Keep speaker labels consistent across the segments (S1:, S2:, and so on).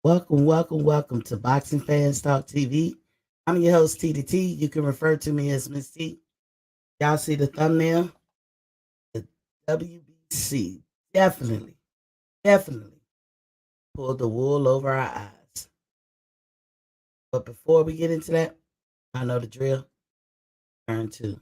S1: Welcome to Boxing Fans Talk TV. I'm your host, T to T. You can refer to me as Miss T. Y'all see the thumbnail? The WBC. Definitely pulled the wool over our eyes. But before we get into that, I know the drill. Turn two.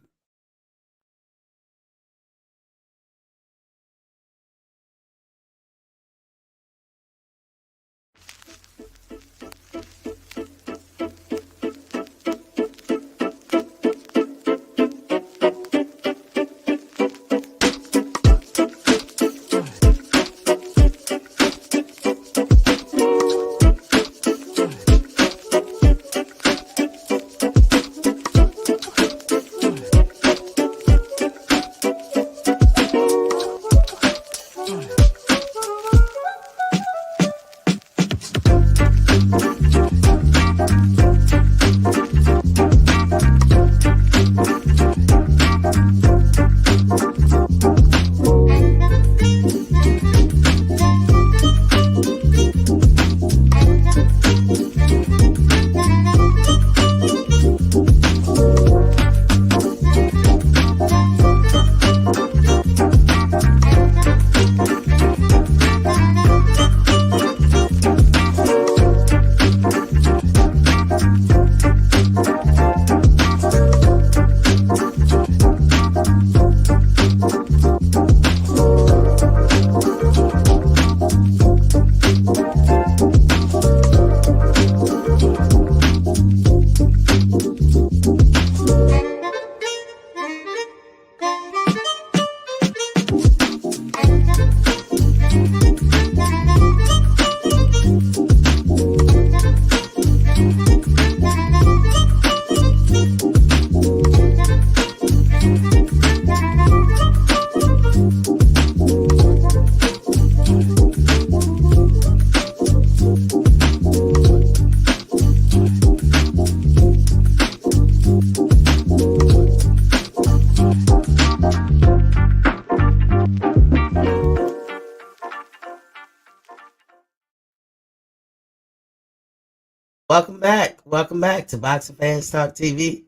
S1: Welcome back to Boxing Fans Talk TV.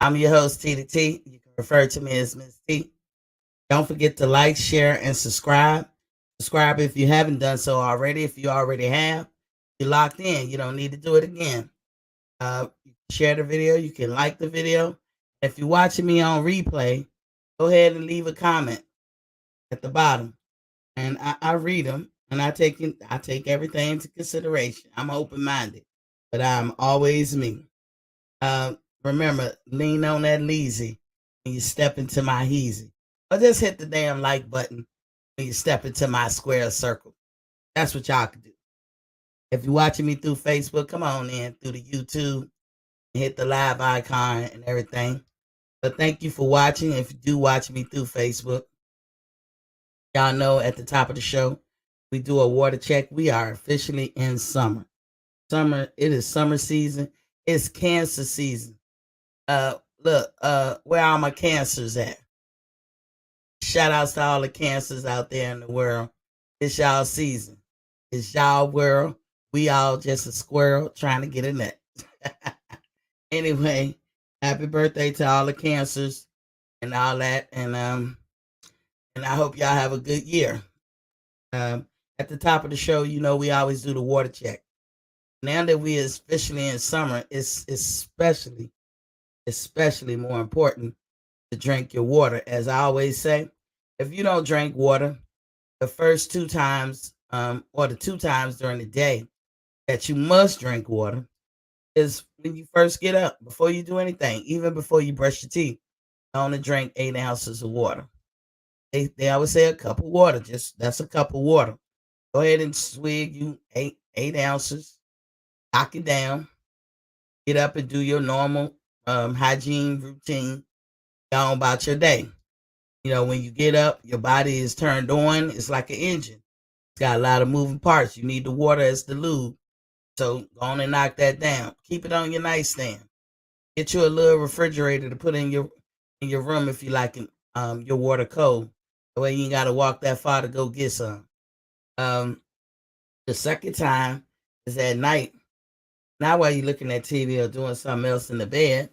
S1: I'm your host, T to T. You can refer to me as Miss T. Don't forget to like, share, and subscribe. Subscribe if you haven't done so already. If you already have, you're locked in. You don't need to do it again. You can share the video. You can like the video. If you're watching me on replay, go ahead and leave a comment at the bottom, and I read them, and I take everything into consideration. I'm open minded, but I'm always me. Uh, Remember, lean on that leasy when you step into my heezy. Or just hit the damn like button when you step into my square circle. That's what y'all can do. If you're watching me through Facebook, come on in through the YouTube and hit the live icon and everything. But thank you for watching. If you do watch me through Facebook, y'all know at the top of the show, we do a water check. We are officially in summer. It is summer season. It's cancer season. Look, where are my cancers at? Shout outs to all the cancers out there in the world. It's y'all season. It's y'all world. We all just a squirrel trying to get a nut. Anyway, happy birthday to all the cancers and all that. And I hope y'all have a good year. At the top of the show, you know we always do the water check. Now that we are officially in summer, it's especially more important to drink your water. As I always say, if you don't drink water the first two times, or the two times during the day that you must drink water is when you first get up, before you do anything, even before you brush your teeth. Only drink 8 ounces of water. They always say a cup of water. Just that's a cup of water. Go ahead and swig you eight ounces. Knock it down. Get up and do your normal hygiene routine. Go on about your day. You know, when you get up, your body is turned on. It's like an engine. It's got a lot of moving parts. You need the water as the lube. So go on and knock that down. Keep it on your nightstand. Get you a little refrigerator to put in your room if you like your water cold. That way you ain't gotta walk that far to go get some. Um, the second time is at night, not while you're looking at TV or doing something else in the bed.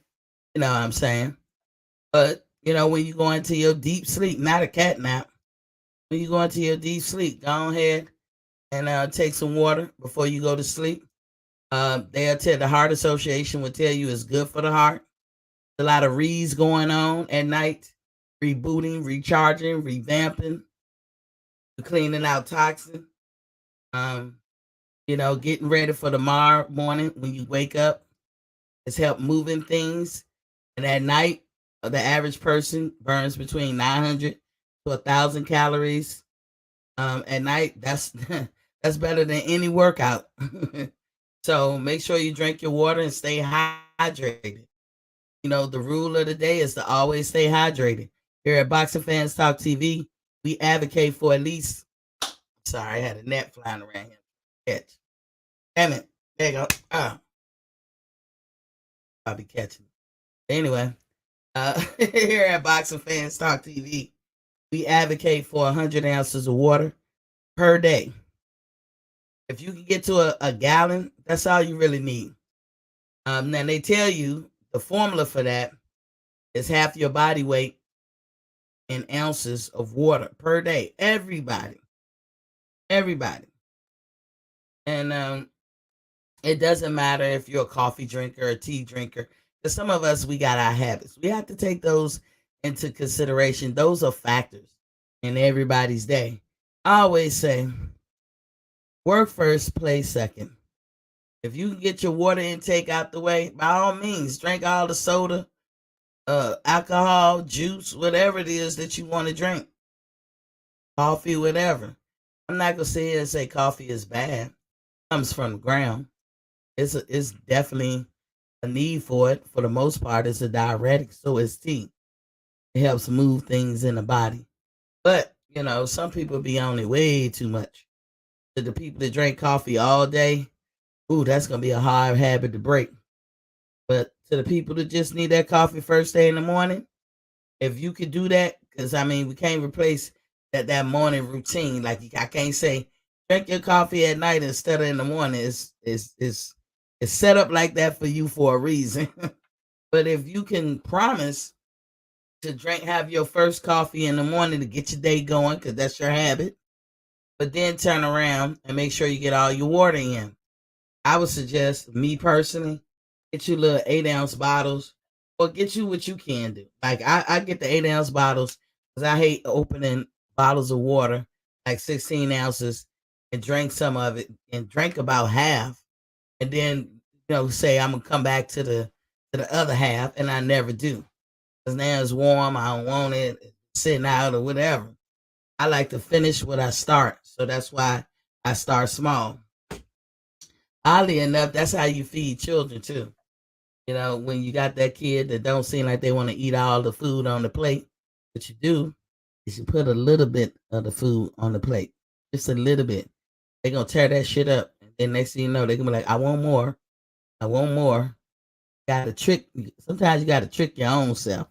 S1: You know what I'm saying? But, when you go into your deep sleep, not a cat nap, when you go into your deep sleep, go ahead and take some water before you go to sleep. They'll tell the Heart Association will tell you it's good for the heart. A lot of reads going on at night, rebooting, recharging, revamping, cleaning out toxin. Um, getting ready for tomorrow morning when you wake up. It's help moving things. And at night, the average person burns between 900 to 1,000 calories at night. That's that's better than any workout. So make sure you drink your water and stay hydrated. The rule of the day is to always stay hydrated. Here at Boxing Fans Talk TV, we advocate for at least. Sorry, I had a net flying around here. Catch. Damn it. There you go. I'll be catching it. Anyway, here at Boxing Fans Talk TV, we advocate for 100 ounces of water per day. If you can get to a gallon, that's all you really need. Now, they tell you the formula for that is half your body weight in ounces of water per day. Everybody. And it doesn't matter if you're a coffee drinker or a tea drinker. Because some of us, we got our habits. We have to take those into consideration. Those are factors in everybody's day. I always say, work first, play second. If you can get your water intake out the way, by all means, drink all the soda, alcohol, juice, whatever it is that you want to drink. Coffee, whatever. I'm not gonna sit here and say coffee is bad. It comes from the ground. It's definitely a need for it. For the most part, it's a diuretic, so is tea. It helps move things in the body. But some people be on it way too much. To the people that drink coffee all day, ooh, that's gonna be a hard habit to break. But to the people that just need that coffee first thing in the morning, if you could do that, because we can't replace that morning routine. Like I can't say drink your coffee at night instead of in the morning. It's set up like that for you for a reason. But if you can promise to have your first coffee in the morning to get your day going, because that's your habit, but then turn around and make sure you get all your water in. I would suggest, me personally, get you little 8-ounce bottles, or get you what you can do. Like I get the 8-ounce bottles because I hate opening bottles of water, like 16 ounces, and drink some of it and drink about half, and then say I'm gonna come back to the other half, and I never do because now it's warm. I don't want it sitting out or whatever. I like to finish what I start, so that's why I start small. Oddly enough, that's how you feed children too. When you got that kid that don't seem like they want to eat all the food on the plate, what you do is you put a little bit of the food on the plate, just a little bit. They're gonna tear that shit up, and then next thing you know, they're gonna be like, "I want more. I want more." Got to trick. Sometimes you got to trick your own self.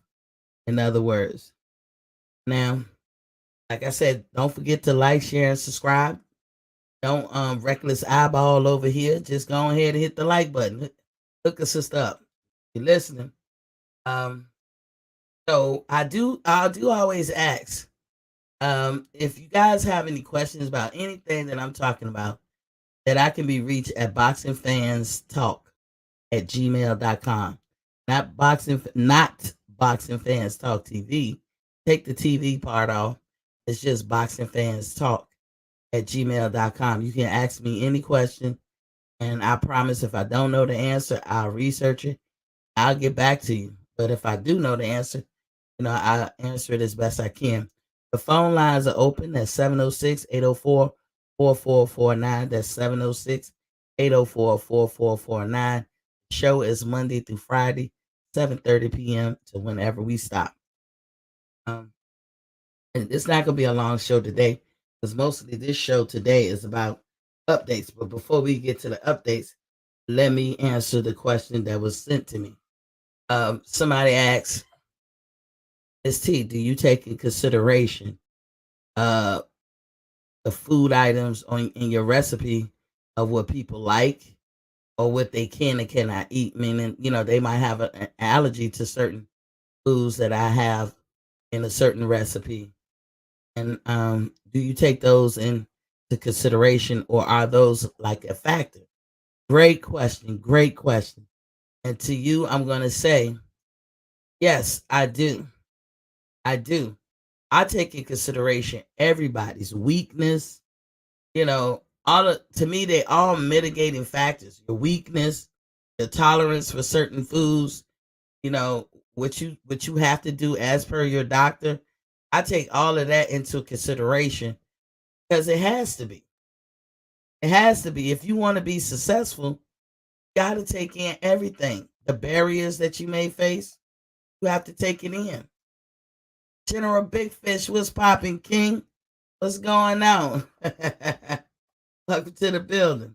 S1: In other words, now, like I said, don't forget to like, share, and subscribe. Don't reckless eyeball over here. Just go ahead and hit the like button. Hook a sister up. You're listening. Um, so I do always ask, if you guys have any questions about anything that I'm talking about, that I can be reached at boxingfanstalk@gmail.com. Not boxing fans talk TV. Take the TV part off. It's just boxing fans talk@gmail.com. You can ask me any question, and I promise if I don't know the answer, I'll research it. I'll get back to you. But if I do know the answer, I'll answer it as best I can. The phone lines are open at 706-804-4449. That's 706-804-4449. The show is Monday through Friday, 7:30 p.m. to whenever we stop. And it's not going to be a long show today because mostly this show today is about updates. But before we get to the updates, let me answer the question that was sent to me. Somebody asked, Ms. T, do you take in consideration uh, the food items in your recipe of what people like or what they can and cannot eat. Meaning, they might have an allergy to certain foods that I have in a certain recipe. And do you take those into consideration, or are those like a factor? Great question. Great question. And to you, I'm going to say, yes, I do. I do. I take in consideration everybody's weakness. To me, they all mitigating factors. Your weakness, the tolerance for certain foods, you know, what you have to do as per your doctor. I take all of that into consideration because it has to be. It has to be. If you want to be successful, you got to take in everything. The barriers that you may face, you have to take it in. General Big Fish, what's popping, King? What's going on? Welcome to the building.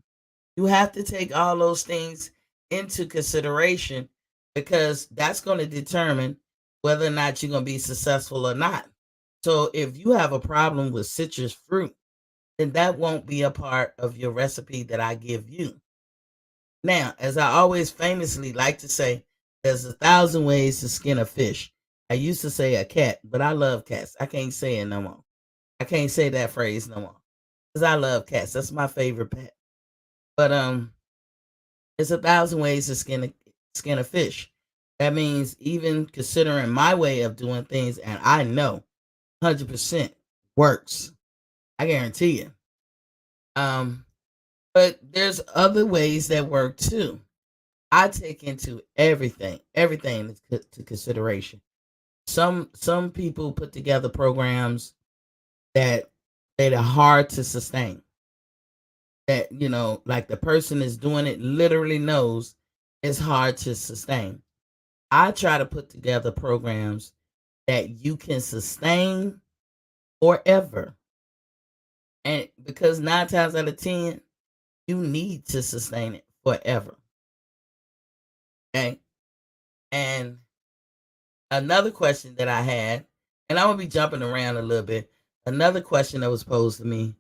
S1: You have to take all those things into consideration because that's going to determine whether or not you're going to be successful or not. So if you have a problem with citrus fruit, then that won't be a part of your recipe that I give you. Now, as I always famously like to say, there's 1,000 ways to skin a fish. I used to say a cat, but I love cats. I can't say it no more. I can't say that phrase no more because I love cats. That's my favorite pet. But it's 1,000 ways to skin a fish. That means even considering my way of doing things, and I know 100% works. I guarantee you. But there's other ways that work too. I take into everything to consideration. Some people put together programs that are hard to sustain. That like the person is doing it literally knows it's hard to sustain. I try to put together programs that you can sustain forever. And because 9 times out of 10, you need to sustain it forever. Okay. And another question that I had, and I'm gonna be jumping around a little bit. Another question that was posed to me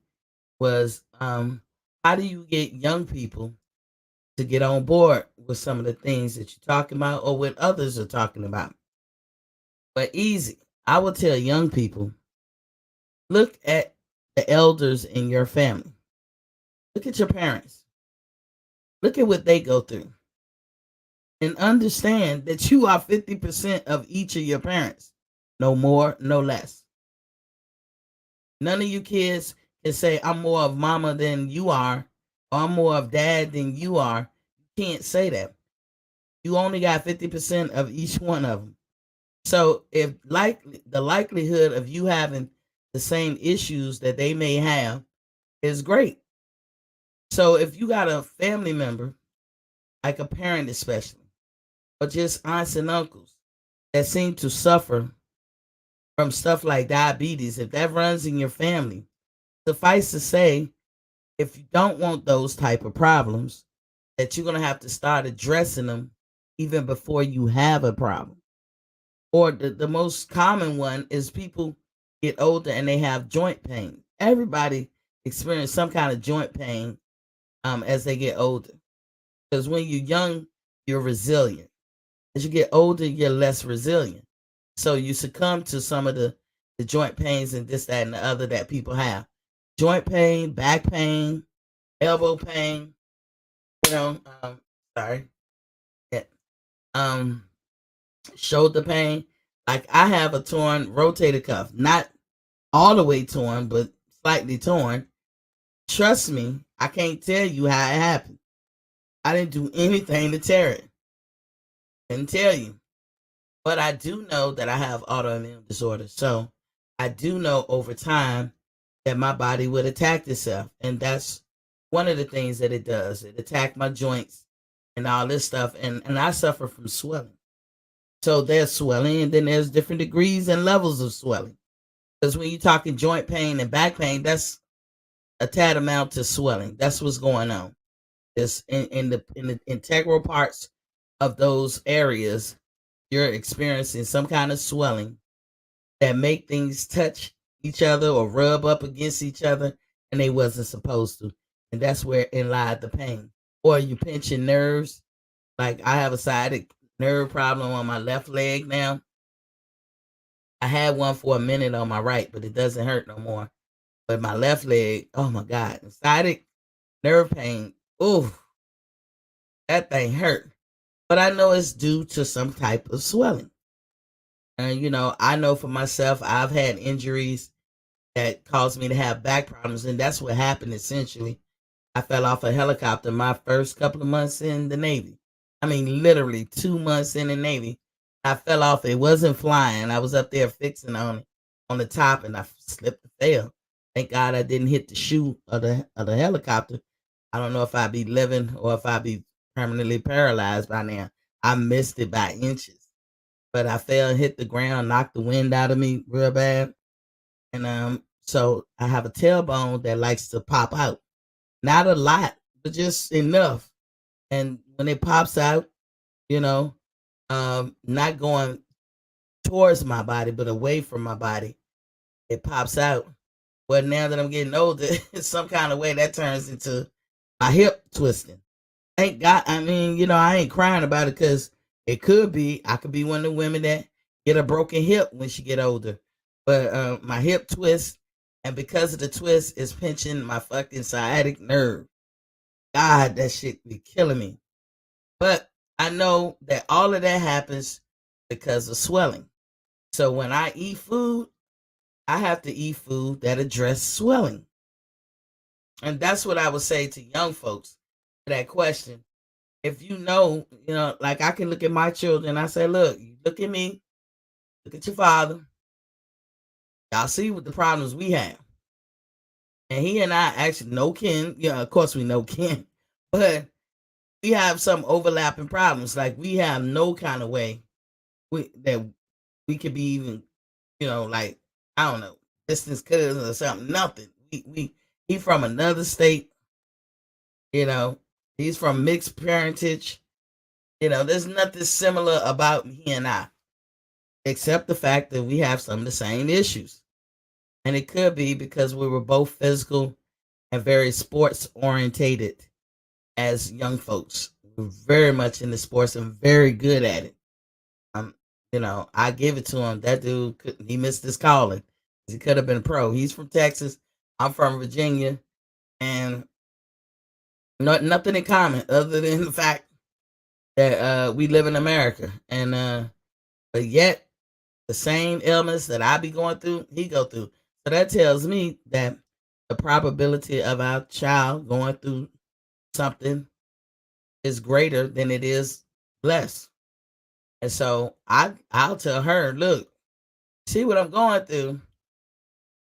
S1: was, how do you get young people to get on board with some of the things that you're talking about or what others are talking about? But easy. I will tell young people, look at the elders in your family. Look at your parents. Look at what they go through. And understand that you are 50% of each of your parents. No more, no less. None of you kids can say, I'm more of mama than you are, or I'm more of dad than you are. You can't say that. You only got 50% of each one of them. So if the likelihood of you having the same issues that they may have is great. So if you got a family member, like a parent especially, or just aunts and uncles that seem to suffer from stuff like diabetes, if that runs in your family, suffice to say, if you don't want those type of problems, that you're going to have to start addressing them even before you have a problem. Or the most common one is people get older and they have joint pain. Everybody experience some kind of joint pain as they get older. Because when you're young, you're resilient. As you get older, you're less resilient. So you succumb to some of the joint pains and this, that, and the other that people have. Joint pain, back pain, elbow pain, you know, sorry, yeah, um, shoulder pain. Like I have a torn rotator cuff, not all the way torn, but slightly torn. Trust me, I can't tell you how it happened. I didn't do anything to tear it. Couldn't tell you. But I do know that I have autoimmune disorder. So I do know over time that my body would attack itself. And that's one of the things that it does. It attacked my joints and all this stuff. And I suffer from swelling. So there's swelling, and then there's different degrees and levels of swelling. Because when you're talking joint pain and back pain, that's a tad amount to swelling. That's what's going on. It's in the integral parts of those areas, you're experiencing some kind of swelling that make things touch each other or rub up against each other, and they wasn't supposed to. and that's where in lied the pain. Or you pinching nerves. Like I have a sciatic nerve problem on my left leg now. I had one for a minute on my right, but it doesn't hurt no more. But my left leg, oh my God, sciatic nerve pain. Ooh, that thing hurt. But I know it's due to some type of swelling. And I know for myself, I've had injuries that caused me to have back problems, and that's what happened essentially. I fell off a helicopter my first couple of months in the Navy. I mean, literally 2 months in the Navy. I fell off. It wasn't flying. I was up there fixing on the top, and I slipped and fell. Thank God I didn't hit the chute of the helicopter. I don't know if I'd be living or if I'd be permanently paralyzed by now. I missed it by inches, but I fell, hit the ground, knocked the wind out of me real bad, and so I have a tailbone that likes to pop out. Not a lot, but just enough. And when it pops out, you know, not going towards my body, but away from my body, it pops out. Well, now that I'm getting older, some kind of way that turns into my hip twisting. Thank God. I mean, I ain't crying about it because I could be one of the women that get a broken hip when she get older. But my hip twist, and because of the twist, it's pinching my fucking sciatic nerve. God, that shit be killing me. But I know that all of that happens because of swelling. So when I eat food, I have to eat food that address swelling. And that's what I would say to young folks to that question. If like I can look at my children, I say, look, you look at me, look at your father. Y'all see what the problems we have. And he and I actually know Ken. Yeah, of course we know Ken. But we have some overlapping problems. Like we have no kind of way that we could be even, like I don't know, distance cousins or something. Nothing. He from another state. You know, he's from mixed parentage. There's nothing similar about he and I, except the fact that we have some of the same issues. And it could be because we were both physical and very sports orientated as young folks. We're very much into sports and very good at it. Um, I give it to him. That dude, he missed his calling. He could have been a pro. He's from Texas. I'm from Virginia, and nothing in common other than the fact that we live in America. And but yet the same illness that I be going through, he go through. So that tells me that the probability of our child going through something is greater than it is less. And so I'll tell her, look, see what I'm going through.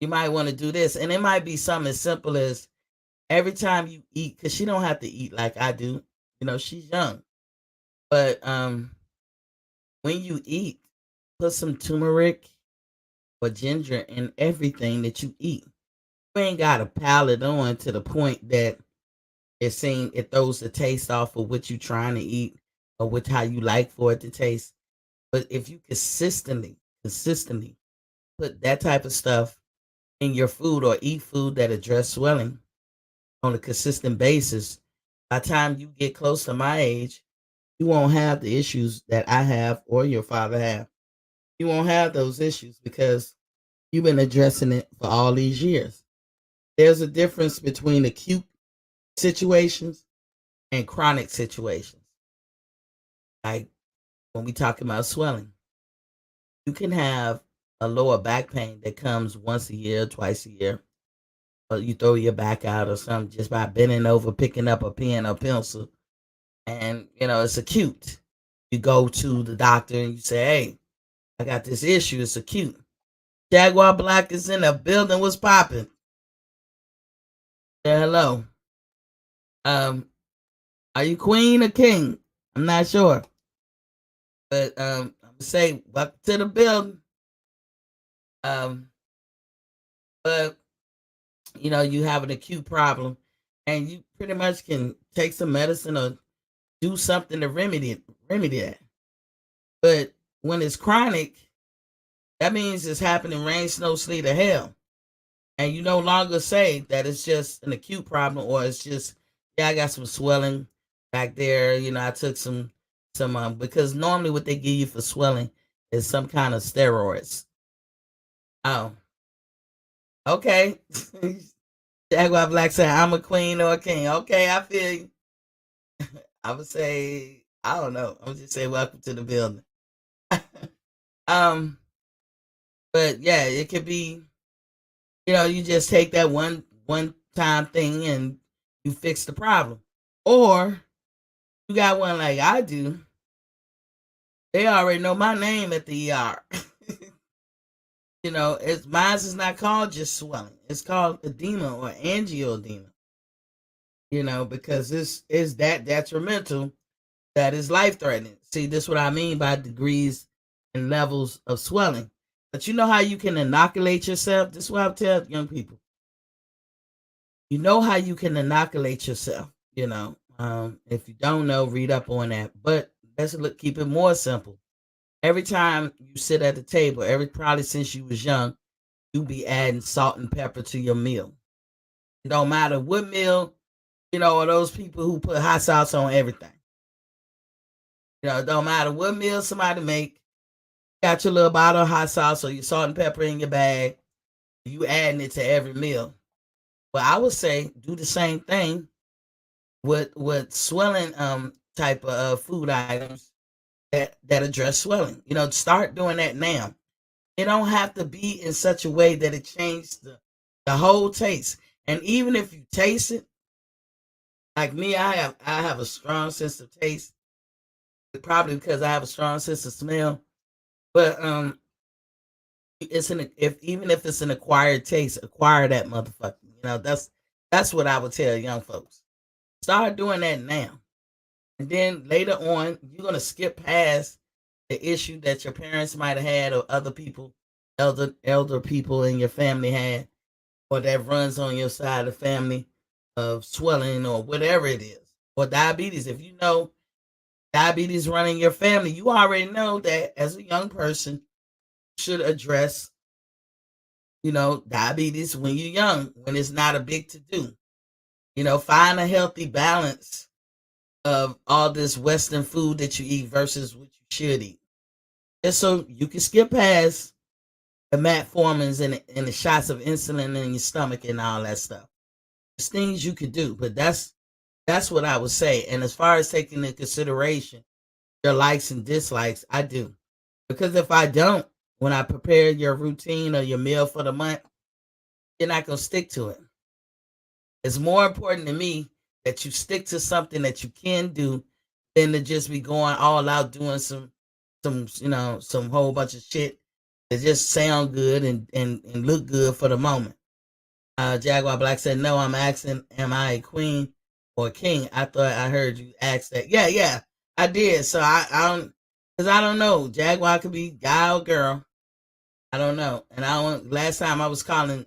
S1: You might want to do this. And it might be something as simple as every time you eat, because she don't have to eat like I do. She's young. But when you eat, put some turmeric or ginger in everything that you eat. You ain't gotta pile it on to the point that it throws the taste off of what you're trying to eat or with how you like for it to taste. But if you consistently put that type of stuff in your food or eat food that address swelling on a consistent basis, by the time you get close to my age, you won't have the issues that I have or your father have. You won't have those issues because you've been addressing it for all these years. There's a difference between acute situations and chronic situations. Like when we talk about swelling, you can have a lower back pain that comes once a year, twice a year, or you throw your back out or something just by bending over, picking up a pen or pencil, and it's acute. You go to the doctor and you say, "Hey, I got this issue. It's acute." Jaguar Black is in the building. What's popping? Yeah, hello. Um, are you queen or king? I'm not sure, but I'm gonna say welcome to the building. Um, but you have an acute problem, and you pretty much can take some medicine or do something to remedy that. But when it's chronic, that means it's happening rain, snow, sleet, or hell. And you no longer say that it's just an acute problem or it's just, yeah, I got some swelling back there. I took some because normally what they give you for swelling is some kind of steroids. Oh, okay. Jaguar Black said, I'm a queen or a king. Okay, I feel you. I would say, I don't know. I would just say welcome to the building. um, but yeah, it could be, you just take that one time thing and you fix the problem. Or you got one like I do, they already know my name at the ER. It's mine is not called just swelling. It's called edema or angioedema. Because this is that detrimental, that is life threatening. See, this is what I mean by degrees and levels of swelling. But you know how you can inoculate yourself? This is what I tell young people. You know how you can inoculate yourself. If you don't know, read up on that. But keep it more simple. Every time you sit at the table, probably since you was young, you be adding salt and pepper to your meal. It don't matter what meal, or those people who put hot sauce on everything. It don't matter what meal somebody make. Got your little bottle of hot sauce or your salt and pepper in your bag. You adding it to every meal. Well, I would say do the same thing with swelling type of food items that address swelling. Start doing that now. It don't have to be in such a way that it changes the whole taste. And even if you taste it, like me, I have a strong sense of taste. Probably because I have a strong sense of smell. But even if it's an acquired taste, acquire that motherfucker. That's what I would tell young folks. Start doing that now. And then later on, you're gonna skip past the issue that your parents might have had or other people, elder people in your family had, or that runs on your side of the family of swelling or whatever it is, or diabetes. If you know diabetes running your family, you already know that as a young person, you should address, diabetes when you're young, when it's not a big to do. Find a healthy balance of all this Western food that you eat versus what you should eat. Just so you can skip past the metformins and the shots of insulin in your stomach and all that stuff. There's things you could do, but that's what I would say. And as far as taking into consideration your likes and dislikes, I do. Because if I don't, when I prepare your routine or your meal for the month, you're not going to stick to it. It's more important to me that you stick to something that you can do than to just be going all out doing some whole bunch of shit that just sound good and look good for the moment. Jaguar Black said, no, I'm asking, am I a queen or a king? I thought I heard you ask that. Yeah, I did. So I don't, because I don't know. Jaguar could be guy or girl. I don't know. And last time I was calling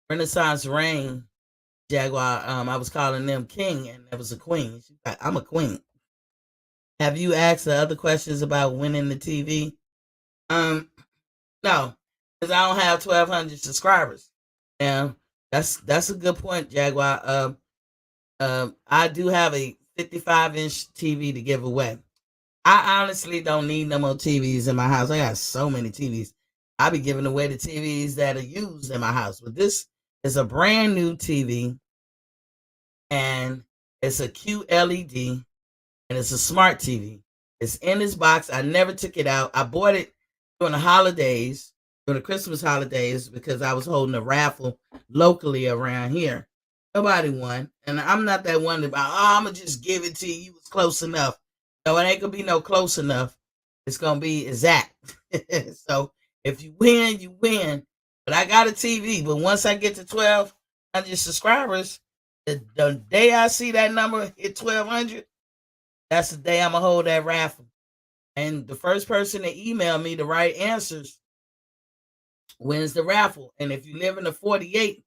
S1: Renaissance Rain Jaguar, I was calling them king and that was a queen. She's like, I'm a queen. Have you asked the other questions about winning the TV? No, because I don't have 1,200 subscribers. Yeah, that's a good point, Jaguar. I do have a 55-inch TV to give away. I honestly don't need no more TVs in my house. I got so many TVs. I be giving away the TVs that are used in my house. But this is a brand new TV, and it's a QLED, and it's a smart TV. It's in this box. I never took it out. I bought it during the holidays, during the Christmas holidays, because I was holding a raffle locally around here. Nobody won. And I'm not that one about, I'm going to just give it to you. You was close enough. No, it ain't going to be no close enough. It's going to be exact. So if you win, you win. But I got a TV. But once I get to 1,200 subscribers, the day I see that number hit 1,200, that's the day I'm going to hold that raffle. And the first person to email me the right answers wins the raffle. And if you live in the 48,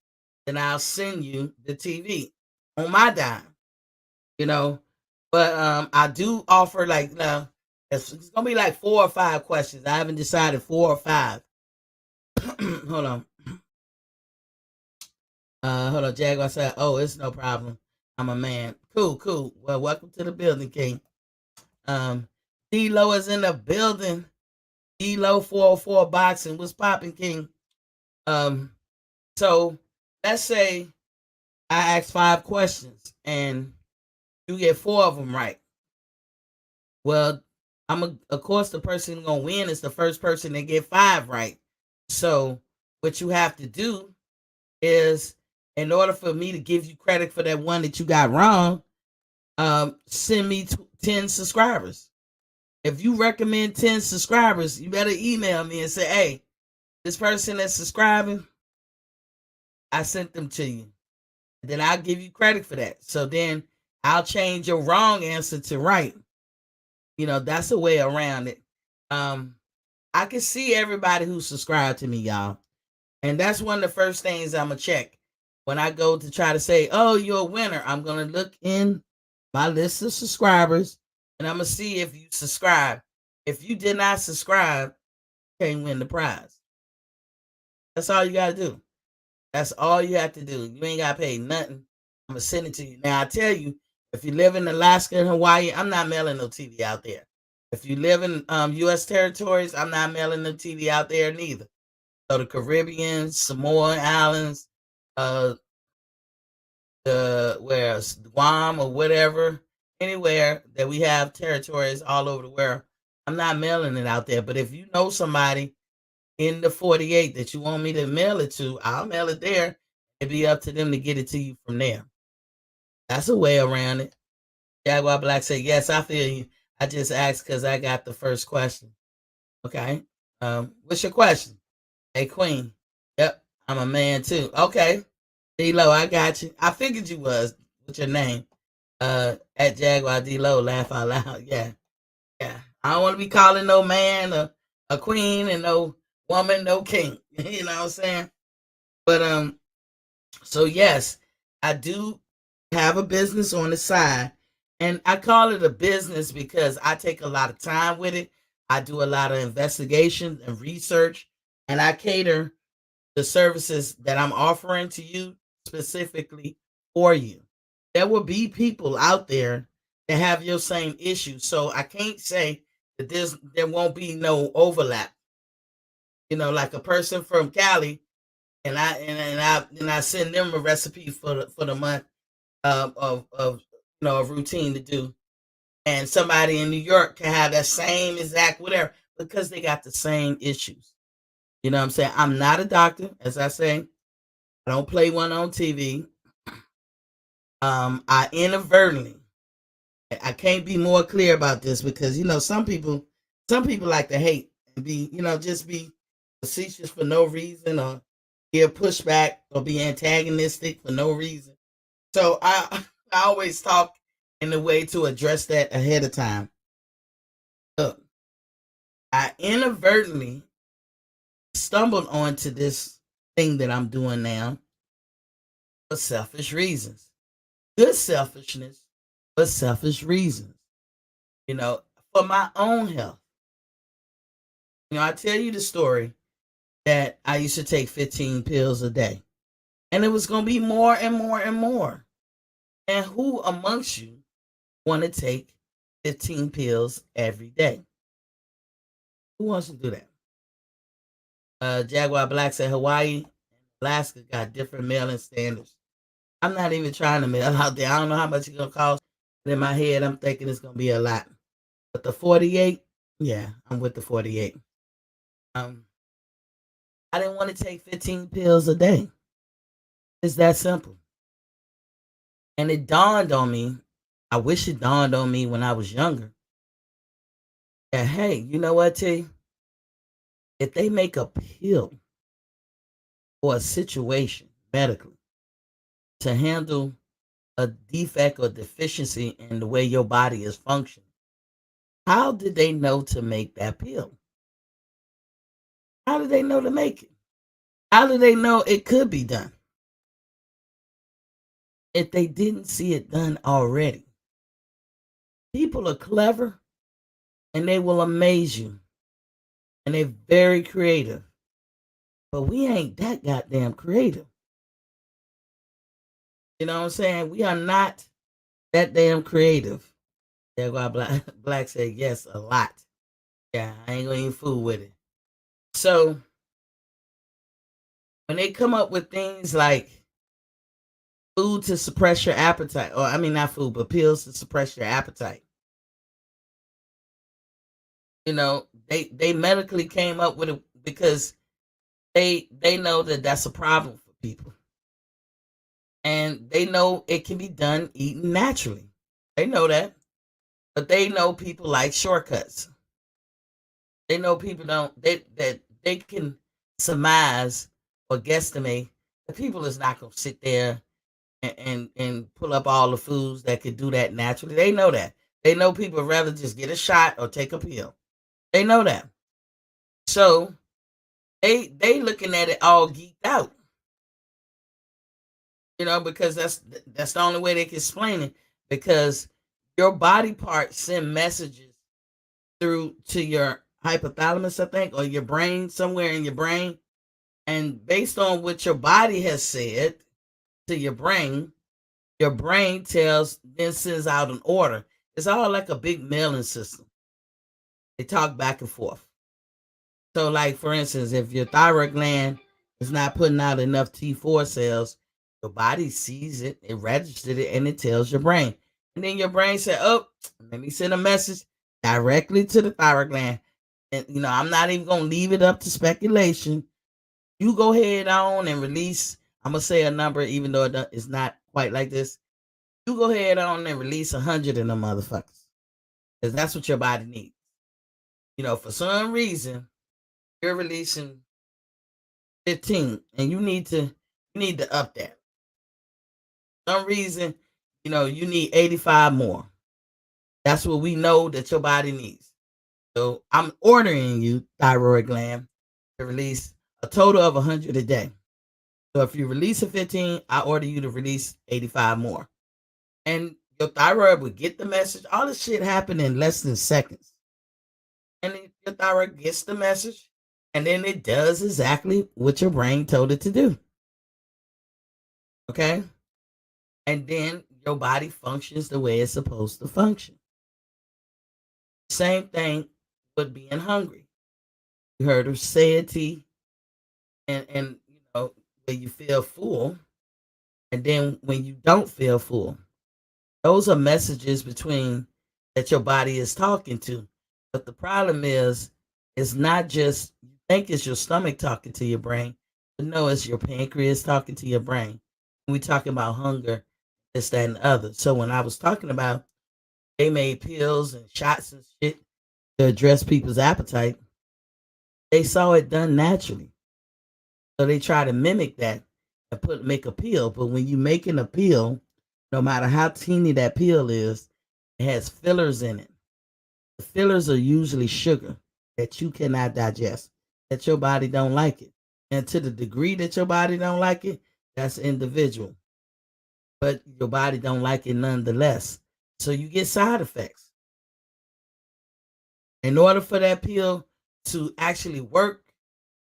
S1: then I'll send you the TV on my dime, you know. But I do offer, like, now, it's going to be like 4 or 5 questions. I haven't decided 4 or 5. Hold on. Hold on, Jaguar said, "Oh, it's no problem. I'm a man." Cool, cool. Well, welcome to the building, King. Um, D-Lo is in the building. D-Lo 404 boxing. What's popping, King? Um, so let's say I ask 5 questions and you get 4 of them right. Well, of course the person gonna win is the first person that get 5 right. So what you have to do is, in order for me to give you credit for that one that you got wrong, send me 10 subscribers. If you recommend 10 subscribers, you better email me and say, "Hey, this person that's subscribing, I sent them to you." Then I'll give you credit for that. So then I'll change your wrong answer to right. That's a way around it. Um, I can see everybody who subscribed to me, y'all. And that's one of the first things I'm going to check. When I go to try to say, "Oh, you're a winner," I'm going to look in my list of subscribers and I'm going to see if you subscribe. If you did not subscribe, you can't win the prize. That's all you got to do. That's all you have to do. You ain't got to pay nothing. I'm going to send it to you. Now, I tell you, if you live in Alaska and Hawaii, I'm not mailing no TV out there. If you live in U.S. territories, I'm not mailing no TV out there neither. So the Caribbean, Samoa Islands, where Guam or whatever, anywhere that we have territories all over the world, I'm not mailing it out there. But if you know somebody in the 48 that you want me to mail it to, I'll mail it there. It'd be up to them to get it to you from there. That's a way around it. Jaguar Black said, "Yes, I feel you. I just asked because I got the first question." Okay. What's your question? Hey, Queen. Yep, I'm a man too. Okay. D-Lo, I got you. I figured you was. What's your name? At Jaguar D-Lo, laugh out loud. Yeah. Yeah. I don't want to be calling no man a queen and no woman, no king. You know what I'm saying? But so yes, I do have a business on the side. And I call it a business because I take a lot of time with it. I do a lot of investigation and research, and I cater the services that I'm offering to you specifically for you. There will be people out there that have your same issue. So I can't say that there won't be no overlap. Like a person from Cali, and I send them a recipe for the month of a routine to do, and somebody in New York can have that same exact whatever because they got the same issues. You know what I'm saying? I'm not a doctor, as I say. I don't play one on TV. I inadvertently, I can't be more clear about this because some people like to hate and just be facetious for no reason or give pushback or be antagonistic for no reason. So I always talk in a way to address that ahead of time. Look, I inadvertently stumbled onto this thing that I'm doing now for selfish reasons. Good selfishness, but selfish reasons. You know, for my own health. I tell you the story that I used to take 15 pills a day. And it was going to be more and more and more. And who amongst you want to take 15 pills every day? Who wants to do that? Jaguar Black said Hawaii and Alaska got different mailing standards. I'm not even trying to mail out there. I don't know how much it's going to cost. But in my head, I'm thinking it's going to be a lot. But the 48, yeah, I'm with the 48. Um, I didn't want to take 15 pills a day. It's that simple. And it dawned on me. I wish it dawned on me when I was younger. That, hey, you know what, T? If they make a pill or a situation medically to handle a defect or deficiency in the way your body is functioning, how did they know to make that pill? How did they know to make it? How did they know it could be done if they didn't see it done already? People are clever and they will amaze you, and they're very creative. But we ain't that goddamn creative. You know what I'm saying? We are not that damn creative. That's why Black said yes a lot. Yeah, I ain't gonna even fool with it. So when they come up with things like food to suppress your appetite, or I mean not food, but pills to suppress your appetite, they medically came up with it because they know that that's a problem for people, and they know it can be done eating naturally. They know that, but they know people like shortcuts. They know people don't that they can surmise or guesstimate that people is not going to sit there and pull up all the foods that could do that naturally. They know that. They know people rather just get a shot or take a pill. They know that. So they looking at it all geeked out, because that's the only way they can explain it. Because your body parts send messages through to your hypothalamus, I think, or your brain, somewhere in your brain. And based on what your body has said to your brain then sends out an order. It's all like a big mailing system. They talk back and forth. So, like, for instance, if your thyroid gland is not putting out enough T4 cells, your body sees it, it registers it, and it tells your brain. And then your brain said, oh, let me send a message directly to the thyroid gland. And, I'm not even going to leave it up to speculation. You go ahead on and release, I'm going to say a number, even though it's not quite like this. You go ahead on and release 100 of them motherfuckers. Because that's what your body needs. For some reason, you're releasing 15 and you need to up that. For some reason, you need 85 more. That's what we know that your body needs. So I'm ordering you, thyroid gland, to release a total of 100 a day. So if you release a 15, I order you to release 85 more. And your thyroid will get the message. All this shit happened in less than seconds. And your thyroid gets the message, and then it does exactly what your brain told it to do. Okay? And then your body functions the way it's supposed to function. Same thing with being hungry. You heard of satiety and when you feel full, and then when you don't feel full. Those are messages between that your body is talking to. But the problem is, it's not just you think it's your stomach talking to your brain, but no, it's your pancreas talking to your brain. We talking about hunger, this, that, and the other. So when I was talking about they made pills and shots and shit to address people's appetite, they saw it done naturally. So they try to mimic that and make a pill. But when you making a pill, no matter how teeny that pill is, it has fillers in it. The fillers are usually sugar that you cannot digest, that your body don't like it. And to the degree that your body don't like it, that's individual. But your body don't like it nonetheless. So you get side effects. In order for that pill to actually work,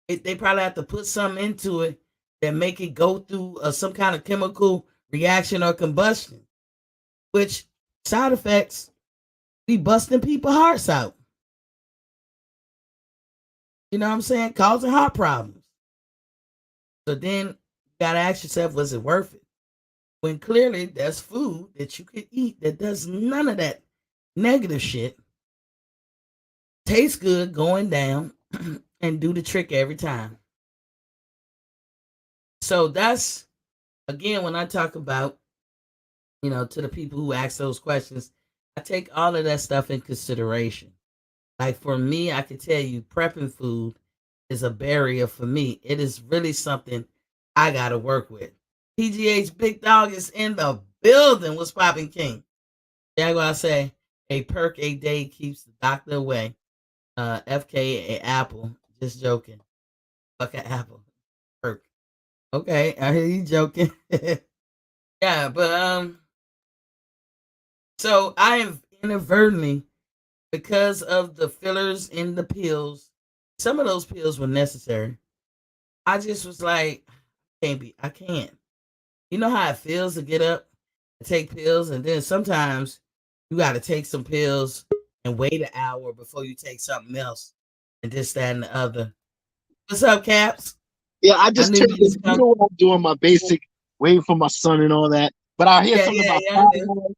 S1: they probably have to put something into it that make it go through some kind of chemical reaction or combustion, which side effects be busting people's hearts out. You know what I'm saying? Causing heart problems. So then you got to ask yourself, was it worth it? When clearly there's food that you could eat that does none of that negative shit, tastes good going down, and do the trick every time. So that's, again, when I talk about, to the people who ask those questions, I take all of that stuff in consideration. Like for me, I can tell you, prepping food is a barrier for me. It is really something I got to work with. PGH Big Dog is in the building. What's popping, King? Yeah, I say a perk a day keeps the doctor away. FK a apple. Just joking. Fuck an apple. Perk. Okay, I hear you joking. Yeah, but so I have inadvertently, because of the fillers in the pills, some of those pills were necessary. I just was like, I can't. You know how it feels to get up and take pills, and then sometimes you got to take some pills and wait an hour before you take something else, and this, that, and the other. What's up, Caps?
S2: Yeah, I
S1: I
S2: just
S1: knew
S2: turned
S1: you
S2: it.
S1: was
S2: You
S1: coming.
S2: know what I'm doing? My basic, waiting for my son and all that. But I hear
S1: Yeah,
S2: something
S1: yeah,
S2: about
S1: yeah. I do.
S2: thyroid.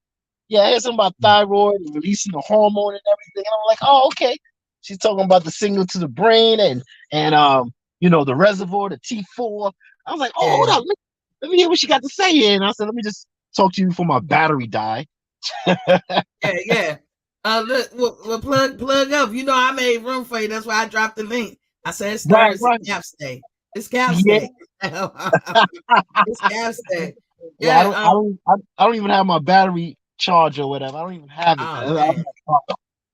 S2: Yeah, I hear something about thyroid and releasing the hormone and everything. And I'm like, oh, okay. She's talking about the signal to the brain and the reservoir, the T4. I was like, oh, hold
S1: Yeah,
S2: on, let me hear what she got to say. And I said, let me just talk to you before my battery die.
S1: yeah, yeah. Look, well, plug up. You know, I made room for you. That's why I dropped the link. I said it's
S2: Right,
S1: Thursday,
S2: right.
S1: Caps Day. It's Caps
S2: Yeah.
S1: Day. It's Caps Day.
S2: Yeah, I
S1: Yeah.
S2: don't, I don't, I don't even have my battery charge or whatever. I don't even have it.
S1: Oh man.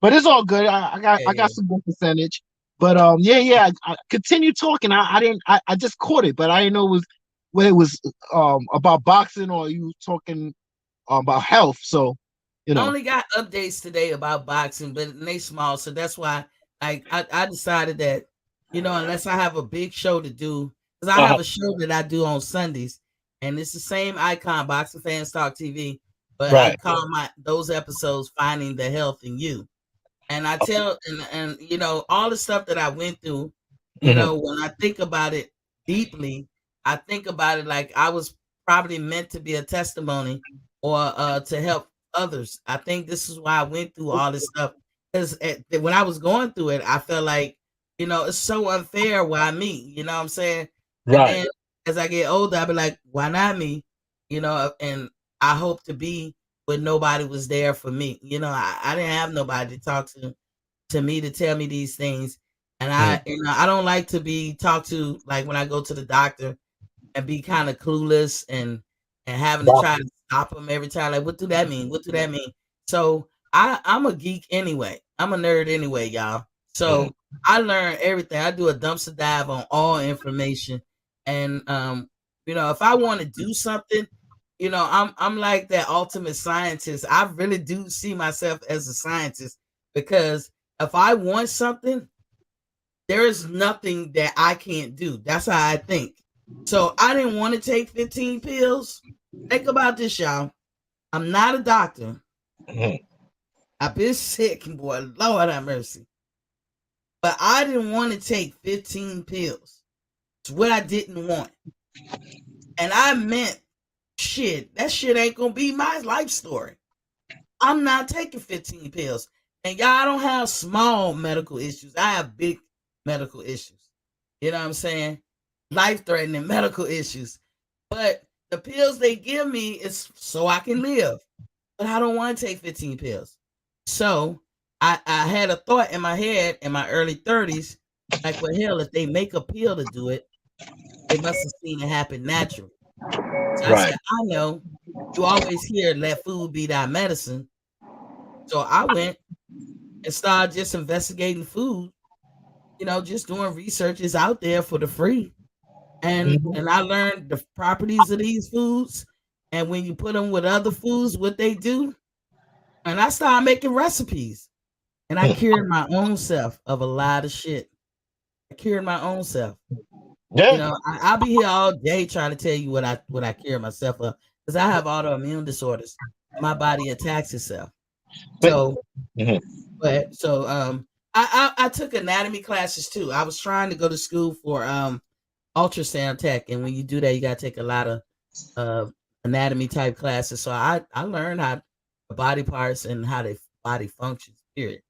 S2: But it's all good. I got,
S1: Yeah,
S2: I got
S1: yeah.
S2: some good percentage. But yeah, yeah. Continue talking. I didn't. I just caught it, but I didn't know it was when it was about boxing or you talking about health. So, you
S1: I
S2: know.
S1: only got updates today about boxing, but they small, so that's why I decided that, unless I have a big show to do, because I
S2: Uh-huh.
S1: have a show that I do on Sundays, and it's the same icon, Boxing Fans Talk TV, but I
S2: Right.
S1: call my those episodes "Finding the Health in You." And I tell and all the stuff that I went through,
S2: Hmm.
S1: when I think about it deeply, I think about it like I was probably meant to be a testimony or to help others. I think this is why I went through all this stuff, because when I was going through it, I felt like, it's so unfair. Why me? You know what I'm saying? And
S2: Right.
S1: then as I get older, I'll be like, why not me? And I hope to be when nobody was there for me. I didn't have nobody to talk to me to tell me these things. And
S2: Mhm.
S1: I don't like to be talked to like when I go to the doctor and be kind of clueless and having to
S2: Right.
S1: try to stop them every time. Like, what do that mean? What do that mean? So I'm a geek anyway. I'm a nerd anyway, y'all.
S2: Mhm.
S1: So I learn everything. I do a dumpster dive on all information. And if I want to do something, I'm like that ultimate scientist. I really do see myself as a scientist because if I want something, there is nothing that I can't do. That's how I think. So I didn't want to take 15 pills. Think about this, y'all. I'm not a doctor.
S2: Mhm.
S1: I've been sick, boy. Lord have mercy. But I didn't want to take 15 pills. It's what I didn't want. And I meant, shit, that shit ain't going to be my life story. I'm not taking 15 pills. And y'all, I don't have small medical issues. I have big medical issues. You know what I'm saying? Life threatening medical issues. But the pills they give me is so I can live. But I don't want to take 15 pills. So I had a thought in my head in my early 30s, like, well, hell, if they make a pill to do it, they must have seen it happen naturally. So I
S2: Right.
S1: said, I know you always hear let food be thy medicine. So I went and started just investigating food, just doing researches out there for the free. And
S2: Mhm.
S1: I learned the properties of these foods and when you put them with other foods, what they do. And I started making recipes. And I cured my own self of a lot of shit. I cured my own self.
S2: Yeah.
S1: I'll be here all day trying to tell you what I cured myself of because I have autoimmune disorders. My body attacks itself.
S2: But
S1: So
S2: mhm.
S1: I took anatomy classes too. I was trying to go to school for ultrasound tech, and when you do that, you got to take a lot of uh, anatomy type classes. So I learned how the body parts and how the body functions. Period.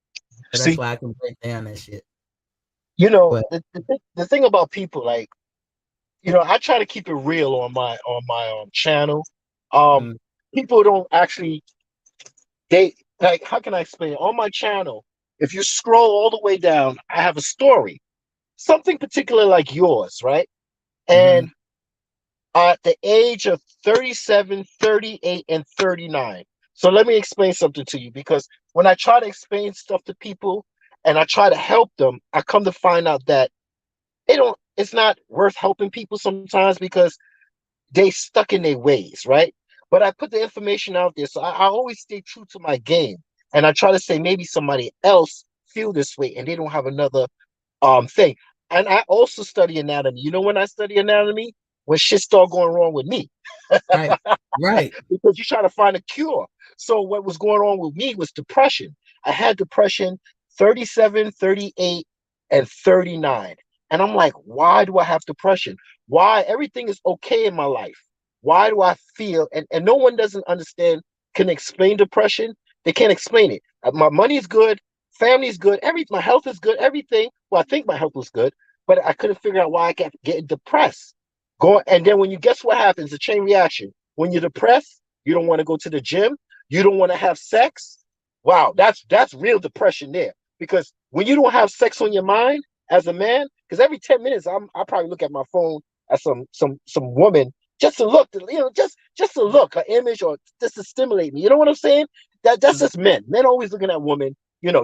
S1: So that's
S2: See,
S1: why I can break down that shit. But
S2: the thing about people, like, I try to keep it real on my channel. Um,
S1: mm,
S2: People don't actually they like how can I explain it? On my channel, if you scroll all the way down, I have a story, something particular like yours, right?
S1: mm-hmm,
S2: And at the age of 37, 38, and 39. So let me explain something to you because when I try to explain stuff to people and I try to help them, I come to find out that it's not worth helping people sometimes because they stuck in their ways, right? But I put the information out there, so I always stay true to my game, and I try to say maybe somebody else feel this way and they don't have another thing. And I also study anatomy. You know when I study anatomy? when shit started going wrong with me.
S1: Right. Right.
S2: Because you're trying to find a cure. So what was going on with me was depression. I had depression 37, 38, and 39. And I'm like, why do I have depression? Why everything is okay in my life? Why do I feel and no one doesn't understand, can explain depression? They can't explain it. My money is good, family is good, my health is good, everything. Well, I think my health was good, but I couldn't figure out why I kept getting depressed. And then when you guess what happens, the chain reaction. When you're depressed, you don't want to go to the gym, you don't want to have sex. Wow, that's real depression there. Because when you don't have sex on your mind as a man, because every 10 minutes I probably look at my phone at some woman just to look, just to look, an image or just to stimulate me. You know what I'm saying? That's
S1: Mhm.
S2: just men. Men always looking at women,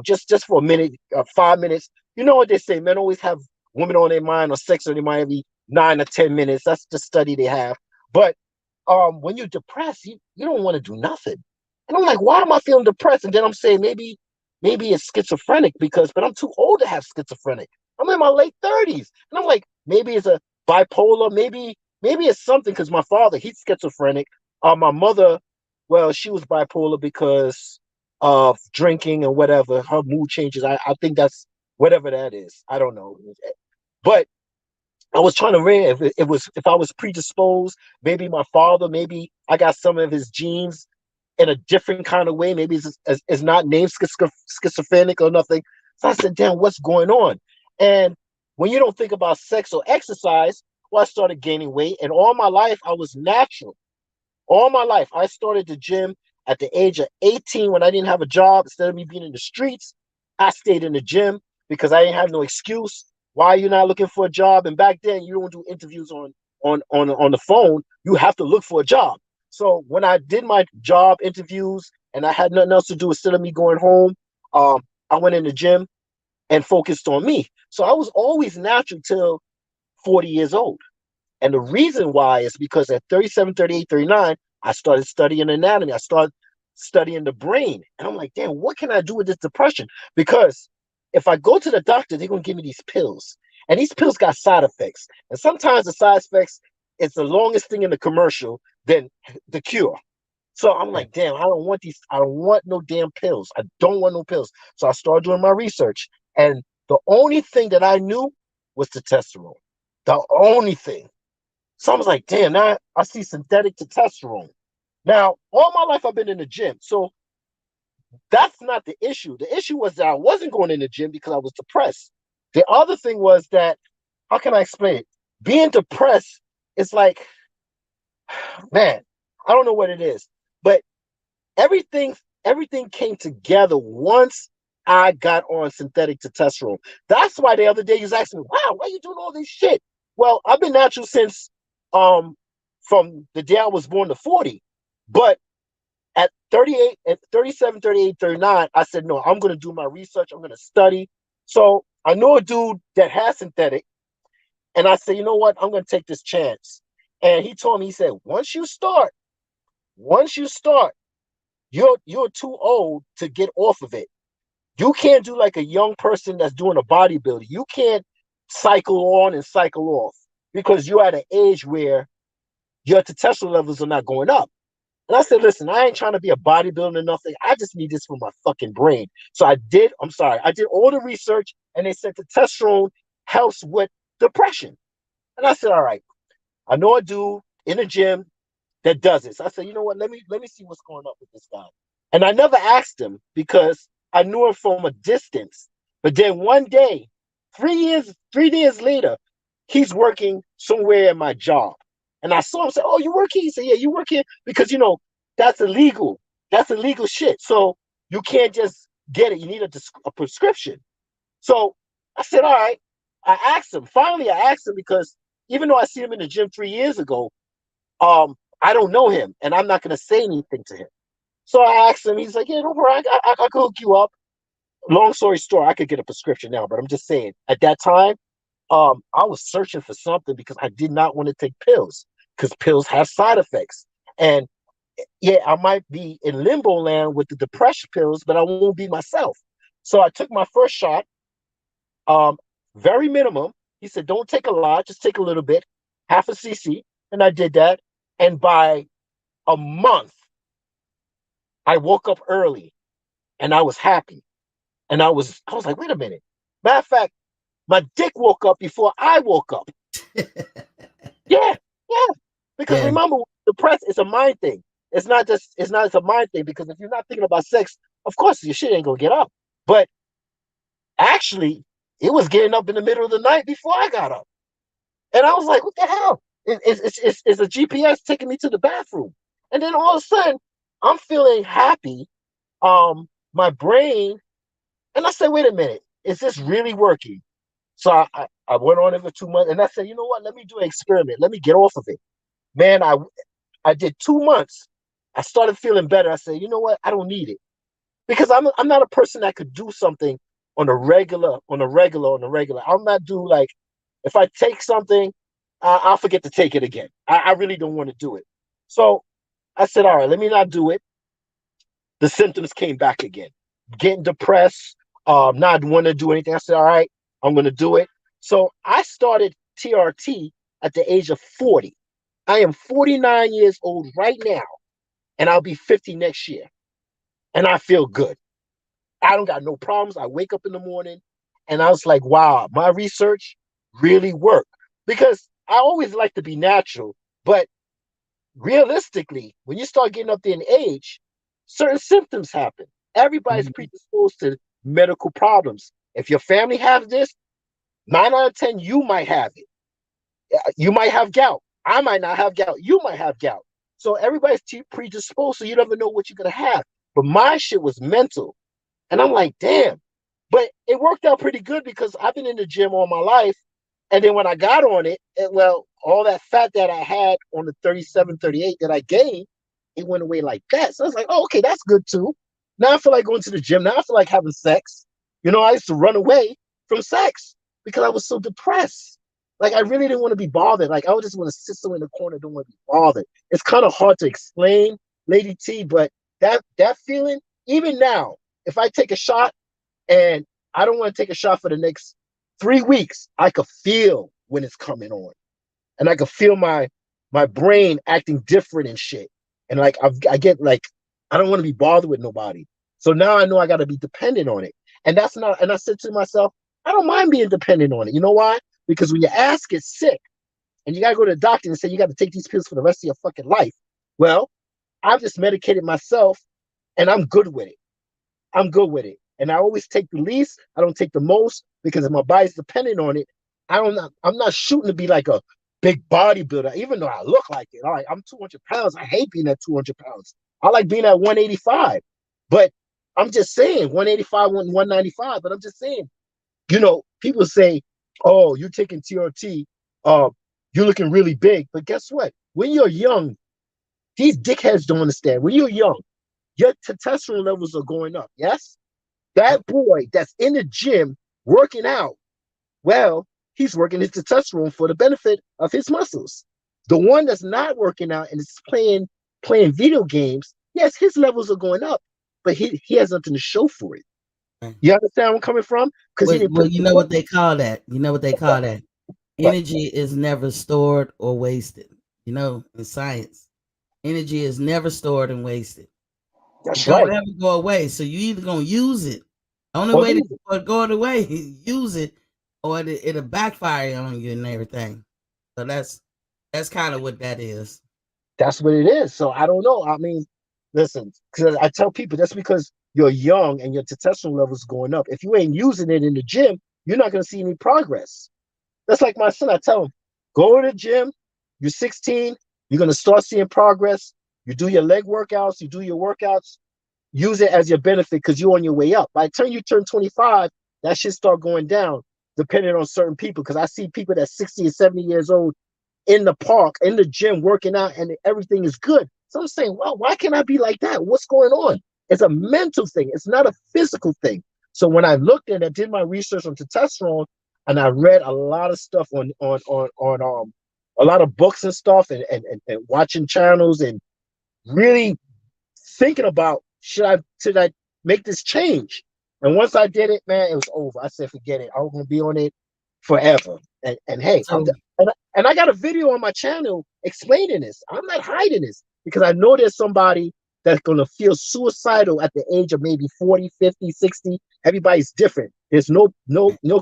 S2: just for a minute, 5 minutes. You know what they say? Men always have women on their mind or sex on their mind every 9 or 10 minutes. That's the study they have. But when you're depressed, you don't want to do nothing. And I'm like, why am I feeling depressed? And then I'm saying maybe it's schizophrenic but I'm too old to have schizophrenic. I'm in my late 30s. And I'm like, maybe it's a bipolar, maybe it's something because my father, he's schizophrenic. My mother, well, she was bipolar because of drinking and whatever. Her mood changes. I think that's whatever that is. I don't know. But I was trying to read if I was predisposed, maybe my father, maybe I got some of his genes in a different kind of way. Maybe it's not named schizophrenic or nothing. So I said, damn, what's going on? And when you don't think about sex or exercise, well, I started gaining weight. And all my life, I was natural. All my life, I started the gym at the age of 18 when I didn't have a job. Instead of me being in the streets, I stayed in the gym because I didn't have no excuse. Why are you not looking for a job? And back then, you don't do interviews on the phone. You have to look for a job. So when I did my job interviews and I had nothing else to do instead of me going home, I went in the gym and focused on me. So I was always natural till 40 years old. And the reason why is because at 37, 38, 39, I started studying anatomy. I started studying the brain. And I'm like, damn, what can I do with this depression? Because if I go to the doctor, they're going to give me these pills. And these pills got side effects. And sometimes the side effects is the longest thing in the commercial than the cure. So I'm
S1: Right.
S2: like, damn, I don't want these. I don't want no damn pills. I don't want no pills. So I started doing my research. And the only thing that I knew was testosterone. The only thing. So I was like, damn, now I see synthetic testosterone. Now, all my life I've been in the gym. So that's not the issue. The issue was that I wasn't going in the gym because I was depressed. The other thing was that, how can I explain it? Being depressed, it's like, man, I don't know what it is. But everything everything came together once I got on synthetic testosterone. That's why the other day you was asking me, wow, why are you doing all this shit? Well, I've been natural since um from the day I was born to 40. But at 38, at 37, 38, 39, I said, no, I'm gonna do my research, I'm gonna study. So I know a dude that has synthetic, and I said, you know what, I'm gonna take this chance. And he told me, he said, once you start, you're too old to get off of it. You can't do like a young person that's doing a bodybuilding. You can't cycle on and cycle off because you're at an age where your testosterone levels are not going up. And I said, listen, I ain't trying to be a bodybuilder or nothing. I just need this for my fucking brain. So I did all the research and they said testosterone helps with depression. And I said, all right, I know a dude in the gym that does it. So I said, you know what? Let me see what's going on with this guy. And I never asked him because I knew him from a distance. But then one day, 3 years later, he's working somewhere in my job. And I saw him say, oh, you work here? He said, yeah, you work here? Because, that's illegal. That's illegal shit. So you can't just get it. You need a prescription. So I said, all right. Finally, I asked him because even though I see him in the gym 3 years ago, I don't know him and I'm not going to say anything to him. So I asked him, he's like, yeah, don't worry, I could hook you up. Long story short, I could get a prescription now, but I'm just saying, at that time, I was searching for something because I did not want to take pills because pills have side effects. And yeah, I might be in limbo land with the depression pills, but I won't be myself. So I took my first shot, um, very minimum. He said, don't take a lot, just take a little bit, half a cc. and I did that. And by a month, I woke up early and I was happy. And I was like, wait a minute. Matter of fact, my dick woke up before I woke up. Yeah, yeah. Because
S1: Yeah.
S2: remember, depressed is a mind thing. It's a mind thing because if you're not thinking about sex, of course your shit ain't gonna get up. But actually, it was getting up in the middle of the night before I got up. And I was like, what the hell? It's a GPS taking me to the bathroom. And then all of a sudden, I'm feeling happy. My brain, and I said, wait a minute, is this really working? So I went on it for 2 months and I said, you know what? Let me do an experiment. Let me get off of it. Man, I did 2 months. I started feeling better. I said, you know what? I don't need it. Because I'm not a person that could do something on a regular. I'm not do like if I take something, I'll forget to take it again. I really don't want to do it. So I said, all right, let me not do it. The symptoms came back again. Getting depressed, not want to do anything. I said, all right, I'm going to do it. So I started TRT at the age of 40. I am 49 years old right now, and I'll be 50 next year. And I feel good. I don't got no problems. I wake up in the morning and I was like, wow, my research really worked. Because I always like to be natural, but realistically, when you start getting up there in age, certain symptoms happen. Everybody's
S1: Mhm.
S2: predisposed to medical problems. If your family has this, 9 out of 10, you might have it. You might have gout. I might not have gout. You might have gout. So everybody's predisposed, so you never know what you're gonna have. But my shit was mental. And I'm like, damn. But it worked out pretty good because I've been in the gym all my life. And then when I got on well, all that fat that I had on the 37, 38 that I gained, it went away like that. So I was like, oh, okay, that's good too. Now I feel like going to the gym. Now I feel like having sex. I used to run away from sex because I was so depressed. Like I really didn't want to be bothered. Like I would just want to sit somewhere in the corner, don't want to be bothered. It's kind of hard to explain, Lady T, but that feeling, even now, if I take a shot and I don't want to take a shot for the next 3 weeks, I could feel when it's coming on, and I could feel my brain acting different and shit. And like I get like I don't want to be bothered with nobody. So now I know I got to be dependent on it, and that's not. And I said to myself, I don't mind being dependent on it. You know why? Because when your ass gets sick and you got to go to the doctor and say you got to take these pills for the rest of your fucking life, well, I've just medicated myself, and I'm good with it. I'm good with it. And I always take the least. I don't take the most because if my body's dependent on it, I'm not shooting to be like a big bodybuilder, even though I look like it. All right, I'm 200 pounds. I hate being at 200 pounds. I like being at 185. But I'm just saying 185, 195. But I'm just saying, people say, oh, you're taking TRT. Uh, you're looking really big. But guess what? When you're young, these dickheads don't understand. When you're young, your testosterone levels are going up. Yes?
S1: Yep.
S2: That boy that's in the gym working out, well, he's working his testosterone for the benefit of his muscles. The one that's not working out and is playing video games, yes, his levels are going up, but he has nothing to show for it.
S1: Right.
S2: You understand where I'm coming from? Because he
S1: Well,
S2: didn't
S1: well,
S2: put
S1: you
S2: the
S1: know
S2: work.
S1: what they call that. You know what they call that.
S2: But
S1: Energy is never stored or wasted. In science, energy is never stored and wasted. It
S2: that's
S1: don't
S2: right.
S1: ever go away. So you either gonna use it. Only
S2: Or
S1: way to
S2: leave it.
S1: go away, use it, or it'll backfire on you and everything. So that's kind of what that is.
S2: That's what it is. So I don't know. I mean, listen, because I tell people that's because you're young and your testosterone levels going up. If you ain't using it in the gym, you're not going to see any progress. That's like my son. I tell him, go to the gym. You're 16. You're going to start seeing progress. You do your leg workouts. You do your workouts. Use it as your benefit because you're on your way up. By the time you turn 25, that should start going down, depending on certain people. Because I see people that's 60 and 70 years old in the park, in the gym, working out, and everything is good. So I'm saying, well, why can't I be like that? What's going on? It's a mental thing. It's not a physical thing. So when I looked and I did my research on testosterone, and I read a lot of stuff on a lot of books and stuff, and watching channels and really thinking about should I make this change? And once I did it, man, it was over. I said, forget it. I'm gonna be on it forever. And hey,
S1: So
S2: And I got a video on my channel explaining this. I'm not hiding this because I know there's somebody that's going to feel suicidal at the age of maybe 40, 50, 60. Everybody's different. There's no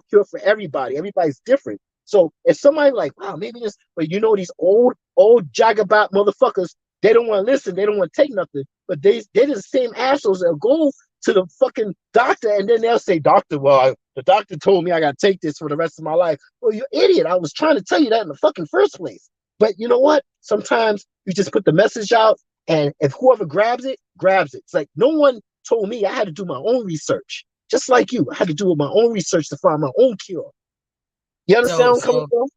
S2: cure for everybody. Everybody's different. So if somebody like, wow, maybe this, but these old jagabat motherfuckers, they don't want to listen. They don't want to take nothing. But they're the same assholes that go to the fucking doctor and then they'll say, doctor, well, the doctor told me I got to take this for the rest of my life. Well, you idiot. I was trying to tell you that in the fucking first place. But you know what? Sometimes you just put the message out and if whoever grabs it, grabs it. It's like no one told me. I had to do my own research. Just like you. I had to do my own research to find my own cure. You understand where I'm coming from?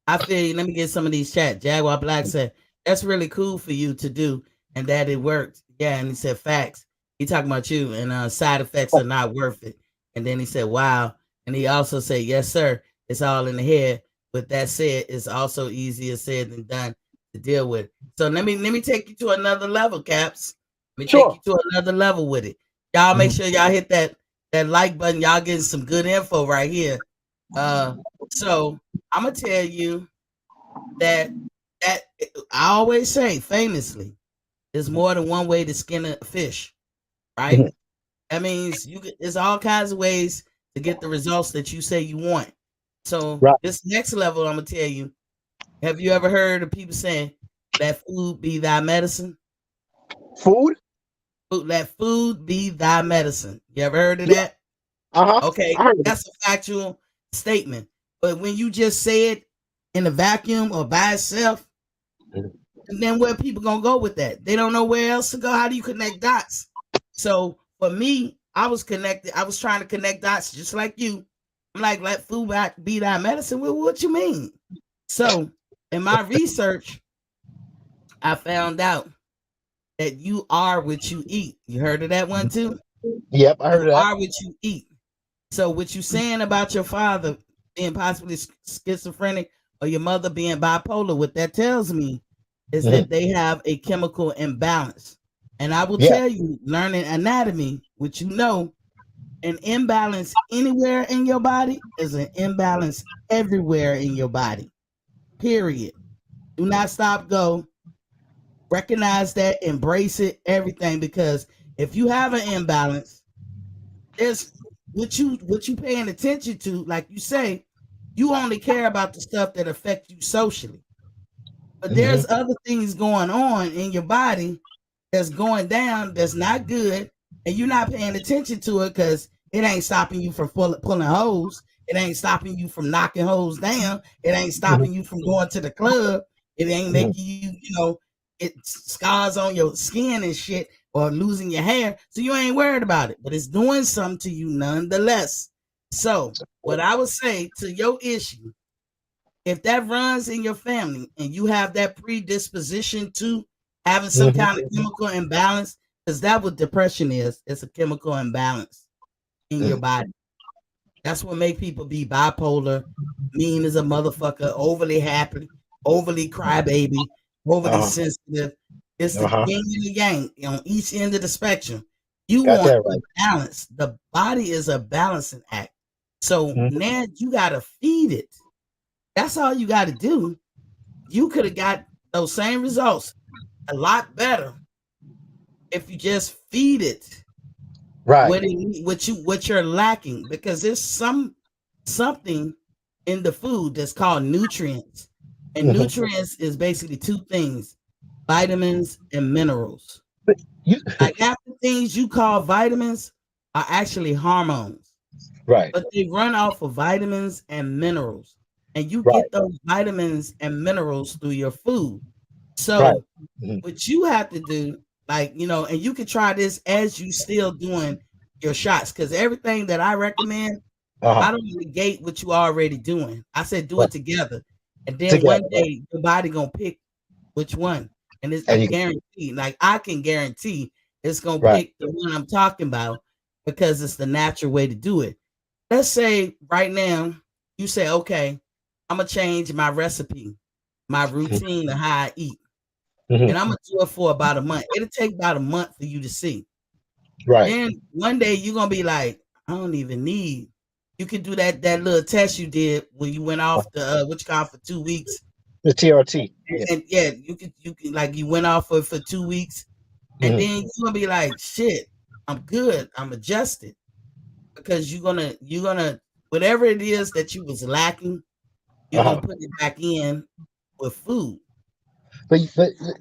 S1: I feel you. Let me get some of these chat. Jaguar Black said, that's really cool for you to do and that it worked. Yeah, and he said facts. He talking about you and side effects are not worth it. And then he said, wow. And he also said, yes, sir. It's all in the head. With that said, it's also easier said than done to deal with. So let me take you to another level, Caps. Let me take you to another level with it. Y'all make sure y'all hit that like button. Y'all getting some good info right here. So I'm gonna tell you that I always say famously, there's more than one way to skin a fish, right? That means there's all kinds of ways to get the results that you say you want. So this next level, I'm gonna tell you. Have you ever heard of people saying, "Let food be thy medicine"?
S2: Food?
S1: Let food be thy medicine. You ever heard of that? Okay, that's a factual statement. But when you just say it in a vacuum or by itself, and then where people gonna go with that? They don't know where else to go. How do you connect dots? So for me, I was connected. I was trying to connect dots just like you. I'm like, let food be thy medicine. Well, what you mean? So in my research, I found out that you are what you eat. You heard of that one too?
S2: Yep, I heard
S1: you
S2: that.
S1: are what you eat. So what you saying about your father being possibly schizophrenic or your mother being bipolar, what that tells me is that they have a chemical imbalance. And I will tell you, learning anatomy, which an imbalance anywhere in your body is an imbalance everywhere in your body. Period. Do not stop, go. Recognize that, embrace it, everything, because if you have an imbalance, there's what you paying attention to, like you say, you only care about the stuff that affect you socially. But there's other things going on in your body that's going down that's not good, and you're not paying attention to it because it ain't stopping you from pulling hoes. It ain't stopping you from knocking hoes down. It ain't stopping you from going to the club. It ain't making you, it scars on your skin and shit or losing your hair. So you ain't worried about it, but it's doing something to you nonetheless. So what I would say to your issue, if that runs in your family and you have that predisposition to having some kind of chemical imbalance, because that's what depression is. It's a chemical imbalance in your body. That's what make people be bipolar, mean as a motherfucker, overly happy, overly crybaby, overly sensitive. It's the yin and the yang on each end of the spectrum. You want the balance. The body is a balancing act. So now you got to feed it. That's all you got to do. You could have got those same results a lot better if you just feed it what you're lacking, because there's something in the food that's called nutrients, and nutrients is basically two things: vitamins and minerals. Like half the things you call vitamins are actually hormones, but they run off of vitamins and minerals, and you get those vitamins and minerals through your food. So what you have to do, and you can try this as you still doing your shots, because everything that I recommend, I don't negate what you already doing. I said do it together, and then one day your body gonna pick which one, and it's a guarantee. Like I can guarantee it's gonna pick the one I'm talking about because it's the natural way to do it. Let's say right now you say, okay, I'm gonna change my recipe, my routine of how I eat. And I'm gonna do it for about a month. It'll take about a month for you to see. Then one day you're gonna be like, I don't even need. You can do that little test you did when you went off the for 2 weeks
S2: The TRT. Yeah.
S1: And yeah, you can like you went off for 2 weeks, and
S2: Hmm.
S1: then you're gonna be like, shit, I'm good, I'm adjusted. Because you're gonna whatever it is that you was lacking, you're gonna
S2: Uh-huh.
S1: put it back in with food.
S2: But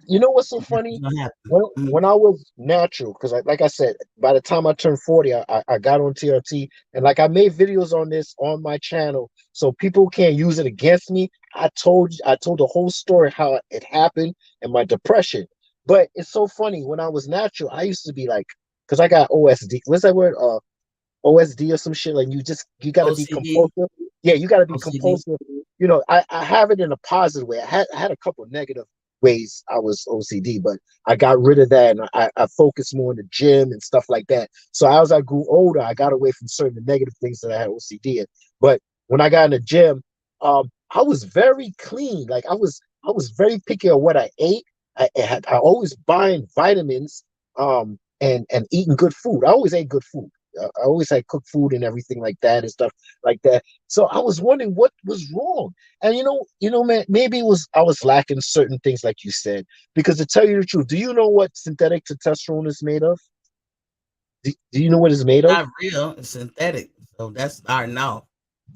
S2: you know what's so
S1: And that's
S2: funny?
S1: what's gonna happen.
S2: When I was natural, because like I said, by the time I turned 40, I got on TRT, and like I made videos on this on my channel, so people can't use it against me. I told the whole story how it happened and my depression. But it's so funny when I was natural, I used to be like, because I got OSD. What's that word? OSD or some shit. Like you got to be
S1: OCD,
S2: compulsive. Yeah, you got to be
S1: OCD.
S2: compulsive. I have it in a positive way. I had a couple of negative ways I was OCD, but I got rid of that and I focused more on the gym and stuff like that. So as I grew older, I got away from certain negative things that I had OCD in. But when I got in the gym, I was very clean. Like I was very picky on what I ate. I always buying vitamins, and eating good food. I always ate good food. I always had cooked food and everything like that and stuff like that. So I was wondering what was wrong. And man, maybe it was I was lacking certain things, like you said. Because to tell you the truth, do you know what synthetic testosterone is made of? Do you know what it's made of?
S1: Not real, it's synthetic. So that's our no.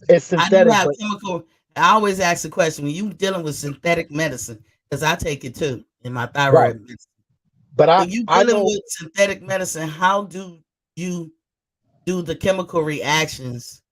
S2: It's
S1: How do you
S2: synthetic,
S1: have
S2: but
S1: chemical? I always ask the question when you dealing with synthetic medicine, because I take it too in my
S2: right.
S1: thyroid medicine.
S2: But I
S1: When you
S2: I
S1: dealing
S2: know.
S1: with synthetic medicine, how do you do the chemical reactions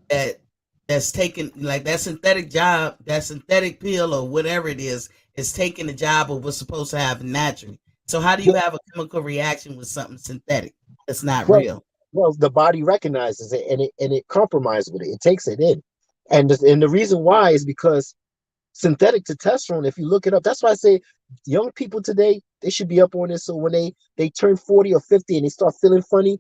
S1: that that's taking like that synthetic job, that synthetic pill or whatever it is taking the job of what's supposed to happen naturally. So how do you
S2: Well,
S1: have a chemical reaction with something synthetic that's not
S2: well,
S1: real?
S2: well, the body recognizes it and it compromises with it. It takes it in, and the reason why is because synthetic testosterone, if you look it up, that's why I say young people today, they should be up on this. So when they turn 40 or 50 and they start feeling funny,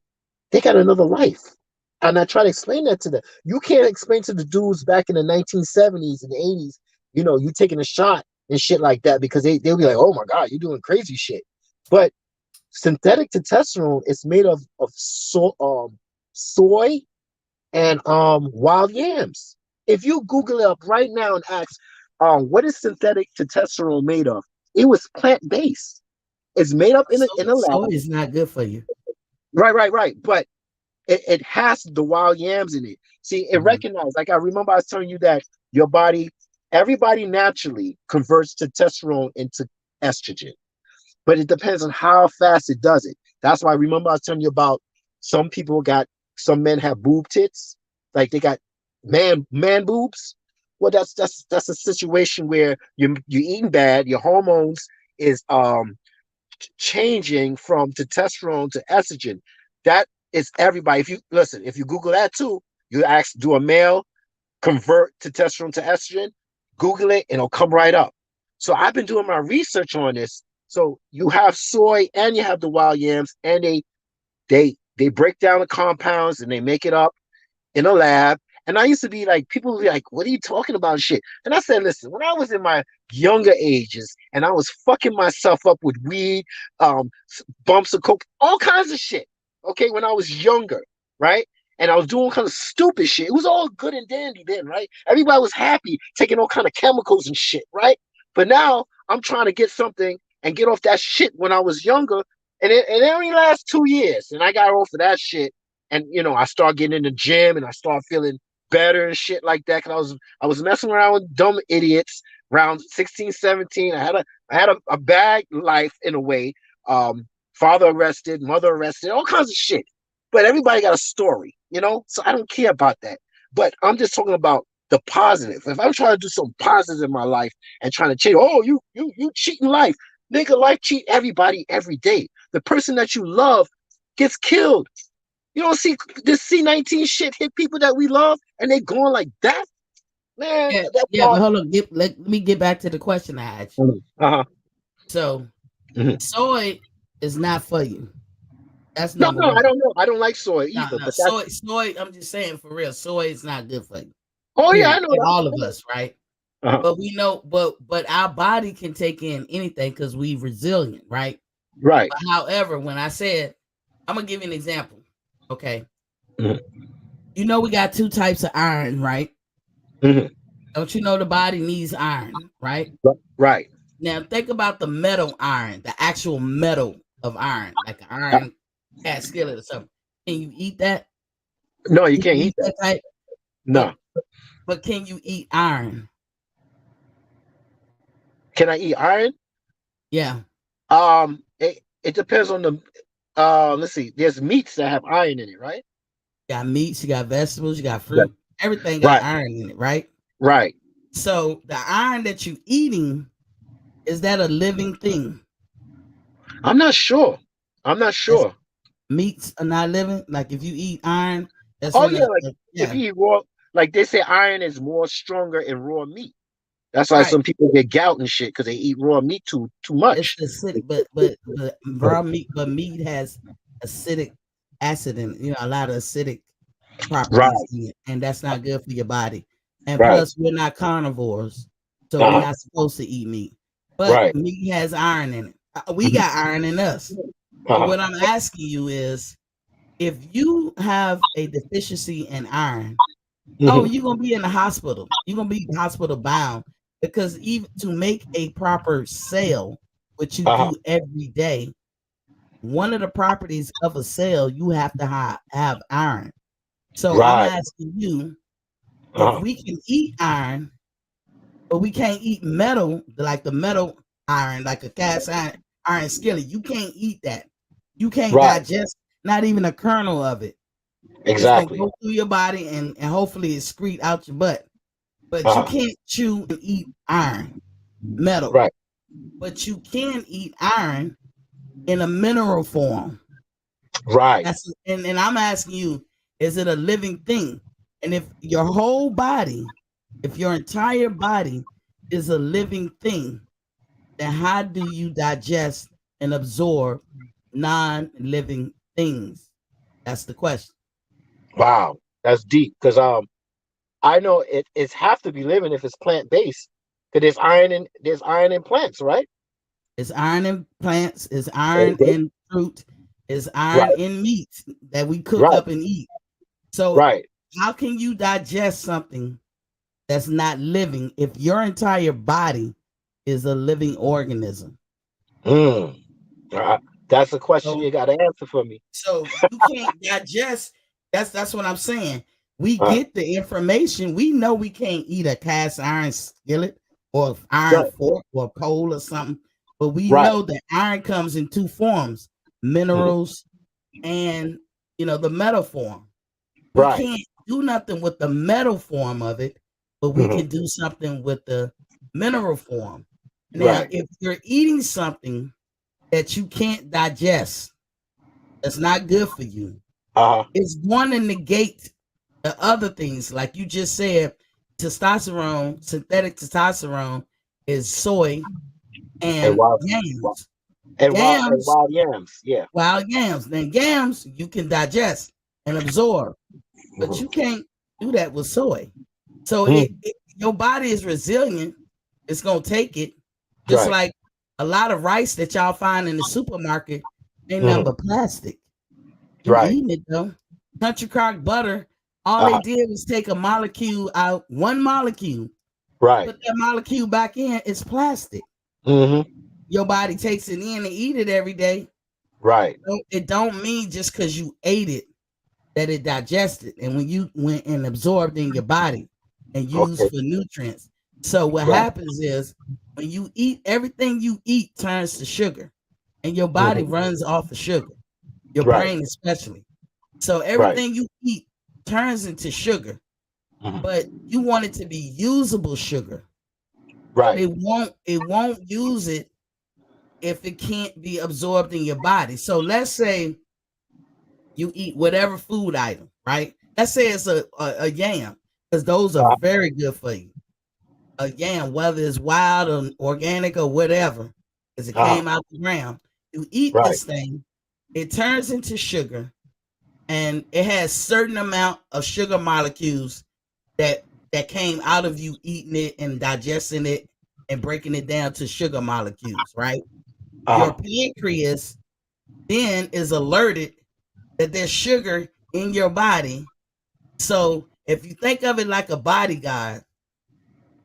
S2: they got another life. And I try to explain that to them. You can't explain to the dudes back in the 1970s and 80s, you taking a shot and shit like that, because they'll be like, oh my God, you're doing crazy shit. But synthetic testosterone is made of soy and wild yams. If you Google it up right now and ask, what is synthetic testosterone made of? It was plant based. It's made up in a
S1: So
S2: in a
S1: so
S2: lab.
S1: is not good for you.
S2: Right, right, right. But it has the wild yams in it. See, it
S1: Mhm.
S2: recognized. Like I remember I was telling you that your body, everybody naturally converts testosterone into estrogen, but it depends on how fast it does it. That's why I remember I was telling you about some men have boob tits, like they got man boobs. Well, that's a situation where you're eating bad, your hormones is changing from testosterone to estrogen. That is everybody. If you listen, if you Google that too, you ask, do a male convert testosterone to estrogen? Google it and it'll come right up. So I've been doing my research on this. So you have soy and you have the wild yams, and they break down the compounds and they make it up in a lab. And I used to be like, people would be like, what are you talking about shit? And I said, listen, when I was in my younger ages and I was fucking myself up with weed, um, bumps of coke, all kinds of shit. Okay, when I was younger, right? And I was doing kind of stupid shit. It was all good and dandy then, right? Everybody was happy, taking all kind of chemicals and shit, right? But now I'm trying to get something and get off that shit when I was younger. And it only lasts 2 years. And I got off of that shit, and I start getting in the gym and I start feeling better and shit like that. Cause I was messing around with dumb idiots around 16, 17. I had a bad life in a way. Father arrested, mother arrested, all kinds of shit. But everybody got a story. So I don't care about that. But I'm just talking about the positive. If I'm trying to do something positive in my life and trying to change, oh, you cheating life. Nigga, life cheat everybody every day. The person that you love gets killed. You don't see this C-19 shit hit people that we love and they going like that? Man,
S1: Yeah,
S2: that's
S1: yeah,
S2: why.
S1: but hold on. Let me get back to the question I asked you.
S2: Uh-huh.
S1: So
S2: Mhm.
S1: soy is not for you. That's
S2: No,
S1: number
S2: no, I
S1: one.
S2: don't know. I don't like soy
S1: No,
S2: either,
S1: no,
S2: but that's.
S1: soy. I'm just saying for real. Soy is not good for you.
S2: Oh yeah, I
S1: Period.
S2: know
S1: For
S2: that.
S1: all
S2: I
S1: of
S2: know.
S1: us, right?
S2: Uh-huh.
S1: But we know, but our body can take in anything because we resilient, right?
S2: Right.
S1: But however, when I said, I'm gonna give you an example. Okay,
S2: Hmm.
S1: we got two types of iron, right?
S2: Hmm.
S1: Don't you know the body needs iron, right?
S2: Right.
S1: Now think about the metal iron, the actual metal of iron, like an
S2: Uh,
S1: iron cast skillet or something. Can you eat that?
S2: no, you
S1: Can
S2: can't
S1: you
S2: eat
S1: eat
S2: that.
S1: that type?
S2: No.
S1: But but can you eat iron?
S2: Can I eat iron?
S1: Yeah.
S2: It depends on the. Let's see. There's meats that have iron in it, right?
S1: You got meats, you got vegetables, you got
S2: Yeah.
S1: fruit. Everything got
S2: Right.
S1: iron in it, right?
S2: Right.
S1: So the iron that you eating, is that a living thing?
S2: I'm not sure. I'm not
S1: That's,
S2: sure.
S1: meats are not living. Like if you eat iron, that's
S2: Oh
S1: in
S2: yeah, like if
S1: yeah,
S2: you eat raw, like they say, iron is more stronger in raw meat. That's why
S1: right.
S2: some people get gout and shit because they eat raw meat too
S1: It's
S2: much.
S1: acidic, but raw meat, but meat has acidic acid in it. You know, a lot of acidic properties
S2: Right.
S1: in it, and that's not good for your body. And
S2: Right.
S1: plus, we're not carnivores, so
S2: Uh
S1: we're
S2: huh.
S1: not supposed to eat meat. But
S2: Right.
S1: meat has iron in it. We got iron in us.
S2: Uh
S1: So
S2: huh.
S1: what I'm asking you is, if you have a deficiency in iron, oh,
S2: Hmm.
S1: you're gonna be in the hospital. You're gonna be hospital bound because even to make a proper sale, which you
S2: Uh huh.
S1: do every day, one of the properties of a cell, you have to have iron. So I'm
S2: Right.
S1: asking you,
S2: Uh
S1: if
S2: huh.
S1: we can eat iron, but we can't eat metal, like the metal iron, like a cast iron skillet, you can't eat that. You can't
S2: Right.
S1: digest not even a kernel of it. It's gonna
S2: Exactly.
S1: go through your body and hopefully excrete out your butt. But you
S2: Uh huh.
S1: can't chew and eat iron, metal.
S2: Right.
S1: But you can eat iron in a mineral form.
S2: Right.
S1: And I'm asking you, is it a living thing? And if your whole body, if your entire body is a living thing, then how do you digest and absorb non-living things? That's the question.
S2: Wow. That's deep because I know it's have to be living if it's plant based because there's iron in plants, right?
S1: It's iron in plants, it's
S2: There you
S1: iron
S2: go.
S1: in fruit, it's iron
S2: Right.
S1: in meat that we cook
S2: Right.
S1: up and eat. So
S2: Right.
S1: how can you digest something that's not living if your entire body is a living organism?
S2: Mm. Uh, that's a question
S1: So
S2: you got to answer for me.
S1: so you can't digest. That's what I'm saying. We
S2: Uh,
S1: get the information. We know we can't eat a cast iron skillet or iron
S2: right.
S1: fork or pole or something, but we
S2: Right.
S1: know that iron comes in two forms:
S2: Mhm.
S1: minerals and the metal form. We
S2: Right.
S1: can't do nothing with the metal form of it, but we
S2: Mhm.
S1: can do something with the mineral form. Now,
S2: Right.
S1: if you're eating something that you can't digest, that's not good for you,
S2: Uh huh.
S1: it's going to negate the other things. Like you just said, testosterone, synthetic testosterone is soy
S2: And
S1: and
S2: wild,
S1: yams.
S2: and
S1: Yams,
S2: wild yams. Yeah.
S1: wild yams. Then yams you can digest and absorb, but
S2: Mhm.
S1: you can't do that with soy. So
S2: Mm.
S1: your body is resilient. It's gonna take it. Just
S2: Right.
S1: like a lot of rice that y'all find in the supermarket ain't nothing
S2: Mhm.
S1: but plastic. You
S2: Right.
S1: eating it though. Country crock butter, all
S2: Uh
S1: they
S2: huh.
S1: did was take a molecule out, one molecule,
S2: Right.
S1: put that molecule back in, it's plastic.
S2: Mhm.
S1: Your body takes it in and eat it every day.
S2: Right.
S1: It don't mean just because you ate it that it digested and when you went and absorbed in your body and used
S2: Okay.
S1: for nutrients. So what
S2: Right.
S1: happens is when you eat, everything you eat turns to sugar and your body
S2: Mhm.
S1: runs off of sugar, your
S2: Right.
S1: brain especially. So
S2: Right.
S1: everything you eat turns into sugar,
S2: Mhm.
S1: but you want it to be usable sugar. But
S2: Right.
S1: it won't use it if it can't be absorbed in your body. So let's say you eat whatever food item, right? Let's say it's a yam, because those are
S2: Uh,
S1: very good for you. A yam, whether it's wild or organic or whatever, because it
S2: uh,
S1: came out the ground. You eat
S2: right.
S1: this thing, it turns into sugar, and it has certain amount of sugar molecules that that came out of you eating it and digesting it and breaking it down to sugar molecules, right? Your
S2: Uh,
S1: pancreas then is alerted that there's sugar in your body. So if you think of it like a bodyguard,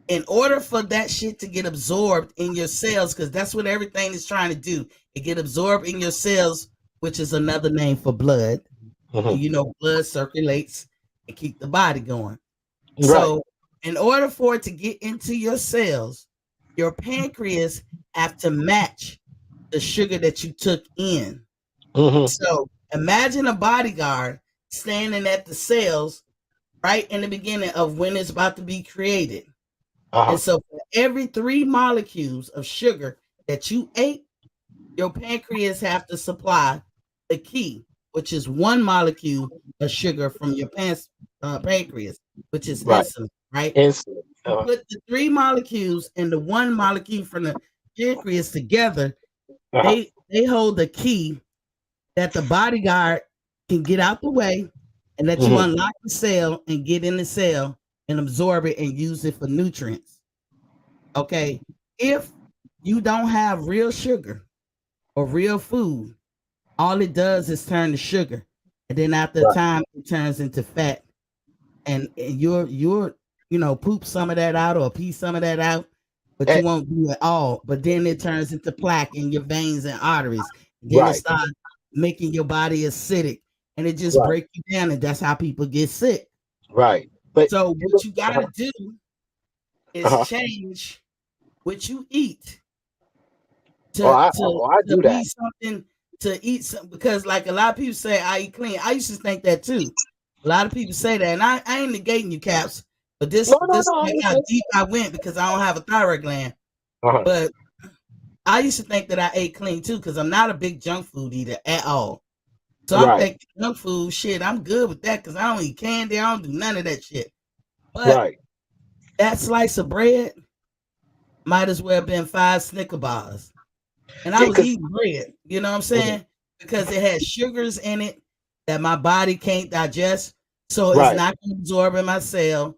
S1: In order for that shit to get absorbed in your cells, because that's what everything is trying to do, it get absorbed in your cells, which is another name for blood. And
S2: Mhm.
S1: you know, blood circulates and keep the body going.
S2: Right.
S1: So, in order for it to get into your cells, your pancreas have to match the sugar that you took in.
S2: Mhm.
S1: So, imagine a bodyguard standing at the cells right in the beginning of when it's about to be created. And
S2: Uh-huh.
S1: so, for every 3 molecules of sugar that you ate, your pancreas have to supply the key, which is 1 molecule of sugar from your pancreas, which is
S2: Right.
S1: insulin, right?
S2: Insulin.
S1: You
S2: Uh-huh.
S1: put the 3 molecules and the 1 molecule from the pancreas together,
S2: Uh-huh.
S1: they hold the key that the bodyguard can get out the way and let you
S2: Mhm.
S1: unlock the cell and get in the cell and absorb it and use it for nutrients. Okay. If you don't have real sugar or real food, all it does is turn to sugar. And then after a
S2: Right.
S1: time it turns into fat. And you're poop some of that out or pee some of that out, but
S2: Eh,
S1: you won't do it all. But then it turns into plaque in your veins and arteries. Then it
S2: right.
S1: starts making your body acidic and it just
S2: Right.
S1: break you down, and that's how people get sick.
S2: Right. But
S1: So
S2: you
S1: what
S2: know,
S1: you gotta
S2: uh-huh.
S1: do is
S2: Uh-huh.
S1: change what you eat
S2: Oh,
S1: to
S2: I
S1: to
S2: oh I
S1: to
S2: do
S1: be
S2: that.
S1: something, to eat some, because like a lot of people say I eat clean. I used to think that too. A lot of people say that, and I ain't negating you, Caps, but
S2: No,
S1: this
S2: no,
S1: this
S2: no.
S1: like how deep I went because I don't have a thyroid gland.
S2: Uh-huh.
S1: But I used to think that I ate clean too because I'm not a big junk food eater at all. So I'm
S2: Right.
S1: thinking junk food shit, I'm good with that because I don't eat candy, I don't do none of that shit. But
S2: Right.
S1: that slice of bread might as well have been 5 Snicker bars. And I
S2: Yeah,
S1: was
S2: because
S1: eating bread, you know what I'm saying? Because it has sugars in it that my body can't digest. So it's
S2: right.
S1: not gonna absorb in my cell.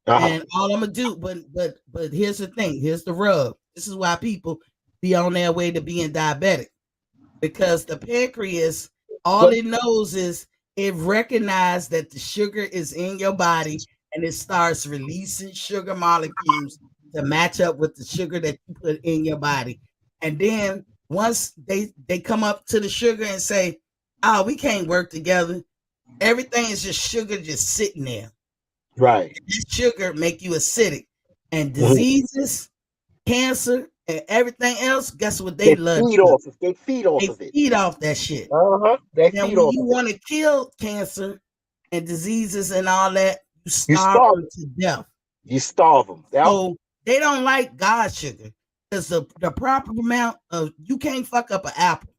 S2: Uh-huh.
S1: And all I'm gonna do, but here's the thing, here's the rub. This is why people be on their way to being diabetic. Because the pancreas, all
S2: But
S1: it knows is it recognizes that the sugar is in your body and it starts releasing sugar molecules to match up with the sugar that you put in your body. And then once they come up to the sugar and say, "Oh, we can't work together," everything is just sugar just sitting there.
S2: right.
S1: That sugar make you acidic, and
S2: Mhm.
S1: diseases, cancer, and everything else. Guess what? They
S2: They
S1: love
S2: feed
S1: to do.
S2: off of they feed off
S1: They
S2: of it.
S1: feed off that shit.
S2: Uh-huh. They
S1: Now,
S2: feed
S1: when
S2: off
S1: you
S2: of it.
S1: want to kill cancer and diseases and all that, you
S2: You
S1: starve
S2: starve
S1: them
S2: them.
S1: to death.
S2: You starve them. Yeah.
S1: So they don't like God's sugar because the proper amount of, you can't fuck up an apple.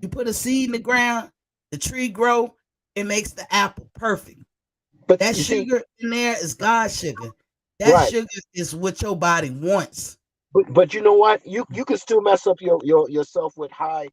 S1: You put a seed in the ground, the tree grow, it makes the apple perfect.
S2: But
S1: That
S2: you see,
S1: sugar in there is God's sugar. That
S2: right.
S1: sugar is what your body wants.
S2: But you know what? You can still mess up yourself with high.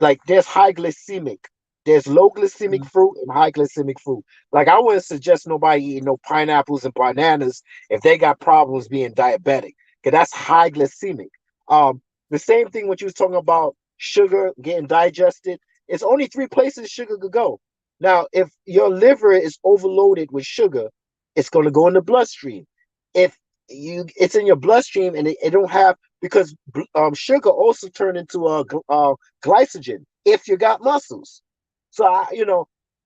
S2: Like there's high glycemic, there's low glycemic
S1: Mhm.
S2: fruit and high glycemic fruit. Like I wouldn't suggest nobody eating no pineapples and bananas if they got problems being diabetic, because that's high glycemic. Um, the same thing what you was talking about sugar getting digested. It's only 3 places sugar could go. Now, if your liver is overloaded with sugar, it's going to go in the bloodstream. If it's in your bloodstream and it don't have, because sugar also turn into glycogen if you got muscles. So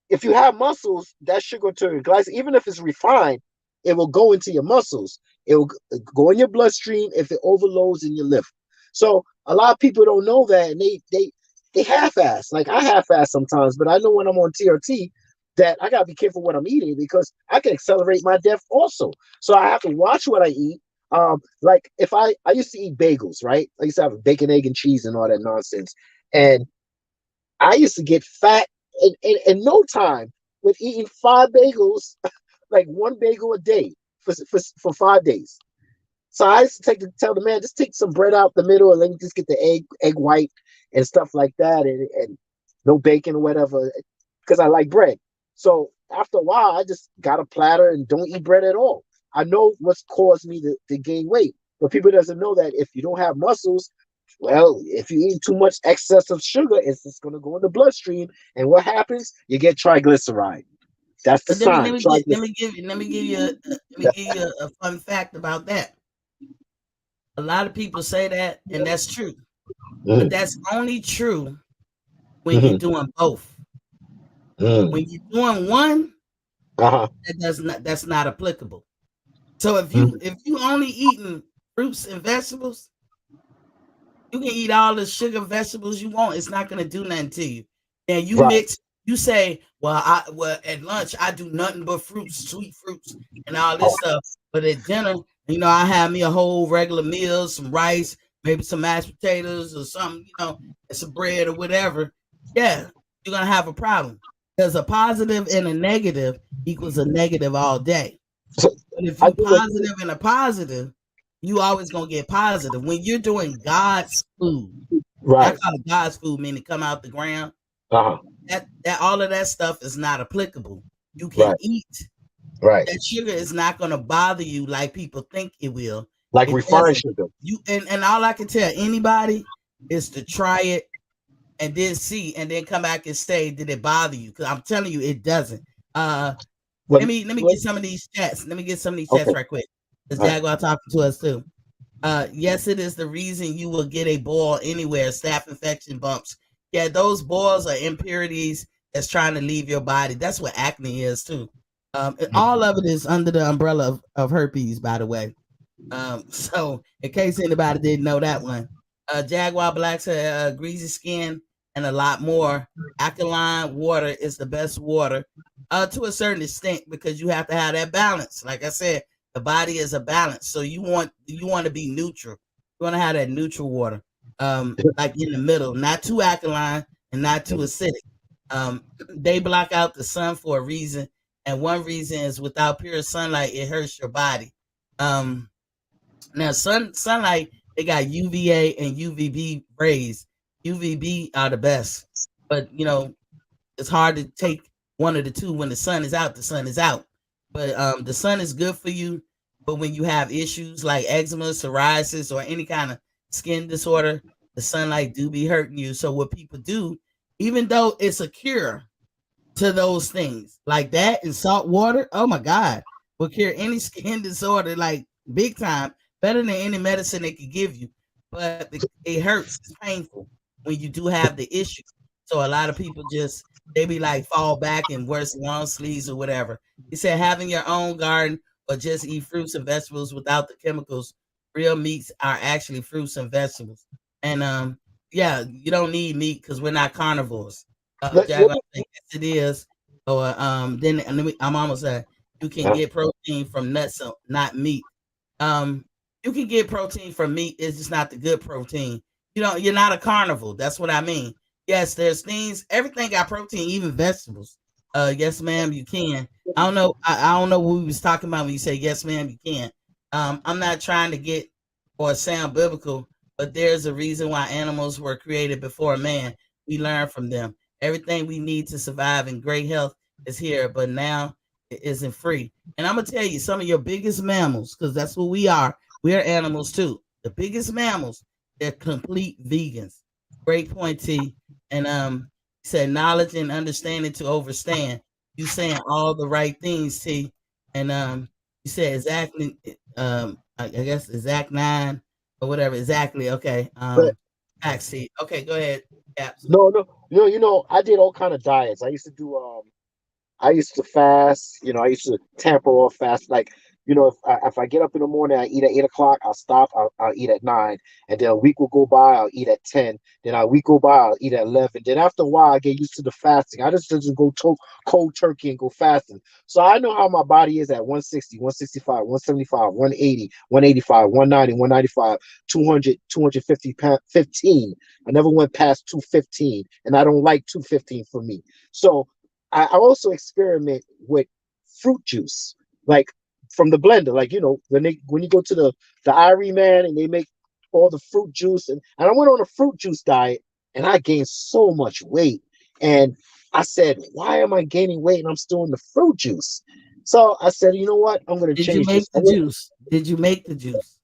S2: if you have muscles, that sugar turn glycogen. Even if it's refined, it will go into your muscles. It will go in your bloodstream if it overloads in your liver. So a lot of people don't know that, and they half-ass. Like I half-ass sometimes, but I know when I'm on TRT that I gotta be careful what I'm eating because I can accelerate my death also. So I have to watch what I eat. Like if I used to eat bagels, right? I used to have bacon, egg, and cheese and all that nonsense. And I used to get fat in no time with eating 5 bagels, like 1 bagel a day for 5 days. So I used to tell the man, just take some bread out the middle and then just get the egg white and stuff like that, and no bacon or whatever, because I like bread. So after a while, I just got a platter and don't eat bread at all. I know what's caused me to gain weight, but people doesn't know that if you don't have muscles, well, if you eat too much excess of sugar, it's just going to go in the bloodstream, and what happens? You get triglyceride. That's the
S1: But let me
S2: sign.
S1: let me get let
S2: Triglyceride.
S1: me give you let me give you a fun fact about that. A lot of people say that, and that's true. But
S2: Mm-hmm.
S1: that's only true when you're
S2: Mm-hmm.
S1: doing both.
S2: Mm.
S1: When you're doing one,
S2: Uh-huh.
S1: that's not applicable. So
S2: Mm.
S1: if you only eating fruits and vegetables, you can eat all the sugar vegetables you want. It's not going to do nothing to you. And you
S2: Right.
S1: mix. You say, well at lunch I do nothing but fruits, sweet fruits, and all
S2: Oh,
S1: this stuff. But at dinner, I have me a whole regular meal, some rice, maybe some mashed potatoes or something, and some bread or whatever. Yeah, you're gonna have a problem because a positive and a negative equals a negative all day.
S2: so
S1: But if
S2: I
S1: you
S2: do agree.
S1: positive and a positive, you always gonna get positive. When you're doing God's food, I
S2: Right.
S1: call it God's food, meaning come out the ground.
S2: Uh-huh.
S1: That all of that stuff is not applicable. You can
S2: Right.
S1: eat.
S2: Right.
S1: That sugar is not gonna bother you like people think it will.
S2: Like
S1: It
S2: refined
S1: doesn't.
S2: sugar.
S1: And all I can tell anybody is to try it and then see and then come back and say, did it bother you? Because I'm telling you, it doesn't. Uh,
S2: Well,
S1: let me
S2: well,
S1: get some of these chats. Let me get some of these chats
S2: okay.
S1: right quick. Because
S2: All right.
S1: Jaguar talking to us too. Yes, it is the reason you will get a boil anywhere, staph infection bumps. Yeah, those boils are impurities that's trying to leave your body. That's what acne is too. All of it is under the umbrella of herpes, by the way. So in case anybody didn't know that one, Jaguar Blacks have greasy skin and a lot more. Alkaline water is the best water, to a certain extent, because you have to have that balance. Like I said, the body is a balance, so you want to be neutral. You want to have that neutral water, like in the middle, not too alkaline and not too acidic. They block out the sun for a reason, and one reason is without pure sunlight, it hurts your body. Um, Now, sunlight, they got UVA and UVB rays. UVB are the best, but it's hard to take one of the two. When the sun is out, the sun is out. But the sun is good for you. But when you have issues like eczema, psoriasis, or any kind of skin disorder, the sunlight do be hurting you. So what people do, even though it's a cure to those things like that and salt water, oh my God, will cure any skin disorder like big time, better than any medicine they could give you. But it hurts, it's painful when you do have the issue. So a lot of people just they be like fall back and wear some long sleeves or whatever. He said having your own garden or just eat fruits and vegetables without the chemicals. Real meats are actually fruits and vegetables. And yeah, you don't need meat because we're not carnivores.
S2: Let
S1: Jaguar,
S2: me,
S1: yes, it is. Or then and I'm almost at you can
S2: uh,
S1: get protein from nuts, so not meat. Um, you can get protein from meat. It's just not the good protein. You're not a carnivore. That's what I mean. Yes, there's things. Everything got protein, even vegetables. Yes, ma'am, you can. I don't know. I don't know what we was talking about when you say yes, ma'am, you can. I'm not trying to get or sound biblical, but there's a reason why animals were created before man. We learn from them. Everything we need to survive in great health is here, but now it isn't free. And I'm gonna tell you some of your biggest mammals, because that's what we are. We are animals too. The biggest mammals, they're complete vegans. Great point, T. And said knowledge and understanding to overstand. You saying all the right things, T. And you said exactly. I guess exact nine or whatever. Exactly. Okay.
S2: but
S1: Facts, T. Okay, go ahead. Caps.
S2: no, no, I did all kind of diets. I used to fast. I used to tamper off fast. Like, if I get up in the morning, I eat at 8 o'clock. I'll stop. I'll eat at 9, and then a week will go by. I'll eat at 10. Then a week go by. I'll eat at 11. Then after a while, I get used to the fasting. I just go cold turkey and go fasting. So I know how my body is at 160, 165, 175, 180, 185, 190, 195, 200, 250, 15. I never went past 215, and I don't like 215 for me. So I also experiment with fruit juice, like from the blender. Like, when you go to the Irie Man and they make all the fruit juice, and I went on a fruit juice diet and I gained so much weight. And I said, why am I gaining weight and I'm still in the fruit juice? So I said, you know what? I'm gonna
S1: Did you
S2: change
S1: make
S2: this.
S1: the juice? Did you make the juice?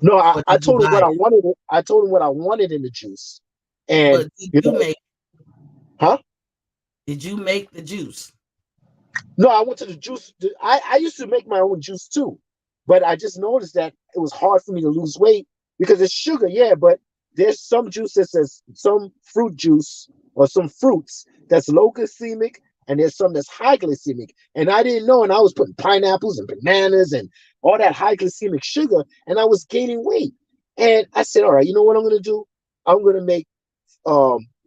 S2: No, I,
S1: Or
S2: I
S1: did you
S2: told him
S1: buy
S2: what I
S1: it?
S2: wanted. I told him what I wanted in the juice. And
S1: But did
S2: you
S1: you
S2: know,
S1: make
S2: huh?
S1: did you make the juice?
S2: No, I went to the juice. I used to make my own juice too, but I just noticed that it was hard for me to lose weight because it's sugar, yeah, but there's some juice that says some fruit juice or some fruits that's low glycemic, and there's some that's high glycemic. And I didn't know, and I was putting pineapples and bananas and all that high glycemic sugar, and I was gaining weight. And I said, all right, you know what I'm gonna do? I'm gonna make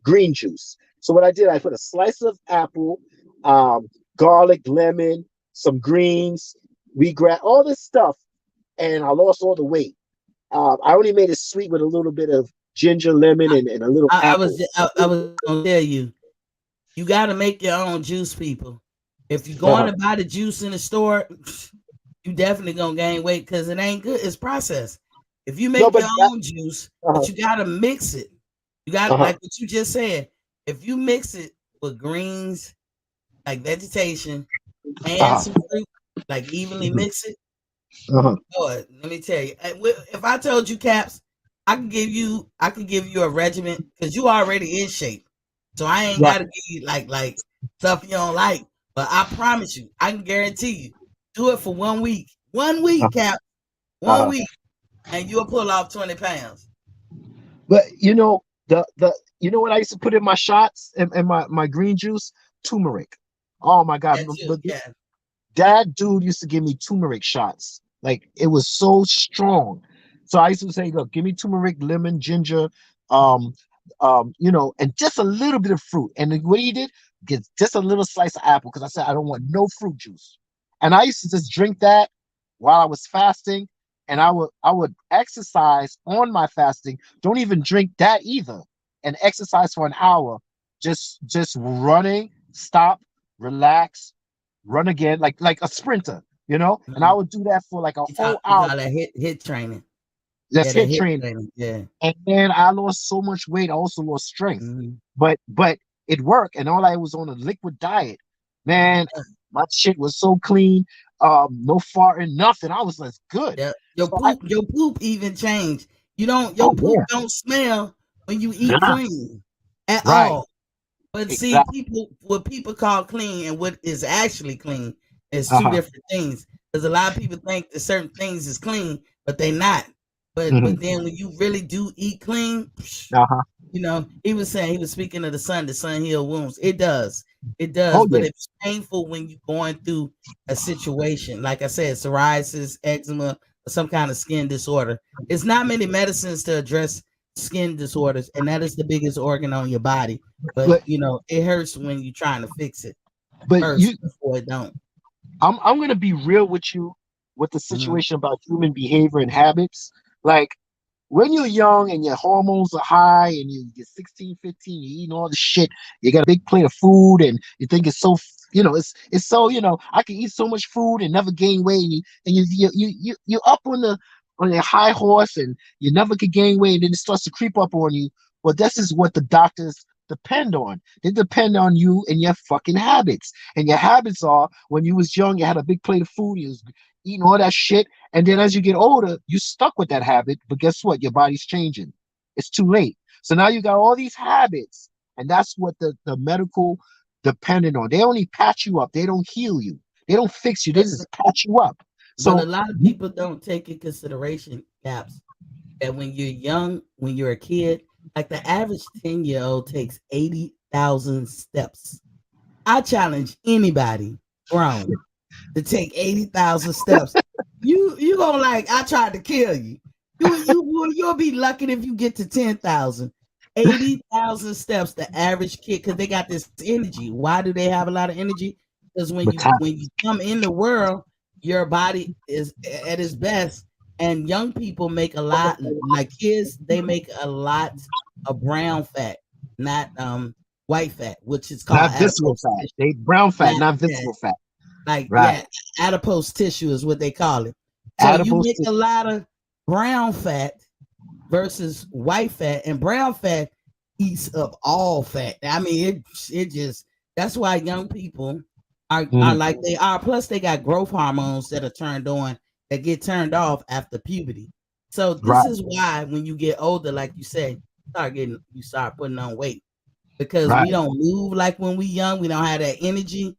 S2: green juice. So what I did, I put a slice of apple, garlic, lemon, some greens, wheatgrass, all this stuff, and I lost all the weight. I only made it sweet with a little bit of ginger, lemon, and a little apple.
S1: I was gonna tell you, you got to make your own juice, people. If you're going
S2: Uh-huh.
S1: to buy the juice in the store, you definitely gonna gain weight because it ain't good. It's processed. If you
S2: No,
S1: make
S2: but
S1: your
S2: that,
S1: own juice,
S2: uh-huh,
S1: but you gotta mix it. You got
S2: uh-huh,
S1: like what you just said. If you mix it with greens, like vegetation, and
S2: uh-huh,
S1: some fruit, like evenly
S2: mhm,
S1: mix it.
S2: uh-huh.
S1: Boy, let me tell you, if I told you, Caps, I could give you a regimen because you already in shape. So I ain't
S2: Right.
S1: gotta give you like stuff you don't like. But I promise you, I can guarantee you, do it for 1 week. 1 week,
S2: Uh-huh,
S1: Cap. One
S2: uh-huh.
S1: week, and you'll pull off 20 pounds.
S2: But the you know what I used to put in my shots and my green juice? Turmeric. Oh my God.
S1: That's you,
S2: But
S1: yeah.
S2: that dude used to give me turmeric shots. Like it was so strong. So I used to say, look, give me turmeric, lemon, ginger, um, and just a little bit of fruit. And then what he did, get just a little slice of apple because I said I don't want no fruit juice. And I used to just drink that while I was fasting, and I would exercise on my fasting. Don't even drink that either, and exercise for an hour, just running, stop, relax, run again, like a sprinter, and I
S1: Mhm.
S2: would do that for like a whole
S1: You
S2: hour.
S1: call that hit training.
S2: That's
S1: Yeah, that
S2: hit
S1: hit
S2: training.
S1: training. Yeah.
S2: And then I lost so much weight. I also lost strength,
S1: Mhm.
S2: but it worked. And all I was on a liquid diet, man. My shit was so clean, no farting, nothing. I was like good.
S1: Yeah,
S2: So I,
S1: your poop even changed. You don't Your
S2: oh
S1: poop
S2: yeah,
S1: don't smell when you eat
S2: nah,
S1: clean at
S2: right,
S1: all. But see,
S2: exactly.
S1: what people call clean and what is actually clean is
S2: Uh
S1: two
S2: huh.
S1: different things. Because a lot of people think that certain things is clean, but they not.
S2: Hmm.
S1: But then when you really do eat clean,
S2: Uh huh.
S1: he was saying he was speaking of the sun heal wounds. It does,
S2: Oh
S1: but
S2: yeah.
S1: it's painful when you're going through a situation. Like I said, psoriasis, eczema, or some kind of skin disorder. It's not many medicines to address skin disorders, and that is the biggest organ on your body. But
S2: But
S1: it hurts when you're trying to fix it
S2: but
S1: first
S2: you,
S1: before it don't.
S2: I'm gonna be real with you with the
S1: Hmm.
S2: situation about human behavior and habits. Like when you're young and your hormones are high and you're 16, 15, you're eating all the shit, you got a big plate of food and you think it's so, it's so, I can eat so much food and never gain weight. You're up on your high horse and you never could gain weight. And then it starts to creep up on you. Well, this is what the doctors depend on. They depend on you and your fucking habits. And your habits are when you was young, you had a big plate of food, you was eating all that shit, and then as you get older, you stuck with that habit. But guess what? Your body's changing. It's too late. So now you got all these habits, and that's what the medical dependent on. They only patch you up. They don't heal you. They don't fix you. They
S1: But,
S2: just patch you up.
S1: but a
S2: So
S1: lot of people don't take in consideration, Caps, that when you're young, when you're a kid, like the average 10-year-old takes 80,000 steps. I challenge anybody grown to take 80,000 steps. You gonna like I tried to kill you. You'll be lucky if you get to 10,000. 80,000 steps the average kid because they got this energy. Why do they have a lot of energy? Because when you come in the world, your body is at its best, and young people make a lot like kids. They make a lot of brown fat, not white fat, which is called
S2: not visceral
S1: adipose
S2: fat.
S1: tissue.
S2: They brown fat,
S1: Not
S2: not
S1: yeah,
S2: visceral fat.
S1: like
S2: Right.
S1: yeah, adipose tissue is what they call it. So you
S2: Adipose
S1: make a
S2: tissue.
S1: lot of brown fat versus white fat, and brown fat eats up all fat. I mean, it just that's why young people are
S2: Mhm.
S1: like they are. Plus, they got growth hormones that are turned on that get turned off after puberty. So this
S2: Right.
S1: is why when you get older, like you say, you start putting on weight because we
S2: Right.
S1: don't move like when we young. We don't have that energy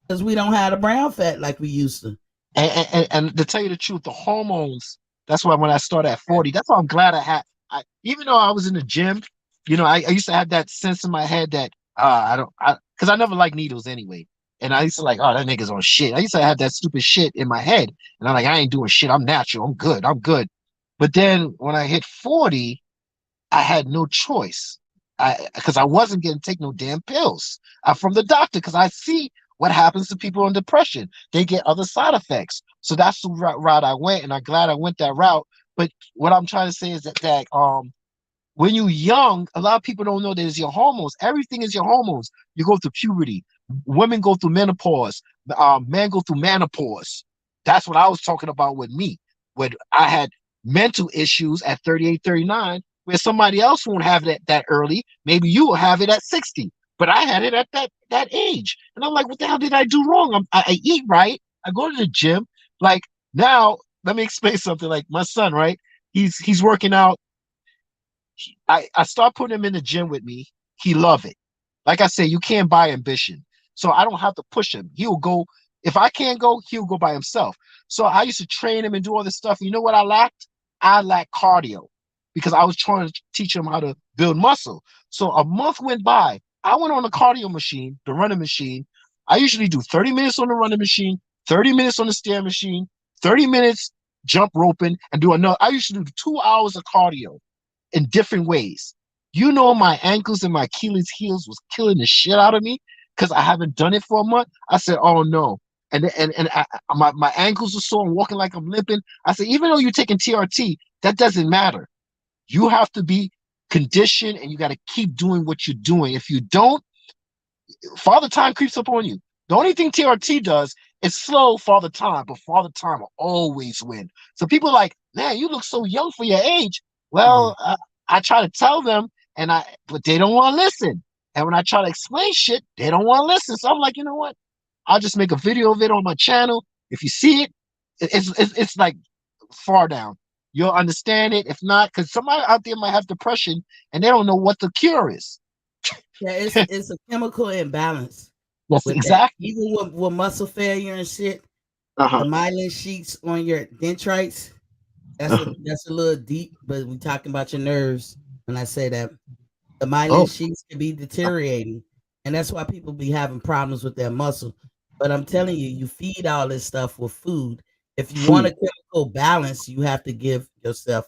S1: because we don't have the brown fat like we used to.
S2: And to tell you the truth, the hormones. That's why when I started at 40, that's why I'm glad even though I was in the gym, I used to have that sense in my head that because I never liked needles anyway. And I used to like, oh, that nigga's on shit. I used to have that stupid shit in my head. And I'm like, I ain't doing shit. I'm natural. I'm good. I'm good. But then when I hit 40, I had no choice. Because I wasn't getting take no damn pills from the doctor. Because I see what happens to people on depression. They get other side effects. So that's the route I went, and I'm glad I went that route. But what I'm trying to say is that when you're young, a lot of people don't know that it's your hormones. Everything is your hormones. You go through puberty. Women go through menopause. Men go through menopause. That's what I was talking about with me. When I had mental issues at 38, 39, where somebody else won't have it that early. Maybe you will have it at 60. But I had it at that age. And I'm like, what the hell did I do wrong? I eat right. I go to the gym. Like now, let me explain something. Like my son, right? He's working out. I start putting him in the gym with me. He love it. Like I say, you can't buy ambition. So I don't have to push him. He'll go. If I can't go, he'll go by himself. So I used to train him and do all this stuff. You know what I lacked? I lacked cardio because I was trying to teach him how to build muscle. So a month went by. I went on the cardio machine, the running machine. I usually do 30 minutes on the running machine, 30 minutes on the stair machine, 30 minutes jump roping, and do another. I used to do 2 hours of cardio in different ways. My ankles and my Achilles heels was killing the shit out of me because I haven't done it for a month. I said, oh no. My ankles are sore. I'm walking like I'm limping. I said, even though you're taking TRT, that doesn't matter. You have to be conditioned and you got to keep doing what you're doing. If you don't, Father Time creeps up on you. The only thing TRT does is slow Father Time, but Father Time will always win. So people are like, man, you look so young for your age.
S1: Mhm.
S2: Well, I try to tell them, but they don't want to listen. And when I try to explain shit, they don't want to listen. So I'm like, you know what? I'll just make a video of it on my channel. If you see it, it's like far down. You'll understand it. If not, because somebody out there might have depression and they don't know what the cure is.
S1: Yeah, it's a chemical imbalance
S2: That's
S1: with that.
S2: exactly.
S1: Even with muscle failure and shit, the
S2: Uh-huh.
S1: myelin sheets on your dendrites,
S2: Uh-huh.
S1: that's a little deep, but we talking about your nerves when I say that. The
S2: Oh,
S1: myelin sheets can be deteriorating, and that's why people be having problems with their muscle. But I'm telling you, you feed all this stuff with food. If you want a
S2: food.
S1: chemical balance, you have to give yourself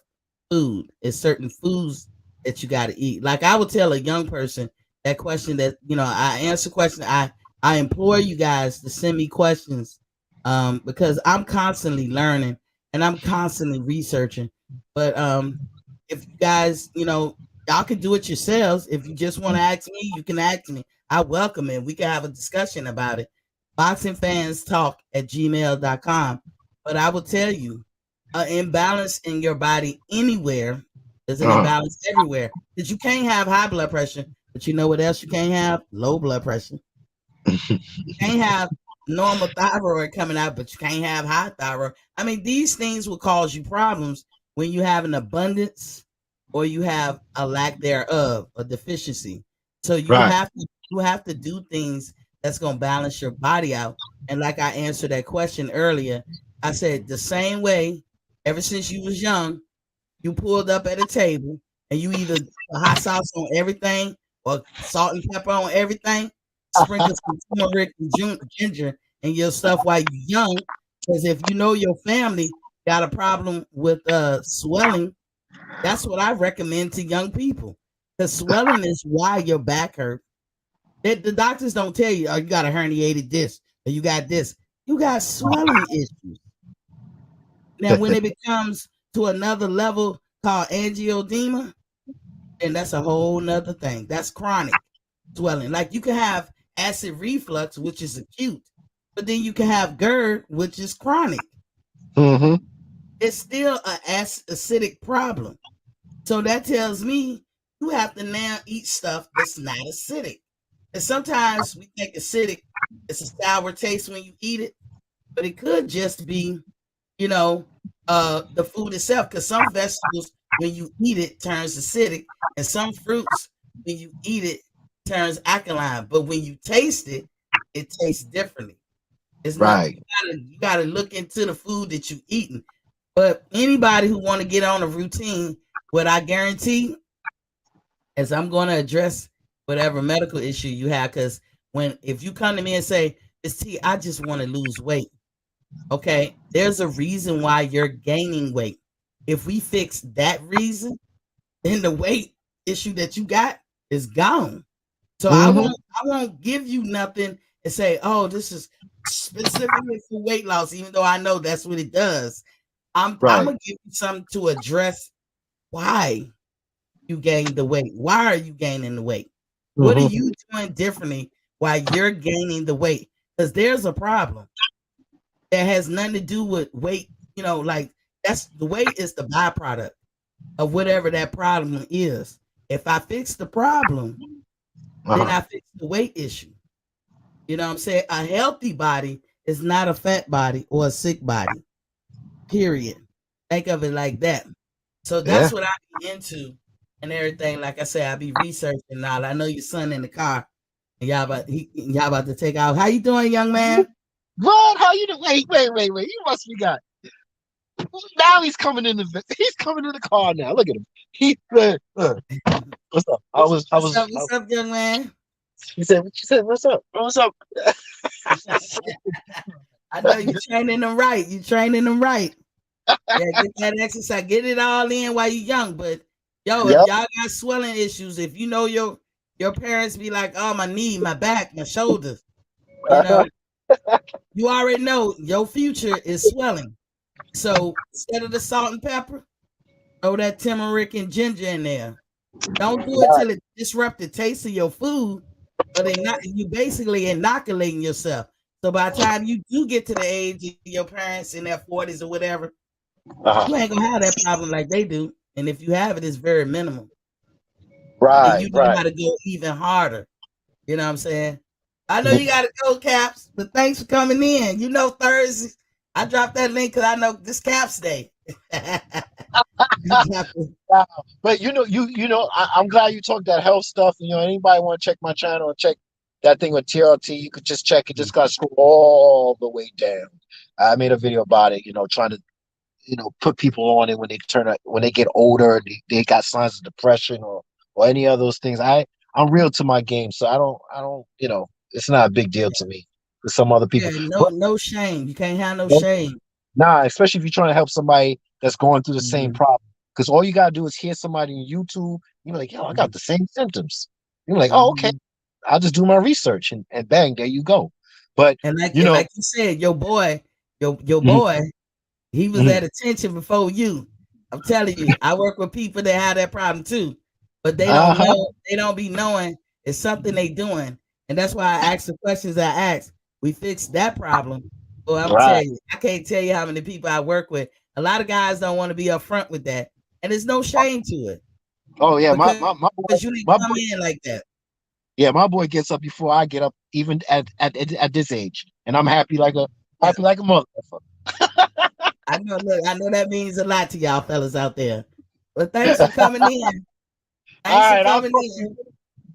S1: food. It's certain foods that you got to eat. Like I would tell a young person that question that I answer questions. I implore you guys to send me questions, because I'm constantly learning and I'm constantly researching. But if you guys, y'all can do it yourselves. If you just want to ask me, you can ask me. I welcome it. We can have a discussion about it. Boxingfanstalk@gmail.com. But I will tell you, an imbalance in your body anywhere is an
S2: Uh-huh.
S1: imbalance everywhere. Because you can't have high blood pressure, but you know what else you can't have? Low blood pressure. You can't have normal thyroid coming out, but you can't have high thyroid. I mean, these things will cause you problems when you have an abundance or you have a lack thereof, a deficiency. So
S2: Right.
S1: you have to do things that's gonna balance your body out. And like I answered that question earlier, I said the same way ever since you was young, you pulled up at a table and you either put hot sauce on everything or salt and pepper on everything, sprinkle some turmeric and ginger in your stuff while you're young. Because if you know your family got a problem with swelling, that's what I recommend to young people. Because swelling is why your back hurt. The doctors don't tell you, oh, you got a herniated disc or you got this. You got swelling issues. Now, when it becomes to another level called angioedema, and that's a whole nother thing. That's chronic swelling. Like you can have acid reflux, which is acute, but then you can have GERD, which is chronic.
S2: Mm-hmm.
S1: It's still an acidic problem. So that tells me you have to now eat stuff that's not acidic. And sometimes we think acidic, it's a sour taste when you eat it, but it could just be, you know, the food itself. Because some vegetables, when you eat it, turns acidic, and some fruits, when you eat it, turns alkaline. But when you taste it, it tastes differently. It's not
S2: Right.
S1: you gotta look into the food that you eating. But anybody who want to get on a routine, what I guarantee is I'm going to address whatever medical issue you have. Because if you come to me and say, "Miss T, I just want to lose weight," okay, there's a reason why you're gaining weight. If we fix that reason, then the weight issue that you got is gone. So I
S2: Hmm.
S1: won't give you nothing and say, "Oh, this is specifically for weight loss," even though I know that's what it does. I'm
S2: Right.
S1: gonna give you something to address why you gained the weight. Why are you gaining the weight? What are
S2: Hmm.
S1: you doing differently while you're gaining the weight? Because there's a problem that has nothing to do with weight. Like that's the weight is the byproduct of whatever that problem is. If I fix the problem, then
S2: Uh-huh.
S1: I fix the weight issue. You know what I'm saying? A healthy body is not a fat body or a sick body. Period. Think of it like that. So
S2: Yeah.
S1: that's what I be into and everything. Like I said, I be researching now. I know your son in the car and y'all about to take out. How you doing, young man?
S2: What? How you doing? Wait. You must be got. Now he's coming in the. He's coming in the car now. Look at him. He said, "What's up?"
S1: What's up, young man?
S2: He said, "What you said? What's up? What's up?"
S1: I know you training them right. You training them right. Yeah, get that exercise. Get it all in while you're young. But yo, if
S2: Yep.
S1: y'all got swelling issues, if you know your parents be like, "Oh, my knee, my back, my shoulders," you know, you already know your future is swelling. So instead of the salt and pepper, throw that turmeric and ginger in there. Don't do it till it disrupt the taste of your food, but you basically inoculating yourself. So by the time you do get to the age of your parents in their 40s or whatever, you
S2: Uh-huh.
S1: ain't gonna have that problem like they do. And if you have it, it's very minimal. And
S2: Right.
S1: you know
S2: Right.
S1: how to go even harder. You know what I'm saying? I know you gotta go, Caps, but thanks for coming in. You know, Thursday, I dropped that link because I know this Caps Day. You drop it.
S2: Wow. But I'm glad you talked that health stuff. Anybody want to check my channel or check that thing with TLT, you could just check it. Just got to scroll all the way down. I made a video about it. Trying to put people on it when when they get older, they got signs of depression or any of those things. I'm real to my game, so I don't it's not a big deal to me with some other
S1: Yeah,
S2: people.
S1: no,
S2: But
S1: no shame. You can't have no shame.
S2: nah, especially if you're trying to help somebody that's going through the same
S1: Mhm,
S2: problem. Because all you gotta do is hear somebody on YouTube, you're like, yo, I got
S1: mhm,
S2: the same symptoms. You're like, oh, okay,
S1: mhm.
S2: I'll just do my research and bang, there you go. But
S1: And
S2: you know,
S1: like you said, your
S2: mhm,
S1: boy, he was
S2: mhm.
S1: at attention before you. I'm telling you, I work with people that have that problem too, but they don't
S2: Uh-huh.
S1: know. They don't be knowing it's something they doing, and that's why I ask the questions I ask. We fix that problem. Well, I'm
S2: Right.
S1: telling you, I can't tell you how many people I work with. A lot of guys don't want to be upfront with that, and there's no shame to it
S2: Oh yeah,
S1: because
S2: my
S1: you
S2: boy,
S1: didn't come
S2: my boy,
S1: in like that.
S2: yeah, my boy gets up before I get up, even at this age, and I'm
S1: Yeah,
S2: happy like a motherfucker.
S1: I know. Look, I know that means a lot to y'all fellas out there. But thanks for coming in.
S2: All
S1: Thanks for
S2: right, I'll
S1: coming
S2: talk to
S1: in.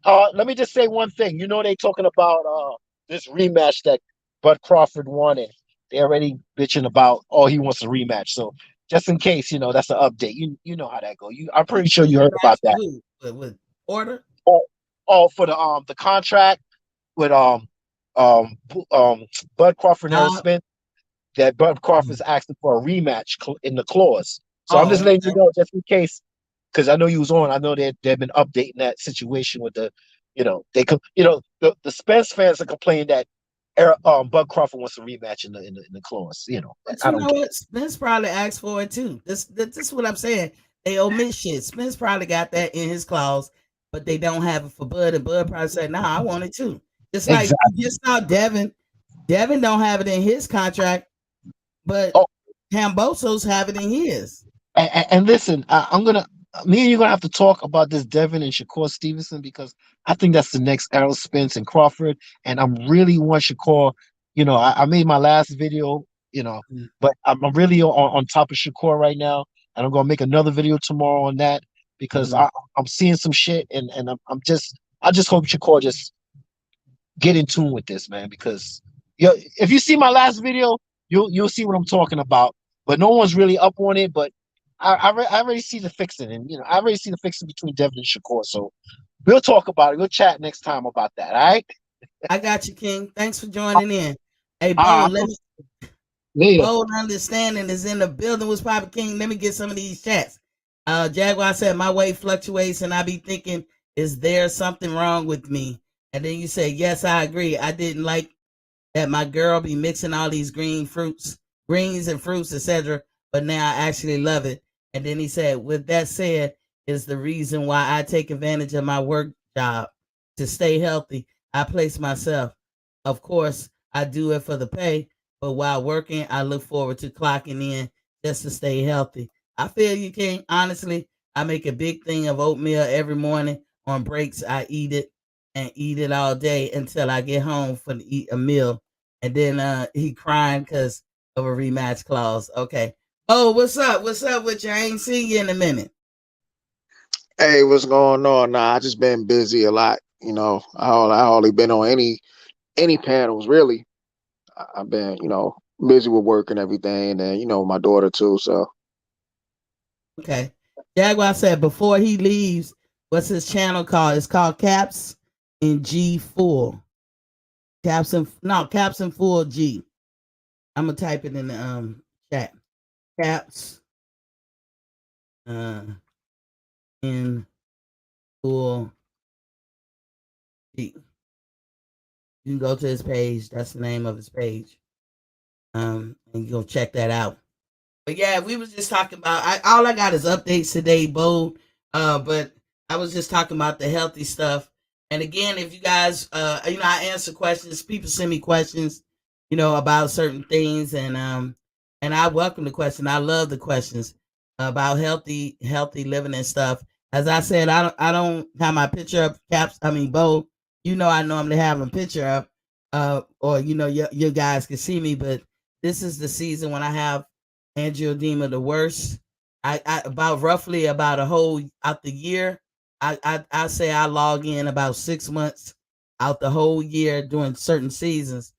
S2: you. Let me just say one thing. They talking about this rematch that Bud Crawford wanted. They already bitching about, oh, he wants a rematch. So just in case, that's an update. You know how that go. I'm
S1: A
S2: pretty sure you heard
S1: rematch
S2: about
S1: with
S2: that.
S1: who? With Porter?
S2: Oh, for the contract with Bud Crawford and Errol
S1: Uh,
S2: Spence, that Bud Crawford's asking for a rematch in the clause. So I'm just
S1: oh,
S2: letting you
S1: okay.
S2: know, just in case, because I know you was on. I know they've been updating that situation with the Spence fans are complaining that Bud Crawford wants a rematch in the clause.
S1: But
S2: I
S1: you
S2: don't
S1: know
S2: get it.
S1: what? Spence probably asked for it too. This is what I'm saying. They omit shit. Spence probably got that in his clause, but they don't have it for Bud. And Bud probably said, "Nah, I want it too." Just like
S2: Exactly.
S1: you just saw Devin. Devin don't have it in his contract, but
S2: Oh,
S1: Cambosos have it in his.
S2: and listen, me and you're gonna have to talk about this Devin and Shakur Stevenson because I think that's the next Errol Spence and Crawford, and I'm really want Shakur. I made my last video, but I'm really on top of Shakur right now, and I'm gonna make another video tomorrow on that because
S1: Mm-hmm.
S2: I'm seeing some shit, and I just hope Shakur just get in tune with this, man, because if you see my last video, you'll see what I'm talking about. but no one's really up on it. But I already see the fixing, and I already see the fixing between Devin and Shakur. So we'll talk about it. We'll chat next time about that. All right.
S1: I got you, King. Thanks for joining in. Hey,
S2: All
S1: Bo,
S2: right.
S1: let me
S2: Later.
S1: Bold Understanding is in the building with Papa King. Let me get some of these chats. Jaguar said, my weight fluctuates and I be thinking, is there something wrong with me? And then you say, yes, I agree. I didn't like that my girl be mixing all these greens and fruits, etc. But now I actually love it. And then he said, with that said, is the reason why I take advantage of my work job to stay healthy. I place myself. Of course, I do it for the pay, but while working, I look forward to clocking in just to stay healthy. I feel you, King. Honestly, I make a big thing of oatmeal every morning. On breaks, I eat it and eat it all day until I get home for to eat a meal. And then he crying because of a rematch clause. Okay. Oh, what's up? What's up with you? I ain't seen you in a minute.
S3: Hey, what's going on? Nah, I just been busy a lot. I only been on any panels really. I've been, busy with work and everything, and then my daughter too. So
S1: Okay. Jaguar said before he leaves, what's his channel called? It's called Caps in G Full. Caps in Full G. I'm gonna type it in the chat. Caps uh in Full G. You can go to his page. That's the name of his page. And you go check that out. But yeah, we was just talking about. All I got is updates today, Bo. But I was just talking about the healthy stuff. And again, if you guys, I answer questions. People send me questions, about certain things, and I welcome the question. I love the questions about healthy living and stuff. As I said, I don't have my picture up, Caps. I mean, Bo. I normally have a picture up, or you guys can see me, but this is the season when I have angioedema the worst. I about roughly about a whole out the year. I say I log in about 6 months out the whole year during certain seasons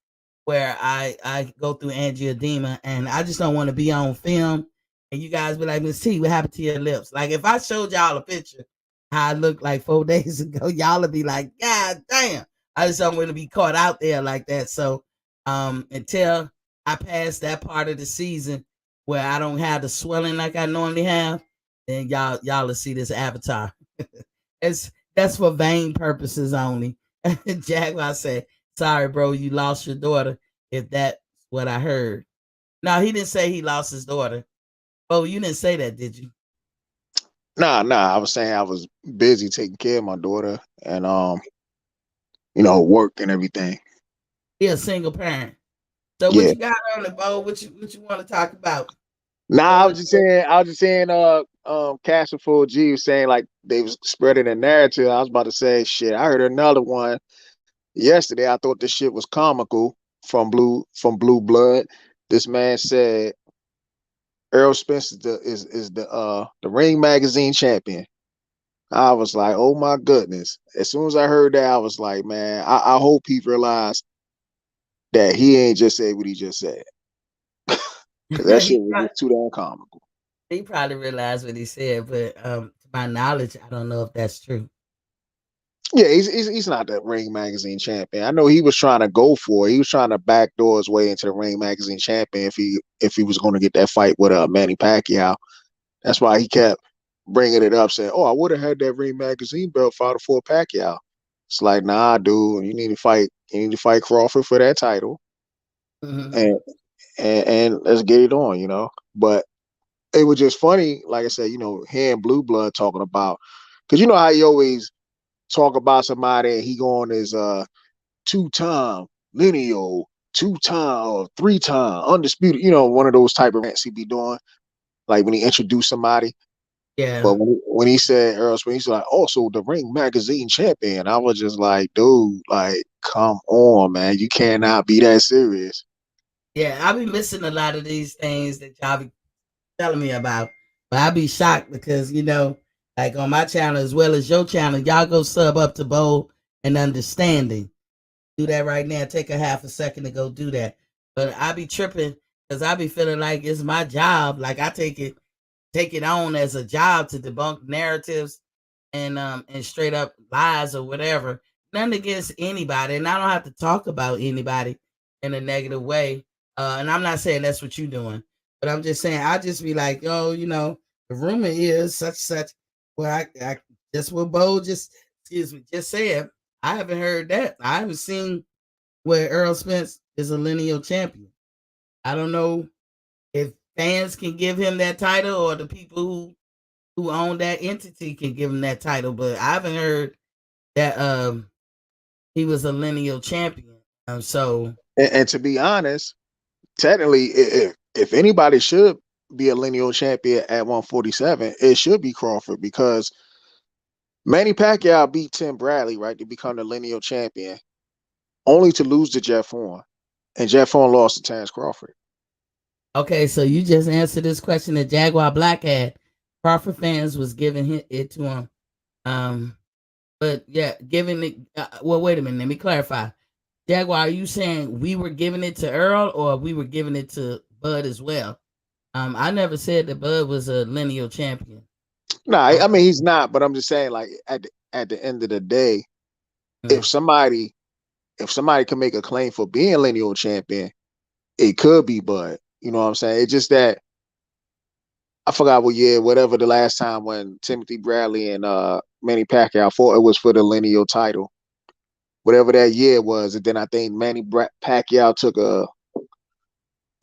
S1: where I go through angioedema, and I just don't want to be on film and you guys be like, Miss T, what happened to your lips? Like if I showed y'all a picture how I looked like 4 days ago, y'all would be like, God damn. I just don't want to be caught out there like that. So until I pass that part of the season where I don't have the swelling like I normally have, then y'all will see this avatar. it's that's for vain purposes only. Jaguar said, sorry, bro, you lost your daughter, if that's what I heard. No, he didn't say he lost his daughter. Oh, you didn't say that, did you?
S3: nah. I was saying I was busy taking care of my daughter and work and everything.
S1: He a single parent. So what
S3: Yeah.
S1: you got on it, Bo? What you want to talk about?
S3: Nah,
S1: Floor is
S3: I was just saying, Castle Full G was saying like they was spreading a narrative. I was about to say, shit, I heard another one yesterday. I thought this shit was comical from Blue Blood. This man said Earl Spence is the Ring Magazine champion. I was like, oh my goodness. As soon as I heard that, I was like, man, I hope he realized that he ain't just said what he just said. Cause that shit
S1: he
S3: was
S1: probably,
S3: just too damn comical.
S1: he probably realized what he said, but to my knowledge, I don't know if that's true.
S3: Yeah, he's not the Ring Magazine champion. I know he was trying to go for it. He was trying to backdoor his way into the Ring Magazine champion if he was going to get that fight with Manny Pacquiao. That's why he kept bringing it up, saying, "Oh, I would have had that Ring Magazine belt fought for Pacquiao." It's like, nah, dude, you need to fight. You need to fight Crawford for that title,
S1: Mm-hmm.
S3: and and let's get it on, But it was just funny, like I said, hearing Blue Blood talking about, because you know how he always talk about somebody and he go on his two-time lineal, two-time or three-time undisputed, one of those type of rants he be doing, like when he introduced somebody.
S1: Yeah,
S3: But when he said Earl Spence, he's like, also the Ring Magazine champion. I was just like, dude, like, come on, man. You cannot be that serious.
S1: yeah. I be missing a lot of these things that y'all be telling me about, but I be shocked because like on my channel as well as your channel, y'all go sub up to Bold and Understanding. Do that right now. Take a half a second to go do that. But I be tripping because I be feeling like it's my job. Like I take it on as a job to debunk narratives and straight up lies or whatever. Nothing against anybody, and I don't have to talk about anybody in a negative way. And I'm not saying that's what you're doing, but I'm just saying I just be like, oh, the rumor is such. Well, I just what Bo just excuse me just said. I haven't heard that. I haven't seen where Earl Spence is a lineal champion. I don't know if fans can give him that title or the people who own that entity can give him that title, but I haven't heard that he was a lineal champion. So
S3: And to be honest, technically, if anybody should be a lineal champion at 147, it should be Crawford because Manny Pacquiao beat Tim Bradley, right, to become the lineal champion, only to lose to Jeff Horn. And Jeff Horn lost to Terrence Crawford.
S1: okay, so you just answered this question that Jaguar Black had. Crawford fans was giving it to him. But yeah, giving it. Well, wait a minute. Let me clarify. Jaguar, are you saying we were giving it to Earl or we were giving it to Bud as well? I never said that Bud was a lineal champion.
S3: No, I mean he's not, but I'm just saying, like at the end of the day, if somebody can make a claim for being lineal champion, it could be Bud. You know what I'm saying? It's just that I forgot what year, whatever the last time when Timothy Bradley and Manny Pacquiao fought, it was for the lineal title. Whatever that year was, and then I think Pacquiao took a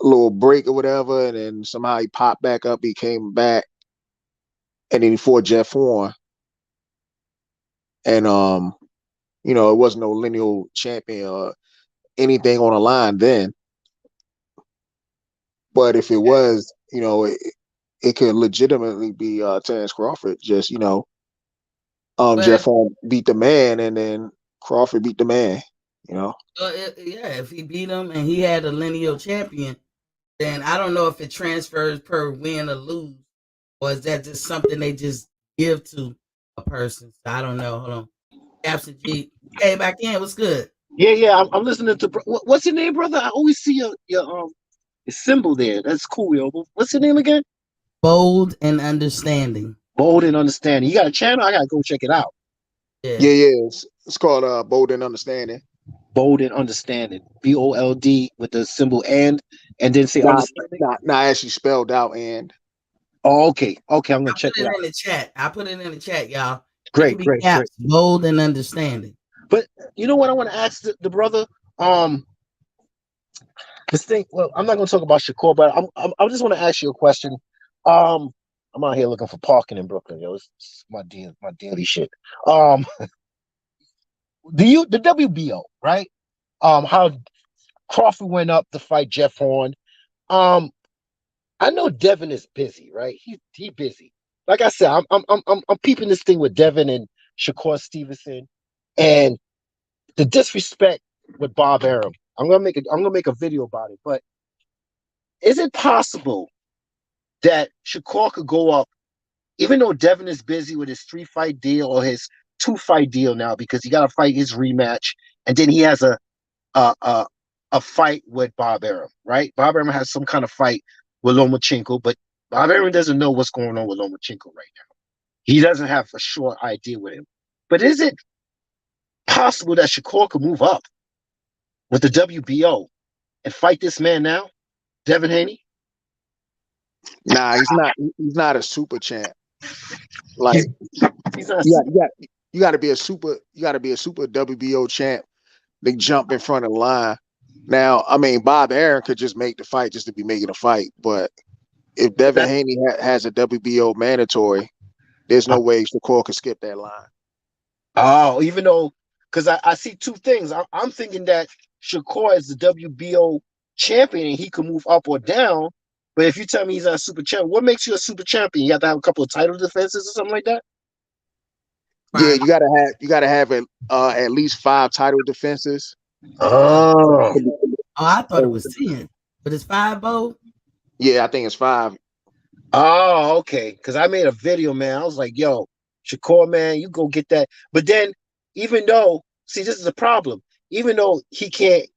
S3: little break or whatever, and then somehow he popped back up, he came back, and then he fought Jeff Horn. And it wasn't no lineal champion or anything on the line then. But if it was, it could legitimately be Terrence Crawford. Just Jeff Horn beat the man, and then Crawford beat the man.
S1: If he beat him and he had a lineal champion, then I don't know if it transfers per win or lose, or is that just something they just give to a person? So I don't know. Hold on. Absent G. Hey, back in. What's good?
S2: Yeah. I'm listening to. What's your name, brother? I always see your symbol there. That's cool, yo. What's your name again?
S1: Bold and Understanding.
S2: Bold and Understanding. You got a channel? I gotta go check it out.
S3: Yeah. It's called Bold and Understanding.
S2: Bold and Understanding. BOLD with the symbol and then say understanding.
S3: Not actually spelled out and.
S2: Oh, okay. I'm gonna check it out.
S1: In the chat. I put it in the chat, y'all.
S2: Great.
S1: Bold and Understanding.
S2: But you know what I want to ask the brother? This thing. Well, I'm not gonna talk about Shakur, but I just want to ask you a question. I'm out here looking for parking in Brooklyn, yo. It's my daily shit. The WBO, right? How Crawford went up to fight Jeff Horn. I know Devin is busy, right? He busy. Like I said, I'm peeping this thing with Devin and Shakur Stevenson, and the disrespect with Bob Arum. I'm gonna make a video about it. But is it possible that Shakur could go up, even though Devin is busy with his 3-fight deal or his 2-fight deal now because he got to fight his rematch, and then he has a fight with Bob Arum, right? Bob Arum has some kind of fight with Lomachenko, but Bob Arum doesn't know what's going on with Lomachenko right now. He doesn't have a short idea with him. But is it possible that Shakur could move up with the WBO and fight this man now, Devin Haney?
S3: Nah, he's not a super champ. Like
S2: he's not.
S3: You got to be a super WBO champ. They jump in front of the line. Now, I mean, Bob Arum could just make the fight just to be making a fight, but if Devin Haney has a WBO mandatory, there's no way Shakur could skip that line.
S2: Oh, even though, because I see two things. I'm thinking that Shakur is the WBO champion and he could move up or down. But if you tell me he's not a super champion, what makes you a super champion? You have to have a couple of title defenses or something like that?
S3: Yeah, you gotta have at least 5 title defenses.
S2: Oh,
S1: I thought it was 10, but it's 5, Bo.
S3: Yeah, I think it's 5.
S2: Oh, okay. Because I made a video, man. I was like, "Yo, Shakur, man, you go get that." But then, even though, see, this is a problem. Even though he can't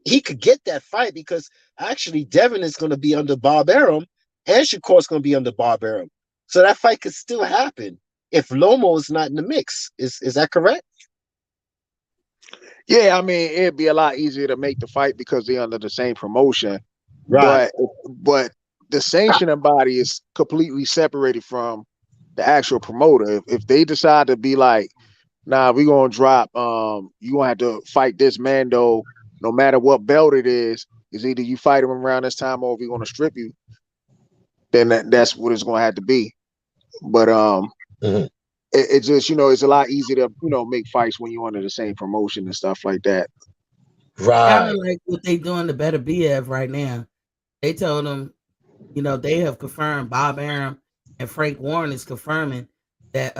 S2: he could get that fight because actually Devin is going to be under Bob Arum and Shakur's going to be under Bob Arum. So that fight could still happen if Lomo is not in the mix. Is that correct?
S3: Yeah, I mean, it'd be a lot easier to make the fight because they're under the same promotion.
S2: Right.
S3: But the sanctioning body is completely separated from the actual promoter. If they decide to be like, nah, we're gonna drop, you gonna have to fight this Mando, no matter what belt it is either you fight him around this time or we're gonna strip you, then that's what it's gonna have to be. But it just, it's a lot easier to, make fights when you're under the same promotion and stuff like that.
S1: Kind
S2: Right.
S1: of like what they doing to Better BF right now. They told them, they have confirmed Bob Arum and Frank Warren is confirming that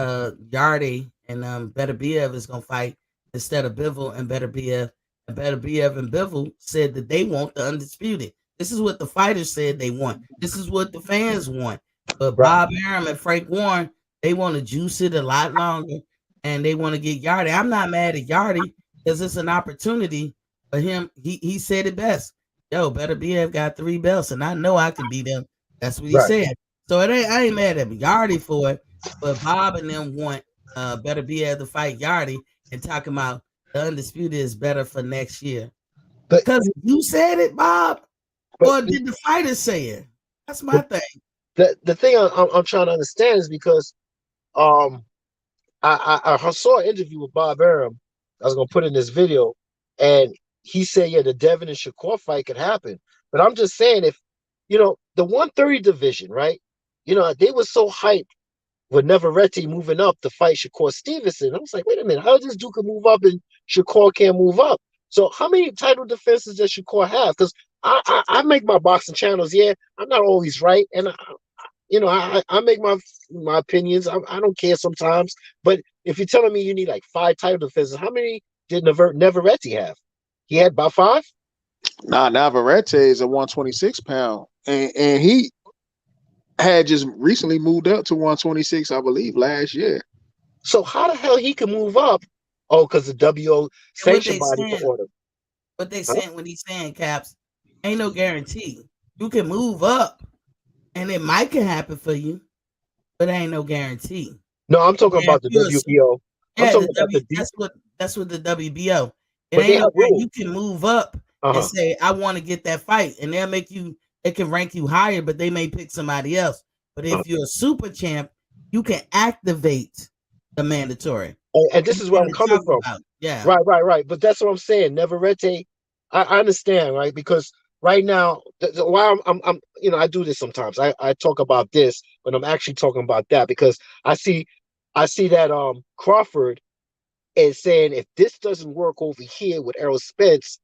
S1: Yarde and Better BF is gonna fight instead of Bivol and Better BF. And Better BF and Bivol said that they want the undisputed. This is what the fighters said they want. This is what the fans want. But
S2: Right.
S1: Bob Arum and Frank Warren, they want to juice it a lot longer and they want to get Yarde. I'm not mad at Yarde because it's an opportunity for him. He said it best. Yo, Better BF got 3 belts, and I know I can beat them. That's what he said. So I ain't mad at Yarde for it, but Bob and them want Better BF to fight Yarde and talking about the undisputed is better for next year. Because you said it, Bob, or did the fighters say it? That's my thing.
S2: The thing I'm trying to understand is because I saw an interview with Bob Arum. I was gonna put in this video, and he said, yeah, the Devin and Shakur fight could happen. But I'm just saying, if the 130 division, right? They were so hyped with Navarrete moving up to fight Shakur Stevenson. I was like, wait a minute, how does this dude can move up and Shakur can't move up? So how many title defenses does Shakur have? Because I make my boxing channels. Yeah, I'm not always right, and I make my opinions. I don't care sometimes. But if you're telling me you need like 5 title defenses, how many did Navarrete have? He had about 5?
S3: Nah, Navarrete is a 126 pound, and he had just recently moved up to 126, I believe, last year.
S2: So how the hell he can move up? Oh, because the WO sanction body for order.
S1: What they saying when he's saying, Caps, ain't no guarantee. You can move up, and it might can happen for you, but ain't no guarantee.
S2: No, I'm talking about the WBO.
S1: Yeah, that's what the WBO. It ain't no way you can move up and say, I want to get that fight, and they'll make you. It can rank you higher, but they may pick somebody else. But if you're a super champ, you can activate the mandatory.
S2: And this is where I'm coming from.
S1: Yeah.
S2: Right. But that's what I'm saying. Navarrete, I understand, right? Because right now, why I'm I do this sometimes. I talk about this, but I'm actually talking about that because I see that Crawford is saying if this doesn't work over here with Errol Spence,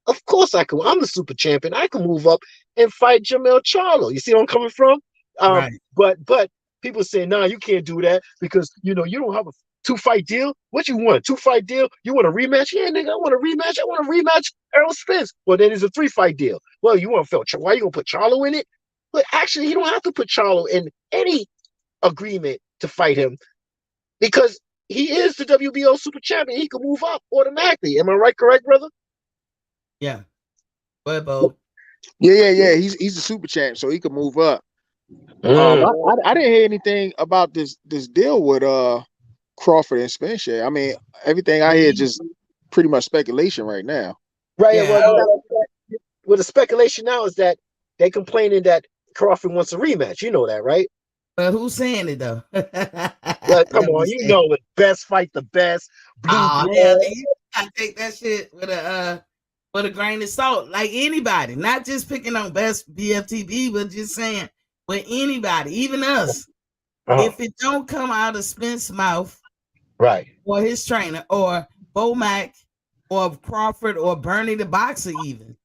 S2: of course I can. I'm the super champion. I can move up and fight Jamel Charlo. You see where I'm coming from?
S1: Right.
S2: But people say, nah, you can't do that because you don't have a 2-fight deal. What you want? 2-fight deal? You want a rematch? Yeah, nigga, I want a rematch. I want a rematch. Errol Spence. Well, then it's a 3-fight deal. Well, you want to fight? Why you gonna put Charlo in it? But actually, you don't have to put Charlo in any agreement to fight him because he is the WBO super champion. He can move up automatically. Am I right? Correct, brother?
S1: Yeah. Go ahead, Bo.
S3: Yeah. He's a super champ, so he can move up. I didn't hear anything about this deal with Crawford and Spence. I mean, everything I hear is just pretty much speculation right now.
S2: Right. Yeah. Well, the speculation now is that they complaining that Crawford wants a rematch. You know that, right?
S1: But who's saying it though?
S2: Well, come on, you know it. Best fight the best.
S1: Oh, hell, you gotta take that shit with a grain of salt, like anybody. Not just picking on best BFTB, but just saying with anybody, even us. If it don't come out of Spence's mouth,
S2: right,
S1: or his trainer, or Bomac, or Crawford, or Bernie the boxer, even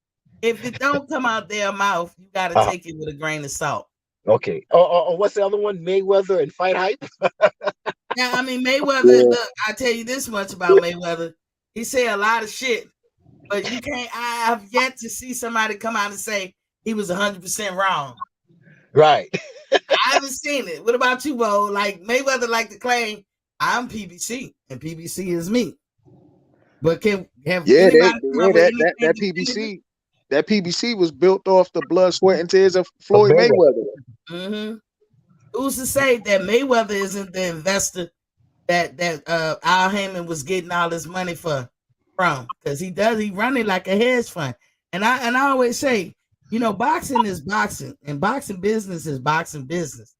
S1: if it don't come out their mouth, you gotta take it with a grain of salt.
S2: Okay. What's the other one? Mayweather and Fight Hype.
S1: Yeah, I mean Mayweather. Look, I tell you this much about Mayweather: he say a lot of shit, but you can't. I have yet to see somebody come out and say he was 100% wrong.
S2: Right.
S1: I haven't seen it. What about you, Bo? Like Mayweather like to claim I'm PBC and PBC is me. But can have anybody come up with anything
S3: that PBC That PBC was built off the blood, sweat, and tears of
S2: Of
S3: Floyd
S2: Mayweather.
S3: Mayweather.
S1: Mm-hmm. Who's to say that Mayweather isn't the investor that Al Heyman was getting all this money from? Because he run it like a hedge fund. And I always say, boxing is boxing, and boxing business is boxing business.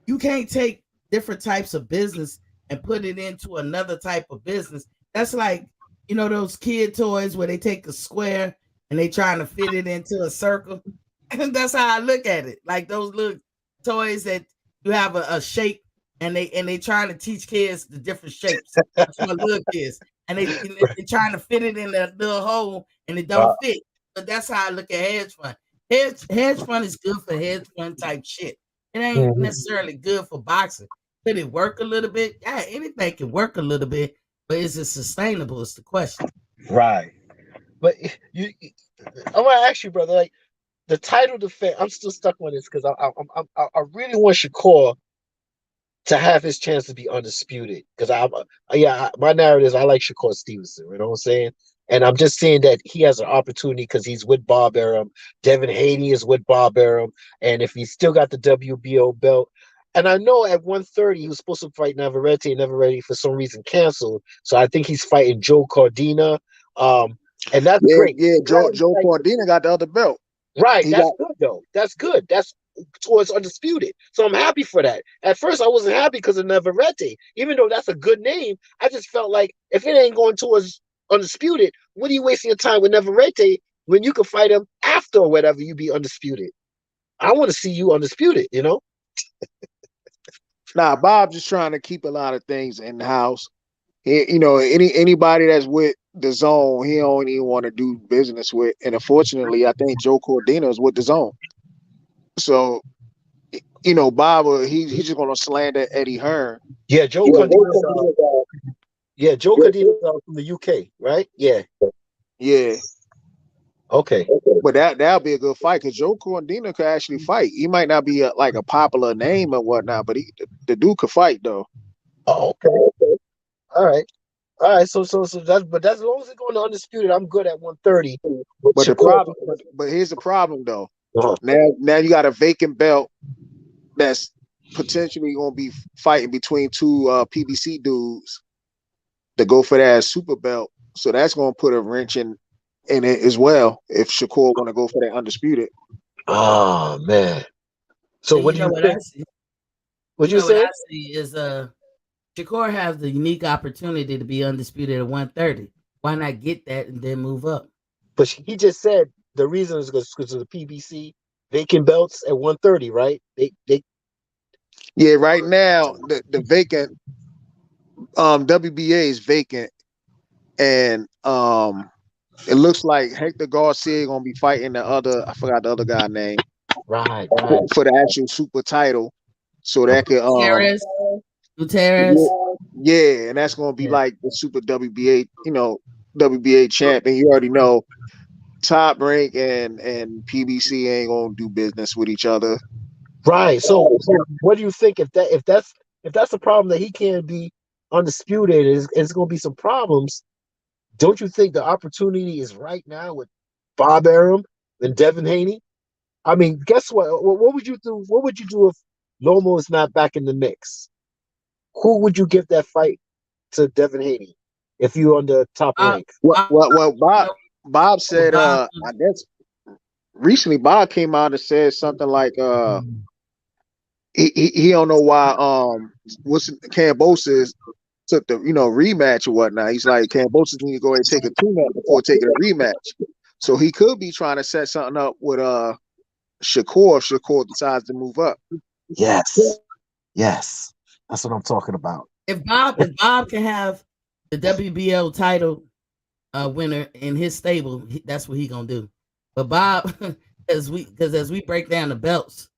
S1: You can't take different types of business and put it into another type of business. That's like, those kid toys where they take a square and they trying to fit it into a circle. And that's how I look at it. Like those little toys that you have a shape and they trying to teach kids the different shapes for little kids. And they trying to fit it in that little hole and it don't fit. But that's how I look at hedge fund. Hedge fund is good for hedge fund type shit. It ain't necessarily good for boxing. Could it work a little bit? Yeah, anything can work a little bit, but is it sustainable? Is the question.
S2: Right. But I want to ask you, brother, like the title defense. I'm still stuck on this because I really want Shakur to have his chance to be undisputed. Because my narrative is I like Shakur Stevenson. You know what I'm saying? And I'm just saying that he has an opportunity because he's with Bob Arum. Devin Haney is with Bob Arum. And if he's still got the WBO belt, and I know at 130 he was supposed to fight Navarrete, and Navarrete for some reason canceled. So I think he's fighting Joe Cordina. And that's great.
S3: Yeah, Joe Cordina got the other belt.
S2: Right, that's good though. That's good. That's towards undisputed. So I'm happy for that. At first, I wasn't happy because of Navarrete, even though that's a good name. I just felt like if it ain't going towards undisputed, what are you wasting your time with Navarrete when you can fight him after or whatever you be undisputed? I want to see you undisputed.
S3: Nah, Bob's just trying to keep a lot of things in the house. Anybody that's with the zone, he don't even want to do business with. And unfortunately, I think Joe Cordina is with the zone. So, Bob, he's just gonna slander Eddie Hearn.
S2: Yeah, Joe Cordina. Joe Cordina from the UK, right? Yeah. Okay.
S3: But that'll be a good fight because Joe Cordina could actually fight. He might not be like a popular name or whatnot, but the dude could fight though.
S2: Oh, okay. All right. So that's as long as it's going to undisputed, I'm good at 130.
S3: But here's the problem though. Uh-huh. Now you got a vacant belt that's potentially going to be fighting between two PBC dudes to go for that super belt. So that's going to put a wrench in it as well if Shakur want to go for that undisputed.
S2: Oh man! So what do you think?
S1: I see? What I see is Shakur has the unique opportunity to be undisputed at 130. Why not get that and then move up?
S2: But he just said the reason is because of the PBC vacant belts at 130, right?
S3: Yeah, right now the vacant WBA is vacant, and it looks like Hector Garcia gonna be fighting I forgot the other guy's name.
S2: Right.
S3: For the actual super title, so that could
S1: Gutierrez.
S3: Yeah, and that's gonna be like the super WBA, WBA champ, and you already know Top Rank and PBC ain't gonna do business with each other.
S2: Right. So what do you think if that's a problem that he can't be undisputed, it's gonna be some problems? Don't you think the opportunity is right now with Bob Arum and Devin Haney? I mean, guess what? What would you do? What would you do if Lomo is not back in the mix? Who would you give that fight to Devin Haney if you're on the top rank?
S3: Well, Bob said, I guess recently Bob came out and said something like, he don't know why Kambosos took the rematch or whatnot. He's like, Kambosos need to go ahead and take a tune-up before taking a rematch. So he could be trying to set something up with Shakur if Shakur decides to move up.
S2: Yes, that's what I'm talking about.
S1: If Bob can have the WBO title winner in his stable, that's what he gonna do. But Bob, as we break down the belts,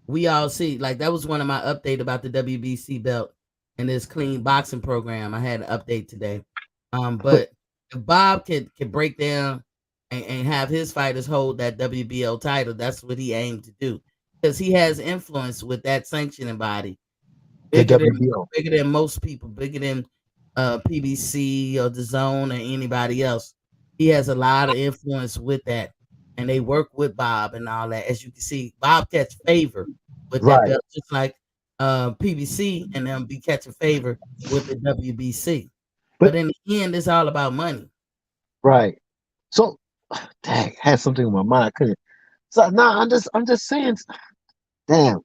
S1: we all see, like, that was one of my update about the WBC belt and this clean boxing program. I had an update today. But if Bob can break down and have his fighters hold that WBO title, that's what he aimed to do, because he has influence with that sanctioning body, bigger than most people, bigger than PBC or the Zone or anybody else. He has a lot of influence with that. and they work with Bob and all that. As you can see, Bob catch favor with that
S2: Right,
S1: belt, just like PBC and them be catching favor with the WBC.
S2: but
S1: But in the end, it's all about money.
S2: right. So, dang, I had something in my mind. I couldn't. So nah, I'm just saying. Damn,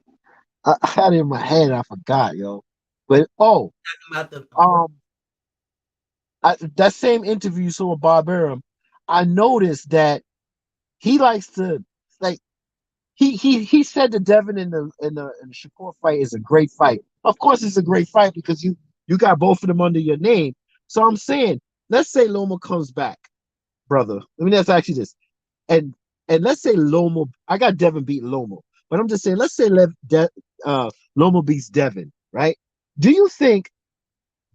S2: I had it in my head. I forgot, yo. But
S1: About the
S2: um, that same interview you saw with Bob Arum, I noticed that he likes to like he said the Devin in the Shakur fight is a great fight. Of course, it's a great fight because you got both of them under your name. So I'm saying, let's say Loma comes back, brother. I mean, that's actually this, and and let's say Loma. I got Devin beating Loma, but I'm just saying, let's say Loma beats Devin, right? Do you think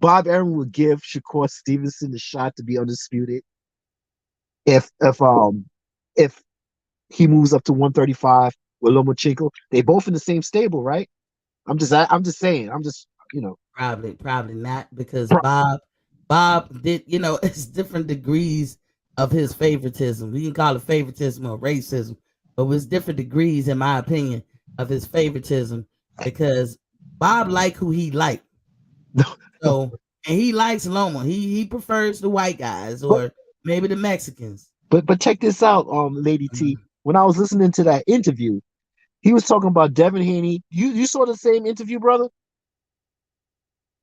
S2: Bob Arum would give Shakur Stevenson the shot to be undisputed if he moves up to 135 with Lomachenko? They both in the same stable, right? I'm just saying. I'm just
S1: probably not, because Bob did, it's different degrees of his favoritism. We can call it favoritism or racism, but it's different degrees, in my opinion, of his favoritism, because Bob like who he like. So, and he likes Loma. He prefers the white guys
S2: but
S1: or maybe the Mexicans.
S2: but check this out, Lady T.
S1: Mhm.
S2: When I was listening to that interview, he was talking about Devin Haney. You saw the same interview, brother?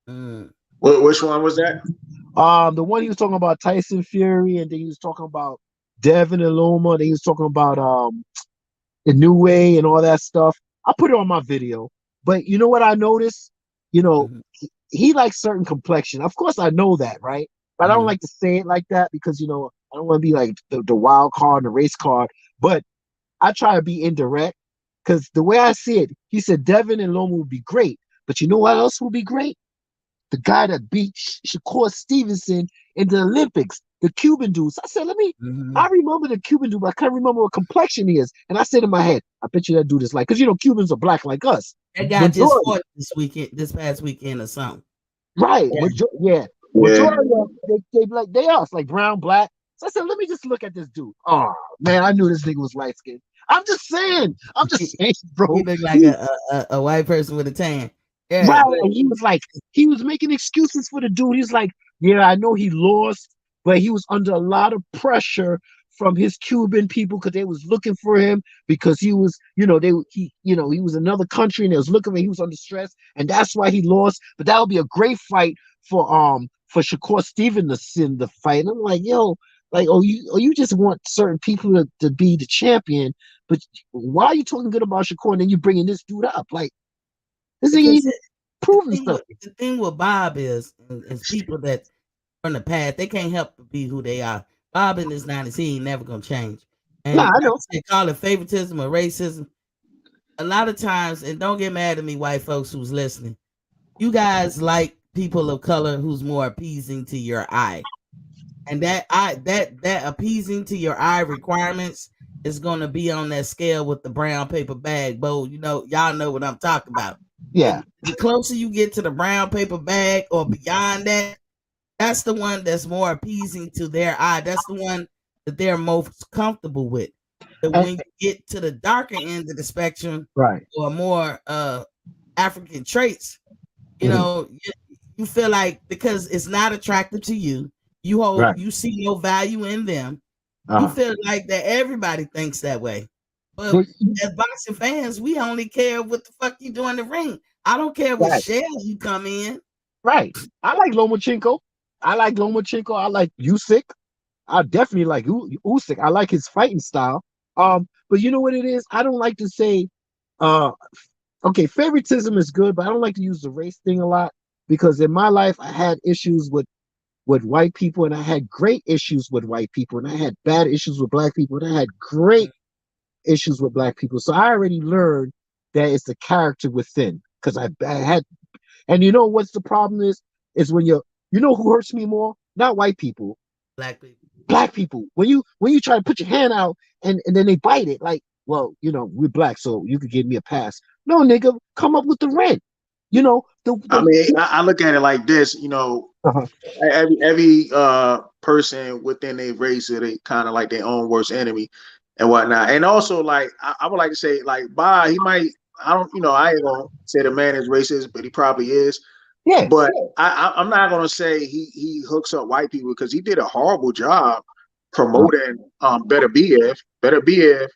S1: Mm.
S3: Which one was that?
S2: The one he was talking about Tyson Fury, and then he was talking about Devin and Loma. Then he was talking about the new way and all that stuff. I put it on my video. But you know what I noticed? You know,
S1: Mhm.
S2: he likes certain complexion. Of course, I know that, right? But I don't
S1: Mhm.
S2: like to say it like that because I don't want to be like the wild card, the race card. But I try to be indirect because the way I see it, he said Devin and Loma would be great. But you know what else would be great? The guy that beat Shakur Stevenson in the Olympics, the Cuban dudes. I said, I
S1: Mhm.
S2: remember the Cuban dude, but I can't remember what complexion he is. And I said in my head, I bet you that dude is like, because Cubans are black like us.
S1: That guy just
S2: Majority,
S1: fought this past weekend or something.
S2: right?
S1: Yeah.
S2: Yeah,
S3: Yeah.
S2: majority of they like they us like brown, black. So I said, let me just look at this dude. Oh man, I knew this nigga was light skinned. I'm just saying,
S1: He
S2: bro.
S1: looked like a white person with a tan. Yeah,
S2: Right.
S1: but
S2: He was like, he was making excuses for the dude. He's like, yeah, I know he lost, but he was under a lot of pressure from his Cuban people because they was looking for him because he was, he was another country and they was looking for him. He was under stress, and that's why he lost. But that would be a great fight for Shakur Stevens in the fight. And I'm like, yo, like, you just want certain people to be the champion, but why are you talking good about Shakur and then you bringing this dude up? Like, this nigga
S1: because
S2: ain't proving something.
S1: the thing with Bob is people that from the past, they can't help but be who they are. Bob in his 90s, he ain't never gonna change.
S2: Nah,
S1: And
S2: I
S1: like
S2: know.
S1: I said, call it favoritism or racism. A lot of times, and don't get mad at me, white folks who's listening, you guys like people of color who's more appeasing to your eye. And that appeasing to your eye requirements is gonna be on that scale with the brown paper bag bowl. Y'all know what I'm talking about.
S2: Yeah,
S1: The closer you get to the brown paper bag or beyond that, that's the one that's more appeasing to their eye. That's the one that they're most comfortable with. But
S2: and,
S1: when you get to the darker end of the spectrum
S2: right.
S1: or more African traits,
S2: Mhm.
S1: you feel like because it's not attractive to you,
S2: Right.
S1: you see no value in them. You
S2: Uh-huh.
S1: feel like that everybody thinks that way. But
S2: But,
S1: as boxing fans, we only care what the fuck you do in the ring. I don't care what
S2: right,
S1: shell you come in.
S2: right. I like Lomachenko. I like Lomachenko. I like Usyk. I definitely like Usyk. I like his fighting style. But you know what it is? I don't like to say, uh, okay, favoritism is good, but I don't like to use the race thing a lot because in my life I had issues with white people and I had great issues with white people and I had bad issues with black people and I had great issues with black people. So I already learned that it's the character within because I had, and you know what's the problem is when you know who hurts me more? Not white people,
S1: Black people.
S2: black people. When you try to put your hand out and then they bite it, like, well, we're black, so you could give me a pass. No, nigga, come up with the rent. You know,
S3: I mean, I look at it like this.
S2: uh-huh.
S3: Every person within a race, they kind of like their own worst enemy. and whatnot. And also, like, I would like to say, like, Bob, he might, I don't, I ain't gonna say the man is racist, but he probably is.
S2: Yeah.
S3: But I'm not gonna say he hooks up white people because he did a horrible job promoting Better BF. Better BF,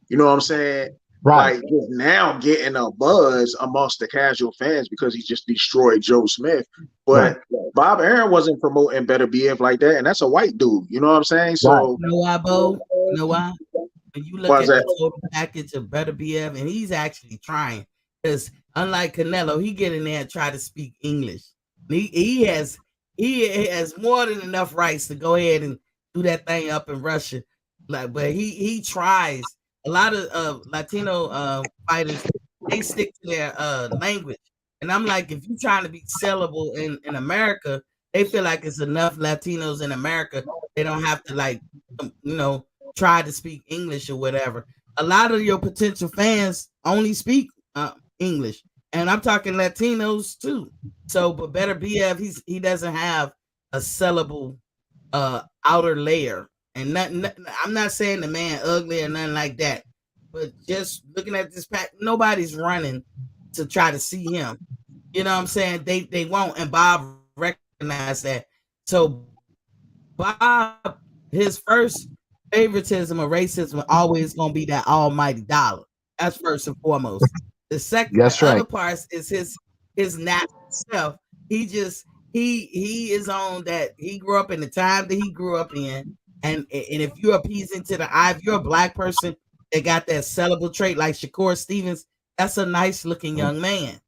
S3: you know what I'm saying?
S2: Right.
S3: Like, just now getting a buzz amongst the casual fans because he just destroyed Joe Smith. But Bob Aaron wasn't promoting Better BF like that, and that's a white dude. You know what I'm saying? So,
S1: You know why, Bo? You know why? When you look
S3: why is
S1: at the
S3: that?
S1: total package of Better BF, and he's actually trying, because unlike Canelo, he get in there and try to speak English. He has more than enough rights to go ahead and do that thing up in Russia. Like, but he tries. A lot of Latino fighters, they stick to their language. And I'm like, if you're trying to be sellable in America, they feel like it's enough Latinos in America. They don't have to, like, try to speak English or whatever. A lot of your potential fans only speak English, and I'm talking Latinos too. So, but Better BF, he doesn't have a sellable outer layer, and I'm not saying the man ugly or nothing like that, but just looking at this pack, nobody's running to try to see him. You know what I'm saying? They won't, and Bob recognized that. So Bob, his first favoritism or racism always gonna be that almighty dollar. That's first and foremost. The other parts is his natural self. He is on that. He grew up in the time that he grew up in, and if you're appeasing to the eye, if you're a black person that got that sellable trait like Shakur Stevens, that's a nice looking young man.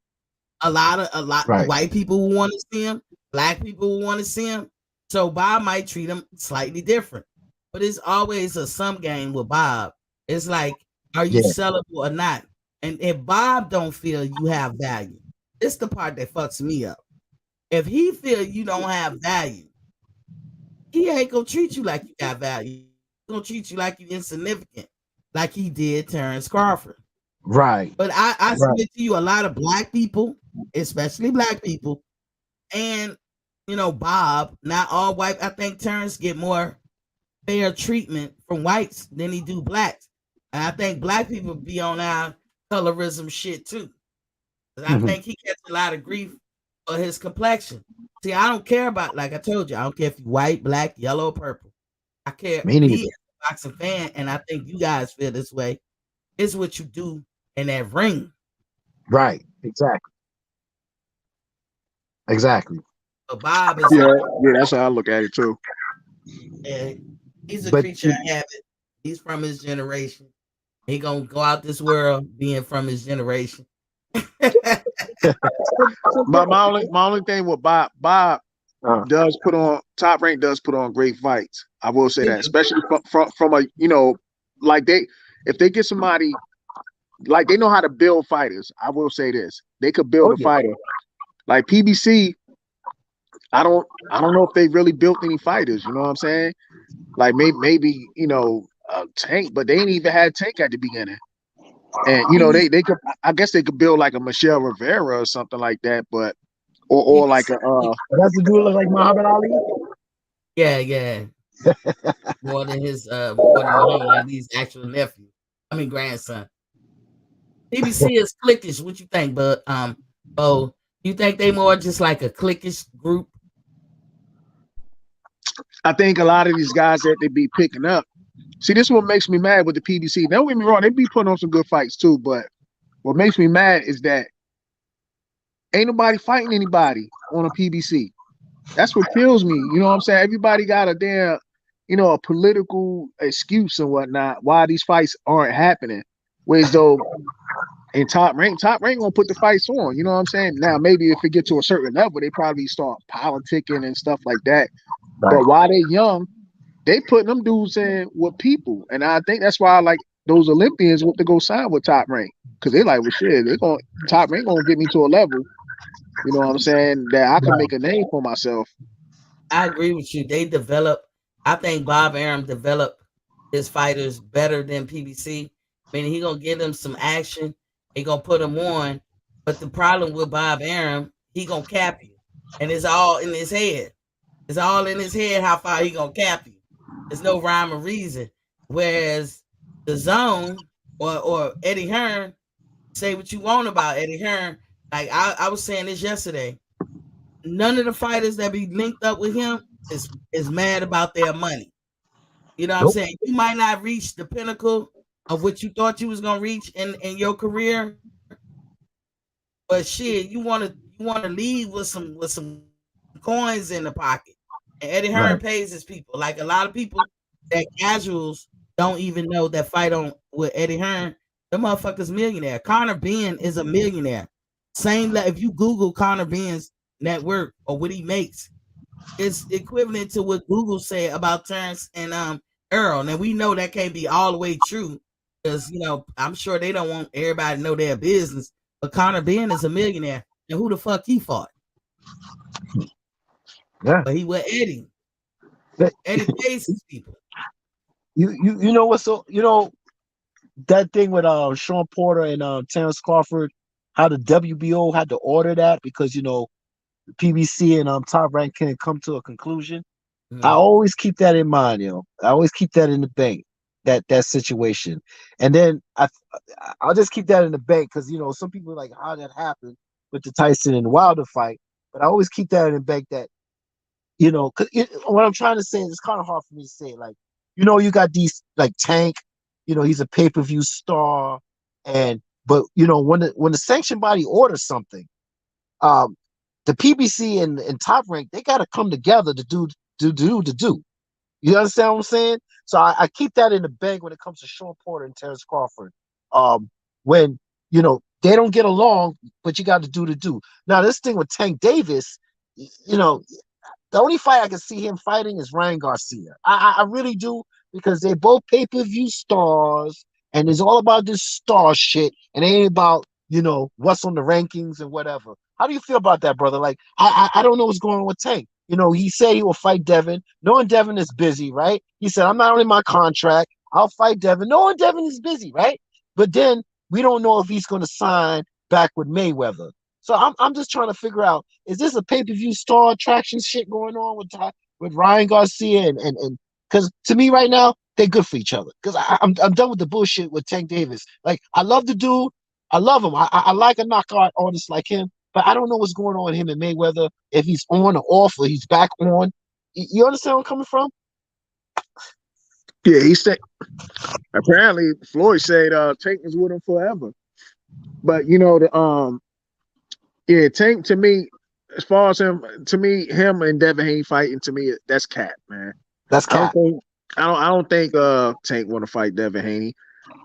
S1: A lot of white people will want to see him, black people will want to see him. So Bob might treat him slightly different, but it's always a sum game with Bob. It's like, are you sellable or not? And if Bob don't feel you have value, it's the part that fucks me up. If he feel you don't have value, he ain't gonna treat you like you got value. He's gonna treat you like you insignificant, like he did Terrence Crawford.
S2: Right.
S1: But I submit to you, a lot of black people, especially black people, and Bob, not all white. I think Terrence get more fair treatment from whites than he do blacks. And I think black people be on our colorism shit too. I think he gets a lot of grief for his complexion. See, I don't care about, like I told you, I don't care if you're white, black, yellow, or purple. I care. Me as a boxing fan, and I think you guys feel this way, is what you do in that ring.
S2: Right. Exactly.
S1: But Bob is
S3: That's how I look at it too.
S1: He's a creature of habit. He's from his generation. He gonna go out this world being from his generation.
S3: But my only thing with Bob does put on Top Rank does put on great fights. I will say that, especially from a like if they get somebody like they know how to build fighters. I will say this: they could build a fighter like PBC. I don't know if they really built any fighters. You know what I'm saying? Like maybe Tank, but they ain't even had Tank at the beginning. And they could, I guess they could build like a Michelle Rivera or something like that, but or like a
S2: that's the dude look like Muhammad Ali.
S1: Yeah. more than Muhammad Ali's actual nephew. I mean grandson. PBC is cliquish. What you think, but you think they more just like a cliquish group?
S3: I think a lot of these guys that they be picking up. See, this is what makes me mad with the PBC. Don't get me wrong, they be putting on some good fights too, but what makes me mad is that ain't nobody fighting anybody on a PBC. That's what kills me. You know what I'm saying? Everybody got a damn, a political excuse and whatnot why these fights aren't happening. Whereas though in Top Rank gonna put the fights on. You know what I'm saying? Now maybe if it get to a certain level, they probably start politicking and stuff like that. Right. But while they young, they putting them dudes in with people, and I think that's why like those Olympians want to go sign with Top Rank because they like, well, shit, Top Rank gonna get me to a level. You know what I'm saying? That I can make a name for myself.
S1: I agree with you. I think Bob Arum developed his fighters better than PBC. I mean, he gonna give them some action. He gonna put them on. But the problem with Bob Arum, he gonna cap you, and it's all in his head. It's all in his head how far he gonna cap you. There's no rhyme or reason. Whereas the Zone or Eddie Hearn, say what you want about Eddie Hearn. Like I was saying this yesterday. None of the fighters that be linked up with him is mad about their money. You know what I'm
S2: Nope.
S1: saying? You might not reach the pinnacle of what you thought you was gonna reach in your career, but shit, you wanna leave with some coins in the pocket. And Eddie Hearn
S2: Right.
S1: pays his people. Like a lot of people that casuals don't even know that fight on with Eddie Hearn, the motherfucker's millionaire. Conor Ben is a millionaire. Same if you Google Conor Ben's net worth or what he makes, it's equivalent to what Google said about Terrence and Earl. Now we know that can't be all the way true because I'm sure they don't want everybody to know their business. But Conor Ben is a millionaire, and who the fuck he fought?
S2: Yeah.
S1: But he with Eddie.
S2: That-
S1: Eddie pays his people.
S2: you know what's so that thing with Sean Porter and Terrence Crawford, how the WBO had to order that because PBC and Top Rank can come to a conclusion. I
S1: Mhm.
S2: always keep that in mind, I always keep that in the bank, that situation. And then I'll just keep that in the bank because some people are like how that happened with the Tyson and Wilder fight. But I always keep that in the bank that, 'cause what I'm trying to say is it's kind of hard for me to say. Like, you got these like Tank, he's a pay-per-view star, but when the sanction body orders something, um, the PBC and Top Rank, they got to come together to do. You understand what I'm saying? So I keep that in the bank when it comes to Sean Porter and Terrence Crawford. When they don't get along, but you got to do. Now this thing with Tank Davis, you know, the only fight I can see him fighting is Ryan Garcia. I really do because they both pay-per-view stars, and it's all about this star shit, and it ain't about what's on the rankings and whatever. How do you feel about that, brother? Like I don't know what's going on with Tank. He said he will fight Devin, knowing Devin is busy, right? He said I'm not on my contract. I'll fight Devin, knowing Devin is busy, right? But then we don't know if he's going to sign back with Mayweather. So I'm just trying to figure out, is this a pay-per-view star attraction shit going on with Ryan Garcia and because to me right now they're good for each other because I'm done with the bullshit with Tank Davis. Like I love the dude, I love him. I like a knockout artist like him, but I don't know what's going on with him and Mayweather, if he's on or off or he's back on. You understand where I'm coming from?
S3: Yeah, he said apparently Floyd said Tank is with him forever. But yeah, Tank to me, as far as him and Devin Haney fighting to me, that's cat, man.
S2: That's
S3: I don't
S2: Cap.
S3: think I don't think Tank want to fight Devin Haney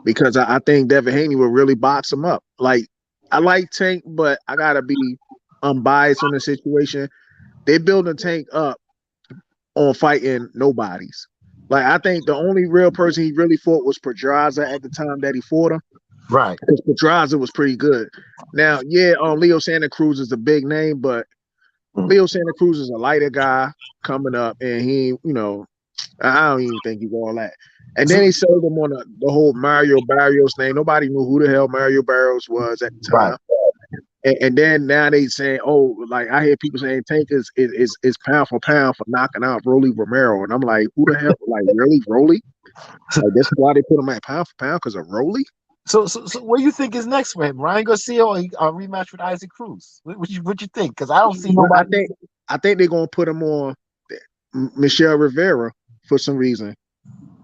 S3: because I think Devin Haney will really box him up. Like I like Tank, but I gotta be unbiased on the situation. They building Tank up on fighting nobodies. Like I think the only real person he really fought was Pedraza at the time that he fought him.
S2: Right.
S3: Because Pedraza was pretty good. Now, yeah, Leo Santa Cruz is a big name, but
S2: Mm.
S3: Leo Santa Cruz is a lighter guy coming up, and I don't even think he's all that. And then
S2: So,
S3: he sold him on the whole Mario Barrios thing. Nobody knew who the hell Mario Barrios was at the
S2: right.
S3: time. And then now they say, oh, like I hear people saying Tank is pound for pound for knocking out Rolly Romero, and I'm like, who the hell? Like really, Rolly? Like that's why they put him at pound for pound because of Rolly?
S2: So what do you think is next for him? Ryan Garcia or a rematch with Isaac Cruz? What you think? Because I don't see
S3: But I
S2: nobody.
S3: think I think they're gonna put him on Michelle Rivera for some reason.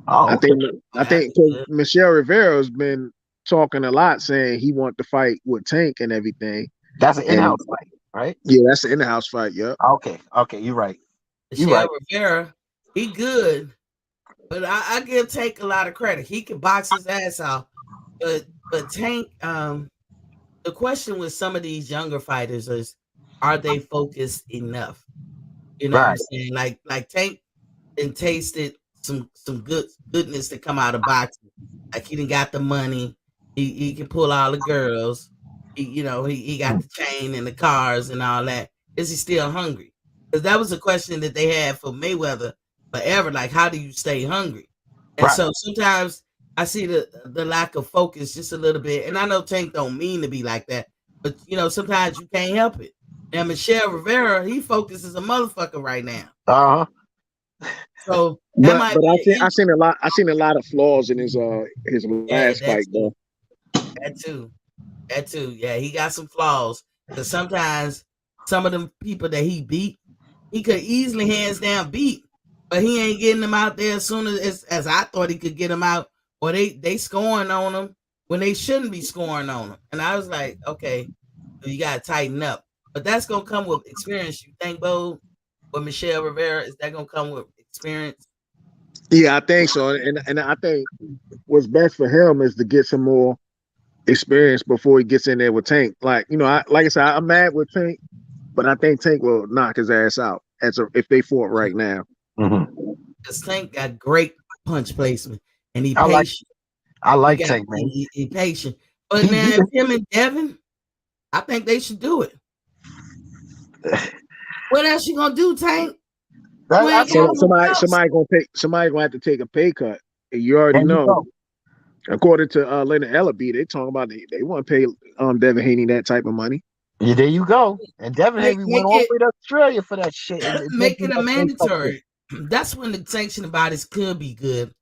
S2: Oh,
S3: I
S2: okay.
S3: think I think because Michelle Rivera has been talking a lot, saying he want to fight with Tank and everything.
S2: That's an
S3: And
S2: in-house fight, right?
S3: yeah, that's the in-house fight. Yep.
S2: Okay, you're right. You're
S1: Michelle
S2: right.
S1: Rivera, he good, but I give Tank a lot of credit. He can box his ass out, but Tank, the question with some of these younger fighters is, are they focused enough? You know what I'm
S2: Right.
S1: saying? Like Tank and tasted some goodness that come out of boxing. Like he didn't got the money. He can pull all the girls. He got the chain and the cars and all that. Is he still hungry? Because that was a question that they had for Mayweather forever. Like, how do you stay hungry? And
S2: Right.
S1: so sometimes I see the lack of focus just a little bit. And I know Tank don't mean to be like that, but sometimes you can't help it. Now Michelle Rivera, he focuses a motherfucker right now.
S2: Uh-huh.
S1: So that
S3: But
S1: might
S3: but
S1: be an
S3: I
S1: issue.
S3: seen a lot of flaws in his
S1: Yeah,
S3: last
S1: that
S3: fight
S1: too.
S3: though.
S1: That too. That too. Yeah, he got some flaws. Because sometimes some of them people that he beat, he could easily hands down beat, but he ain't getting them out there as soon as I thought he could get them out, or they scoring on him when they shouldn't be scoring on him. And I was like, okay, you gotta tighten up. But that's gonna come with experience. You think, Bo, with Michelle Rivera, is that gonna come with experience?
S3: Yeah, I think so. And I think what's best for him is to get some more experience before he gets in there with Tank. Like, like I said, I'm mad with Tank, but I think Tank will knock his ass out if they fought right now.
S2: Mm-hmm.
S1: Because Tank got great punch placement and he
S2: I like
S1: patient.
S2: I
S1: He
S2: like
S1: got
S2: Tank, man.
S1: he patient. But
S2: He,
S1: now if him and Devin, I think they should do it. What else you gonna do, Tank? You ain't
S2: that's
S3: So
S1: got
S2: all.
S1: no belts.
S3: somebody gonna have to take a pay cut. And you already
S2: There you
S3: know.
S2: go.
S3: According to Leonard Ellaby, they talking about they want to pay Devin Haney that type of money.
S2: Yeah, there you go. And Devin
S1: Make
S2: Haney went
S1: make
S2: all the
S1: it
S2: way to Australia for that shit and didn't
S1: make
S2: do
S1: it a
S2: that pay cut shit.
S1: mandatory. That's when the sanctioning bodies could be good.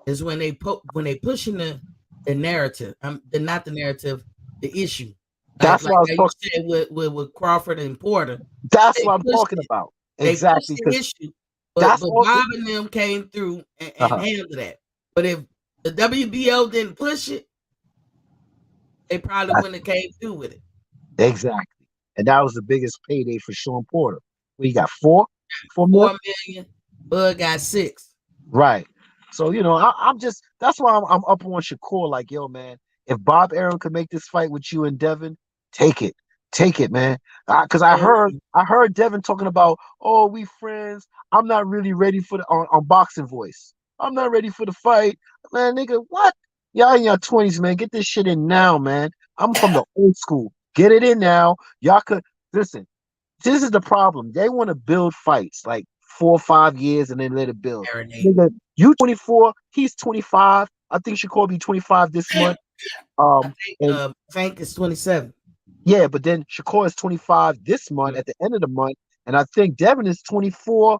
S1: Is when they pushing the narrative. Not the narrative, the issue. Like
S2: That's
S1: like
S2: what I was
S1: how you
S2: talking.
S1: said with Crawford and Porter,
S2: That's
S1: they
S2: what I'm
S1: pushed
S2: talking
S1: it.
S2: about.
S1: They pushed
S2: Exactly,
S1: the
S2: because
S1: issue,
S2: that's
S1: but
S2: all.
S1: Bob and them came through and
S2: Uh-huh.
S1: handled that. But if the WBO didn't push it, they probably wouldn't have came through with it.
S2: Exactly. And that was the biggest payday for Sean Porter. We got 4 mil.
S1: 4 million. Bud got 6.
S2: Right. So I'm just that's why I'm up on Shakur. Like, yo, man, if Bob Arum could make this fight with you and Devin, take it, man. Because I heard Devin talking about, oh, we friends. I'm not really ready for the on Boxing Voice. I'm not ready for the fight, man. Nigga, what? Y'all in your 20s, man. Get this shit in now, man. I'm from the old school. Get it in now. Y'all could listen. This is the problem. They want to build fights like 4 or 5 years and then let it build.
S1: Marinate.
S2: Nigga, you 24, he's 25. I think Shakur be 25 this month.
S1: I
S2: And
S1: think Frank is 27.
S2: yeah, but then Shakur is 25 this month
S1: Mm.
S2: at the end of the month, and I think Devin is 24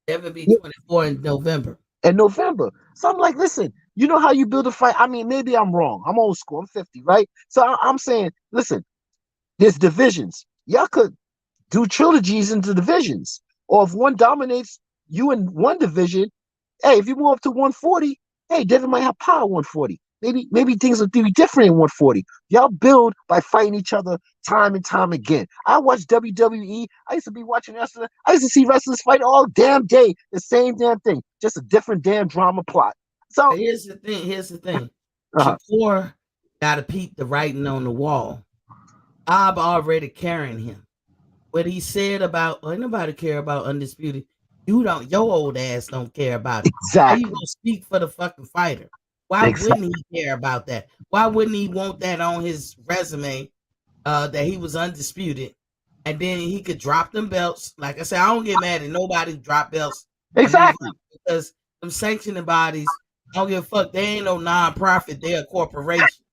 S1: Devin be 24 in November.
S2: in November. So I'm like, listen, you know how you build a fight? I mean, maybe I'm wrong. I'm old school. I'm 50, right? So I'm saying, listen, there's divisions. Y'all could do trilogies into divisions. Or if one dominates you in one division, hey, if you move up to 140, hey, Devin might have power 140. Maybe things will be different in 140. Y'all build by fighting each other time and time again. I watch WWE. I used to be watching wrestling. I used to see wrestlers fight all damn day. The same damn thing. Just a different damn drama plot. So
S1: But here's the thing. Here's the thing.
S2: uh
S1: Shakur got to peep the writing on the wall. Bob already carrying him. What he said about, well, nobody care about Undisputed. You don't, your old ass don't care about it. How you
S2: exactly.
S1: gonna speak for the fucking fighter? Why
S2: Exactly.
S1: wouldn't he care about that? Why wouldn't he want that on his resume, that he was undisputed? And then he could drop them belts. Like I said, I don't get mad at nobody who drop belts or move
S2: Exactly.
S1: up because them sanctioning bodies, I don't give a fuck. They ain't no non-profit, they're a corporation.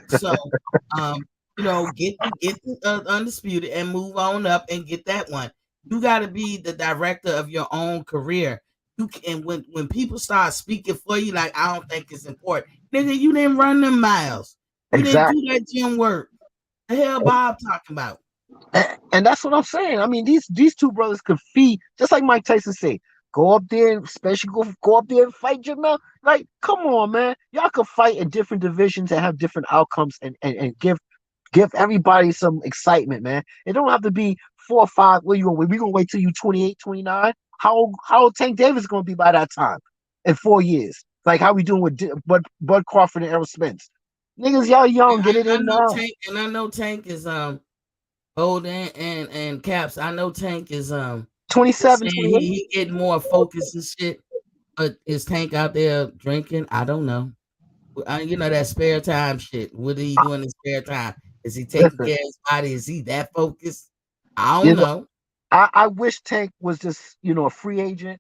S1: So, um, get the undisputed and move on up and get that one. You got to be the director of your own career. You can when people start speaking for you, like I don't think it's important, nigga. You didn't run them miles. You didn't do
S2: Exactly.
S1: that gym work. The hell, Bob talking about?
S2: And that's what I'm saying. I mean, these two brothers could feed, just like Mike Tyson said. Go up there, especially go up there and fight Jamel. Like, come on, man. Y'all could fight in different divisions and have different outcomes and give everybody some excitement, man. It don't have to be 4 or 5. Where you gonna wait? We gonna wait till you 28, 29? How old Tank Davis gonna be by that time? In 4 years. Like how we doing with Bud Crawford and Errol Spence. Niggas, y'all young, get it
S1: I
S2: in
S1: know
S2: now.
S1: Tank, and I know Tank is old and Caps. I know Tank is
S2: 27,
S1: saying
S2: 28.
S1: he getting more focus and shit. But is Tank out there drinking? I don't know. That spare time shit. What are he doing in spare time? Is he taking
S2: Listen,
S1: care of his body? Is he that focused? I
S2: you
S1: don't
S2: know,
S1: know.
S2: I wish Tank was just, a free agent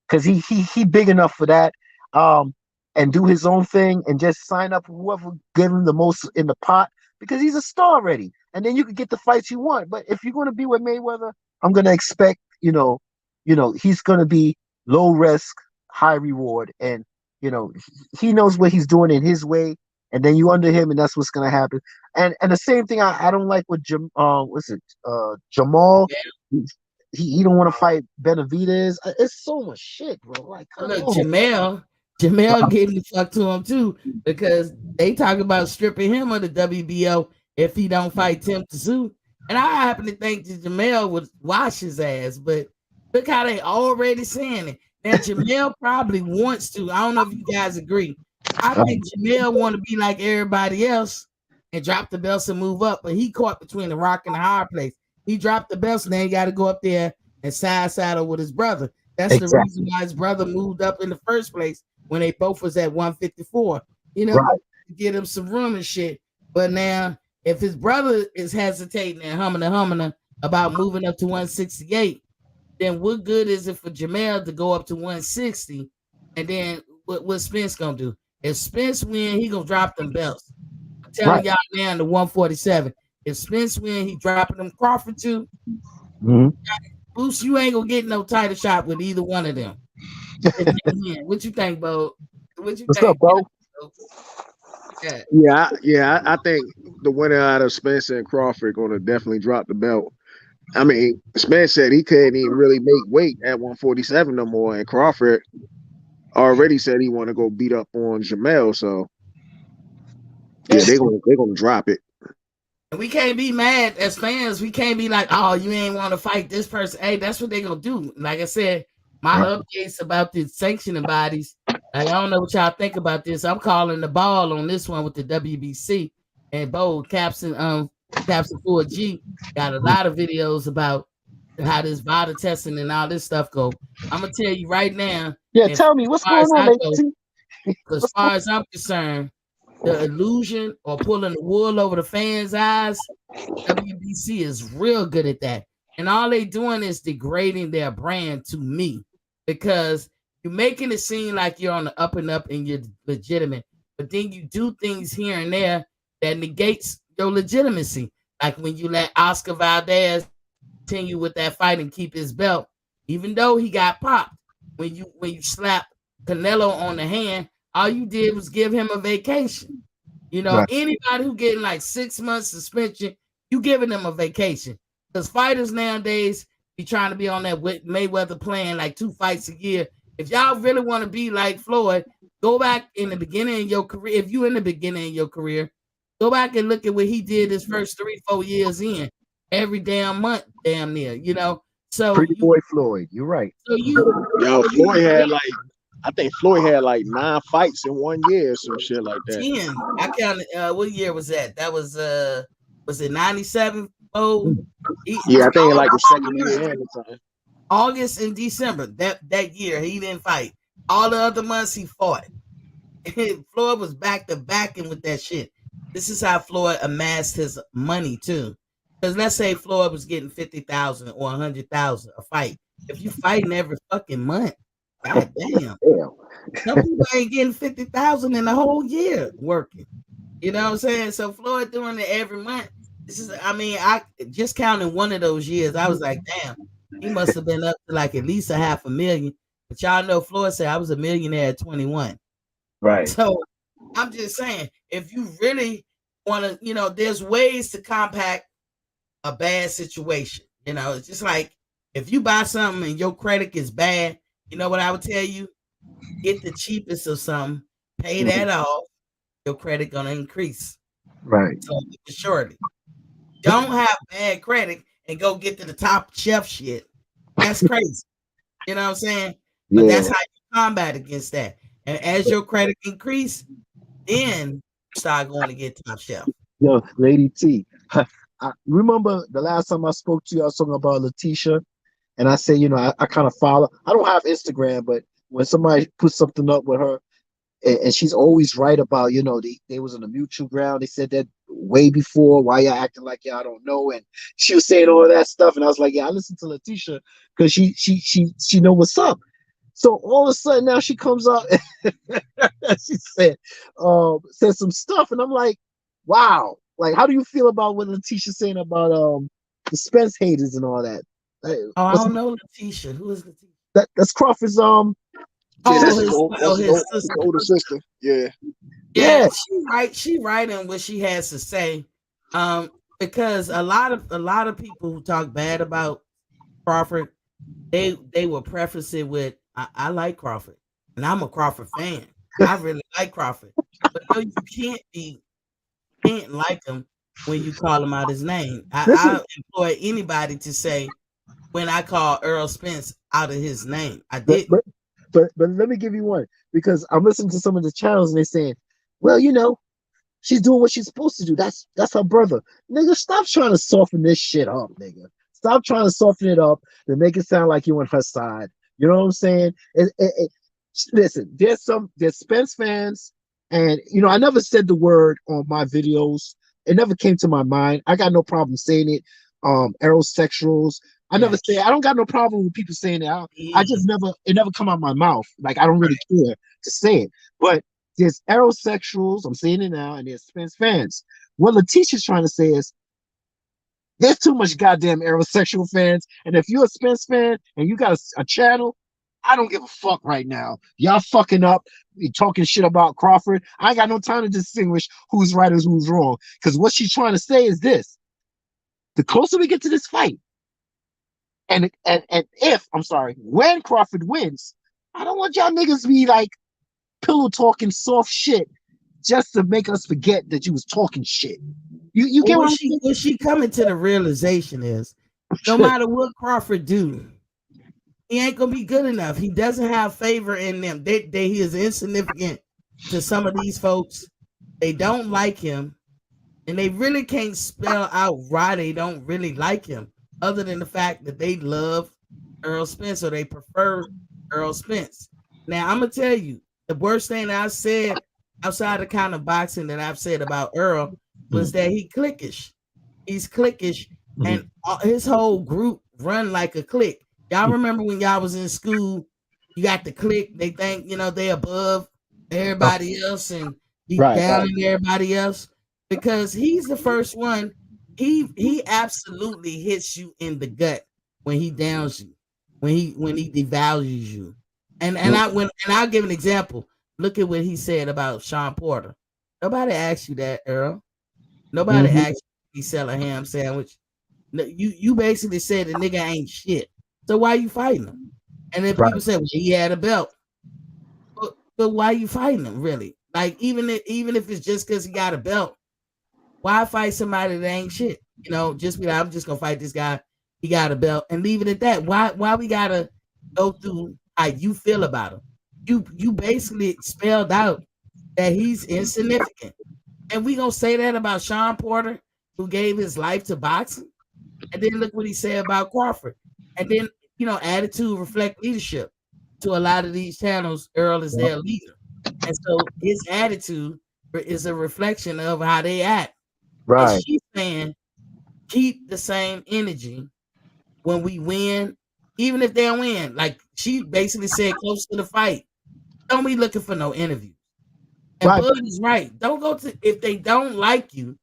S2: because he big enough for that. Um, and do his own thing and just sign up whoever give him the most in the pot because he's a star already. And then you can get the fights you want. But if you're gonna be with Mayweather, I'm gonna expect, he's gonna be low risk, high reward, and he knows what he's doing in his way, and then you under him, and that's what's gonna happen. And the same thing I don't like with what's it, Jamal. He don't want to fight Benavidez. It's so much shit, bro. Like, come
S1: Look,
S2: on.
S1: Jamel getting the fuck to him too because they talk about stripping him of the WBO if he don't fight Tim Tszyu. And I happen to think that Jamel would wash his ass, but look how they already saying it. Now Jamel probably wants to. I don't know if you guys agree. I think Jamel want to be like everybody else and drop the belts and move up, but he caught between the rock and the hard place. He dropped the belts, and then he got to go up there and side saddle with his brother. That's the reason why his brother moved up in the first place when they both was at 154. To get him some room and shit. But now, if his brother is hesitating and humming about moving up to 168, then what good is it for Jamel to go up to 160? And then what Spence gonna do? If Spence win, he gonna drop them belts. I'm telling y'all now to 147. If Spence win, he dropping them Crawford too. Boost, you ain't gonna get no title shot with either one of them. What you think, Bo? What's
S2: up, Bo?
S3: Yeah. I think the winner out of Spencer and Crawford gonna definitely drop the belt. I mean, Spence said he couldn't even really make weight at 147 no more, and Crawford already said he want to go beat up on Jamel. So yeah, they're gonna drop it.
S1: We can't be mad as fans. We can't be like, oh, you ain't want to fight this person. Hey, that's what they're gonna do. Like I said, my updates about the sanctioning bodies. Like, I don't know what y'all think about this. I'm calling the ball on this one with the WBC and Bo Capson 4G got a lot of videos about how this VADA testing and all this stuff go. I'm gonna tell you right now.
S2: Yeah, tell me what's going on,
S1: as far as I'm concerned, the illusion or pulling the wool over the fans' eyes, WBC is real good at that. And all they doing is degrading their brand to me because you're making it seem like you're on the up and up and you're legitimate. But then you do things here and there that negates your legitimacy. Like when you let Oscar Valdez continue with that fight and keep his belt, even though he got popped. When you slap Canelo on the hand, all you did was give him a vacation. Anybody who getting like 6 months suspension, you giving them a vacation. Because fighters nowadays be trying to be on that Mayweather plan like 2 fights a year. If y'all really want to be like Floyd, go back in the beginning of your career. If you in the beginning of your career, go back and look at what he did his first 3-4 years in. Every damn month, damn near, So
S2: Pretty boy Floyd, you're right.
S1: So
S3: Floyd had I think Floyd had like 9 fights in 1 year or some shit like that.
S1: 10. I counted. What year was that? That was it 97? Oh,
S3: yeah, I think like the second year at the time.
S1: August and December that year he didn't fight. All the other months he fought. Floyd was back to backing with that shit. This is how Floyd amassed his money too. Because let's say Floyd was getting 50,000 or 100,000 a fight. If you fighting every fucking month, god damn. Some people ain't getting 50,000 in the whole year working. You know what I'm saying? So Floyd doing it every month. I just counted one of those years. I was like, damn, he must have been up to like at least $500,000. But y'all know Floyd said I was a millionaire at 21.
S2: Right.
S1: So I'm just saying, if you really want to, there's ways to compact a bad situation. It's just like if you buy something and your credit is bad, you know what I would tell you? Get the cheapest of something, pay that off, your credit gonna increase.
S2: Right.
S1: So surely. Don't have bad credit and go get to the top shelf shit. That's crazy. You know what I'm saying? But that's how you combat against that. And as your credit increase, then you start going to get top shelf.
S2: Yo, Lady T. I remember the last time I spoke to you, I was talking about Letitia, and I said, I kind of follow. I don't have Instagram, but when somebody puts something up with her, and she's always right about, they was on a mutual ground. They said that way before. Why y'all acting like y'all don't know? And she was saying all that stuff, and I was like, yeah, I listen to Letitia because she know what's up. So all of a sudden now she comes up and she said some stuff, and I'm like, wow. Like, how do you feel about what Letitia's saying about the Spence haters and all that?
S1: I don't know Letitia. Who is Letitia?
S2: That's Crawford's
S1: Oh,
S3: that's
S2: sister.
S3: his old,
S1: oh,
S3: that's his,
S1: his
S3: old, his
S1: sister.
S3: older sister. Yeah.
S1: Yeah,
S2: Yeah.
S1: she writing what she has to say. Um, because a lot of people who talk bad about Crawford, they will preface it with I like Crawford and I'm a Crawford fan. I really like Crawford. But no, you can't like him when you call him out his name.
S2: Listen,
S1: I employ anybody to say when I call Earl Spence out of his name. I
S2: but
S1: didn't.
S2: but but let me give you one because I'm listening to some of the channels and they're saying, well, she's doing what she's supposed to do. That's her brother. Nigga, stop trying to soften this shit up, nigga. Stop trying to soften it up to make it sound like you're on her side. You know what I'm saying? Listen, there's Spence fans, and I never said the word on my videos. It never came to my mind. I got no problem saying it. Aerosexuals. I never
S1: Yeah.
S2: say I don't got no problem with people saying it. I
S1: Yeah.
S2: just never come out of my mouth. Like I don't really care to say it. But there's aerosexuals, I'm saying it now, and there's Spence fans. What Letitia's trying to say is there's too much goddamn aerosexual fans. And if you're a Spence fan and you got a channel, I don't give a fuck right now. Y'all fucking up, you talking shit about Crawford. I ain't got no time to distinguish who's right and who's wrong. Because what she's trying to say is this: the closer we get to this fight, and if I'm sorry, when Crawford wins, I don't want y'all niggas be like pillow talking soft shit just to make us forget that you was talking shit. You
S1: Well,
S2: get what
S1: what
S2: I'm
S1: she
S2: saying?
S1: what she coming to the realization is no matter what Crawford do, he ain't gonna be good enough. He doesn't have favor in them. He is insignificant to some of these folks. They don't like him, and they really can't spell out why they don't really like him, other than the fact that they love Earl Spence or they prefer Earl Spence. Now I'm gonna tell you the worst thing that I said outside the kind of boxing that I've said about Earl was that he cliquish. He's cliquish, and his whole group run like a clique. Y'all remember when y'all was in school? You got the clique. They think they above everybody else and he
S2: Right.
S1: down on everybody else because he's the first one. He absolutely hits you in the gut when he downs you, when he devalues you. And I'll give an example. Look at what he said about Sean Porter. Nobody asked you that, Earl. Nobody
S2: Mhm.
S1: asked you if he sell a ham sandwich. No, you basically said the nigga ain't shit. So why you fighting him? And then
S2: Right.
S1: people say, well, he had a belt. But why you fighting him, really? Like, even if it's just because he got a belt, why fight somebody that ain't shit? Just be like, I'm just gonna fight this guy. He got a belt and leave it at that. Why we gotta go through how you feel about him? You basically spelled out that he's insignificant. And we gonna say that about Sean Porter, who gave his life to boxing, and then look what he said about Crawford. And then attitude reflect leadership. To a lot of these channels, Earl is their leader, and so his attitude is a reflection of how they act. And
S2: Right.
S1: she's saying keep the same energy when we win, even if they don't win. Like she basically said, close to the fight, don't be looking for no interview. And
S2: Right.
S1: Bud is right. Don't go to if they don't like you.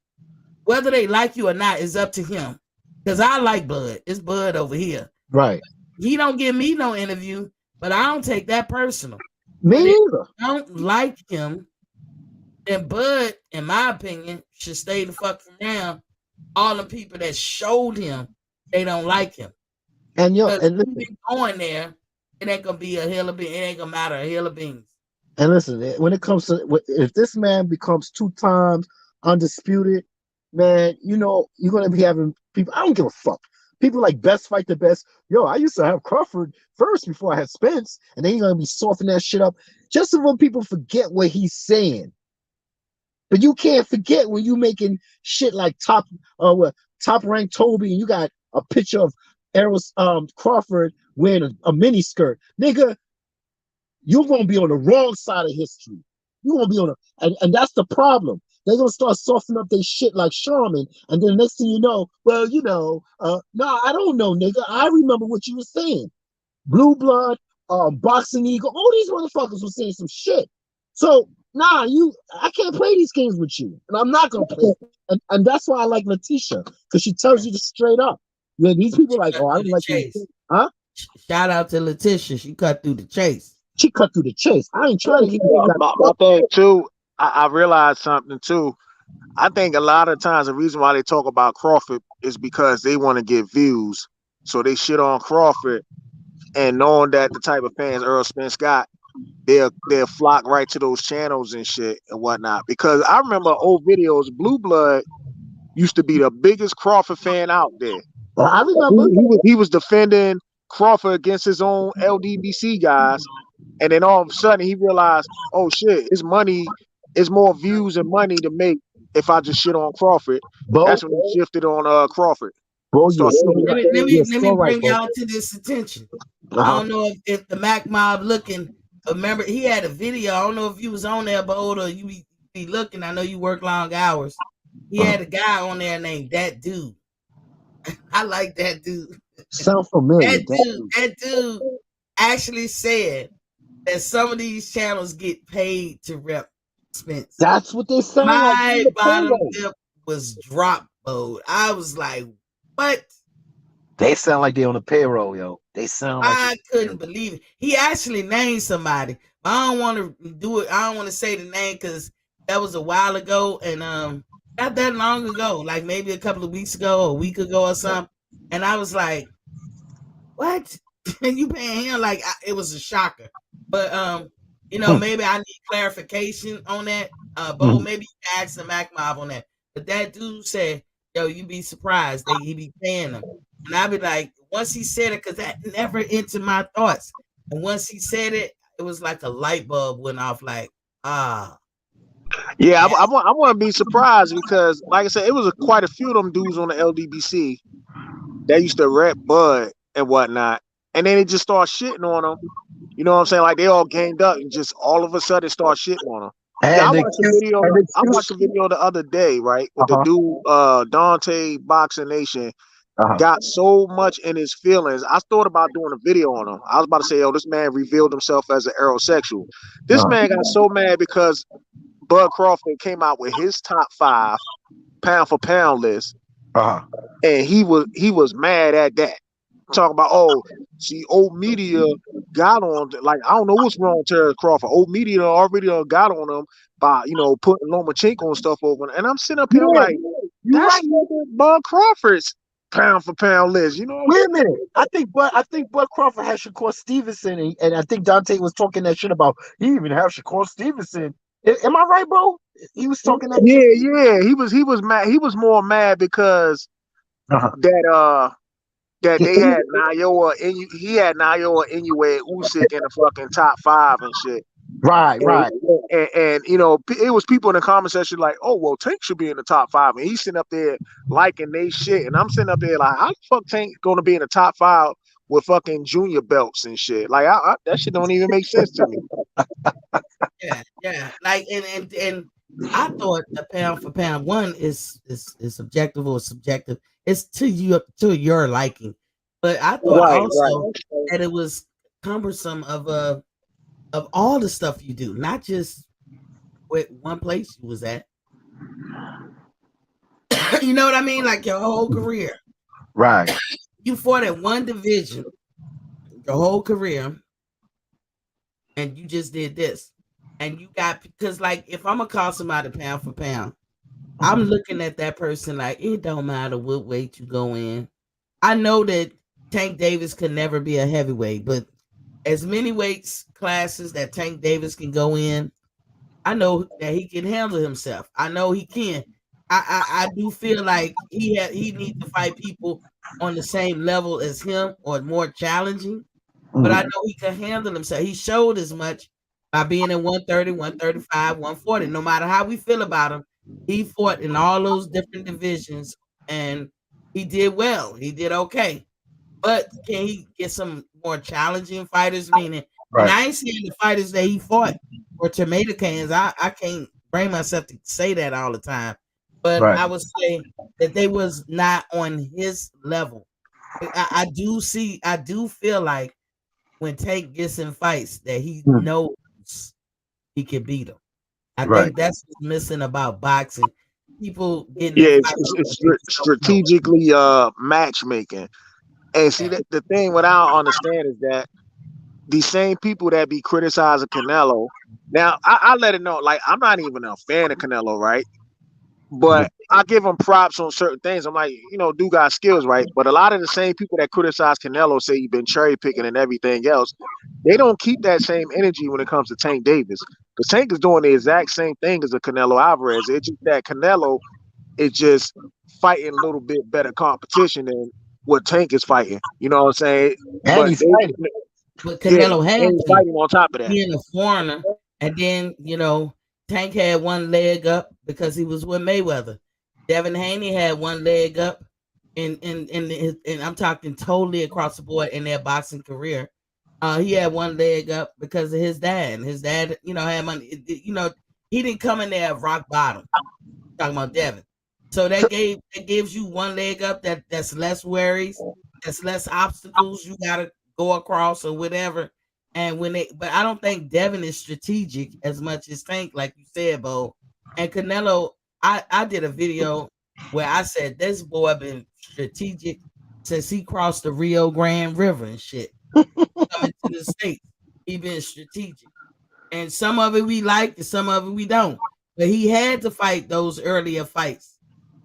S1: Whether they like you or not is up to him. Because I like Bud. It's Bud over here.
S2: Right.
S1: He don't give me no interview, but I don't take that personal.
S2: Me
S1: But if
S2: neither.
S1: you don't like him, then Bud, in my opinion, should stay the fuck around all the people that showed him they don't like him.
S2: And
S1: Because
S2: and
S1: he
S2: listen,
S1: been going there, it ain't gonna be a hill of beans. It ain't gonna matter a hill of beans.
S2: when it comes to if this man becomes 2 times undisputed, man, you're gonna be having people. I don't give a fuck. People like best fight the best. Yo, I used to have Crawford first before I had Spence, and then you're gonna be softening that shit up just so when people forget what he's saying. But you can't forget when you making shit like top ranked Toby, and you got a picture of Eros Crawford wearing a mini skirt, nigga. You're gonna be on the wrong side of history. You're gonna be on and that's the problem. They're gonna start softening up their shit like Charmin, and then the next thing you know, well, no, I don't know, nigga. I remember what you were saying. Blue Blood, Boxing Eagle, all these motherfuckers were saying some shit. So I can't play these games with you, and I'm not gonna play. And that's why I like Letitia, because she tells you this straight up. Yeah, these people
S1: She
S2: are like,
S1: cut
S2: oh, I
S1: to
S2: don't
S1: the
S2: like you,
S1: chase.
S2: huh?
S1: Shout out to Letitia. She cut through the chase.
S2: She cut through the chase. I ain't trying to hear you.
S3: My thing too, I realized something too. I think a lot of times the reason why they talk about Crawford is because they want to get views. So they shit on Crawford, and knowing that the type of fans Earl Spence got, they'll flock right to those channels and shit and whatnot. Because I remember old videos, Blue Blood used to be the biggest Crawford fan out there.
S2: Well, I remember.
S3: He was defending Crawford against his own LDBC guys, and then all of a sudden he realized, oh shit, his money is more views and money to make if I just shit on Crawford.
S2: Bo,
S3: That's when he shifted on Crawford.
S2: Bo,
S3: Start
S1: Let me
S2: so
S1: bring
S2: right, Bo.
S1: y'all to this attention. I don't know if the Mac Mob looking. Remember, he had a video. I don't know if you was on there, but or you be looking. I know you work long hours. He had a guy on there named That Dude. I like that dude.
S2: Sound familiar.
S1: That dude actually said that some of these channels get paid to rep Spence.
S2: That's what they sound like.
S1: My bottom lip was drop mode. I was like, what?
S2: They sound like they on the payroll, yo. They sound like
S1: I couldn't believe it. He actually named somebody. I don't want to do it. I don't want to say the name because that was a while ago and not that long ago, like maybe a couple of weeks ago or a week ago or something. And I was like, what? And you paying him? Like it was a shocker. But you know, maybe I need clarification on that. But maybe you can ask the Mac Mob on that. But that dude said, yo, you be surprised. He be paying them. And I be like, once he said it, because that never entered my thoughts. And once he said it, it was like a light bulb went off, like,
S3: Yeah, I want to be surprised because, like I said, it was quite a few of them dudes on the LDBC that used to rep Bud and whatnot. And then they just start shitting on them. You know what I'm saying? Like they all ganged up and just all of a sudden start shitting on them. Yeah, I watched a video the other day, right? With the dude Dante Boxing Nation got so much in his feelings. I thought about doing a video on him. I was about to say, yo, this man revealed himself as an aerosexual. This man got so mad because Bud Crawford came out with his top 5 pound for pound list. And he was mad at that. Talking about, oh, see, old media got on, like, I don't know what's wrong with Terrence Crawford. Old media already got on him by, putting Lomachenko and stuff over. And I'm sitting up here like, that's Bud Crawford's pound for pound list. You know what
S2: Wait a minute. I think Bud Crawford had Shakur Stevenson, and I think Dante was talking that shit about he even have Shakur Stevenson. Am I right, bro? He was talking that.
S3: Yeah. He was mad. He was more mad because that they had Nayoa and he had Nayoa Inoue Usyk in the fucking top 5 and shit.
S2: Right.
S3: And it was people in the comment section like, oh well, Tank should be in the top 5, and he's sitting up there liking they shit, and I'm sitting up there like, how the fuck Tank gonna be in the top 5 with fucking junior belts and shit? Like, that shit don't even make sense to me.
S1: Yeah. Like, and I thought the pound for pound one is subjective or subjective. It's to your liking, but I thought that it was cumbersome of all the stuff you do, not just with one place you was at. You know what I mean? Like your whole career,
S2: right?
S1: You fought at one division your whole career, and you just did this, and you got, because like if I'm gonna call somebody pound for pound, I'm looking at that person like it don't matter what weight you go in. I know that Tank Davis could never be a heavyweight, but as many weights classes that Tank Davis can go in, I know that he can handle himself. I know he can. I do feel like he needs to fight people on the same level as him or more challenging. But I know he can handle himself. He showed as much by being in 130, 135, 140. No matter how we feel about him, he fought in all those different divisions and he did well. He did okay. But can he get some more challenging fighters? Meaning, and I ain't seeing the fighters that he fought or tomato cans. I can't bring myself to say that all the time. But I would say that they was not on his level. I do feel like when Tank gets in fights that he knows he can beat him. I think that's what's missing about boxing. People getting
S3: it's strategically matchmaking. And see that the thing what I don't understand is that these same people that be criticizing Canelo. Now I let it know, like I'm not even a fan of Canelo, right? But I give him props on certain things. I'm like, dude got skills, right? But a lot of the same people that criticize Canelo say you've been cherry picking and everything else. They don't keep that same energy when it comes to Tank Davis. Because Tank is doing the exact same thing as a Canelo Alvarez. It's just that Canelo is just fighting a little bit better competition than what Tank is fighting. You know what I'm saying?
S2: And
S3: But
S2: he's
S3: they,
S2: fighting.
S1: But
S3: yeah,
S1: Canelo had
S3: and
S1: to,
S3: fighting on top of that.
S1: being a foreigner, and then Tank had one leg up because he was with Mayweather. Devin Haney had one leg up, and I'm talking totally across the board in their boxing career. He had one leg up because of his dad. His dad, had money. He didn't come in there at rock bottom. Talking about Devin. So that gives you one leg up. That's less worries. That's less obstacles you gotta go across or whatever. And but I don't think Devin is strategic as much as Tank, like you said, Bo. And Canelo, I did a video where I said this boy been strategic since he crossed the Rio Grande River and shit. Coming to the States. He been strategic. And some of it we like and some of it we don't. But he had to fight those earlier fights.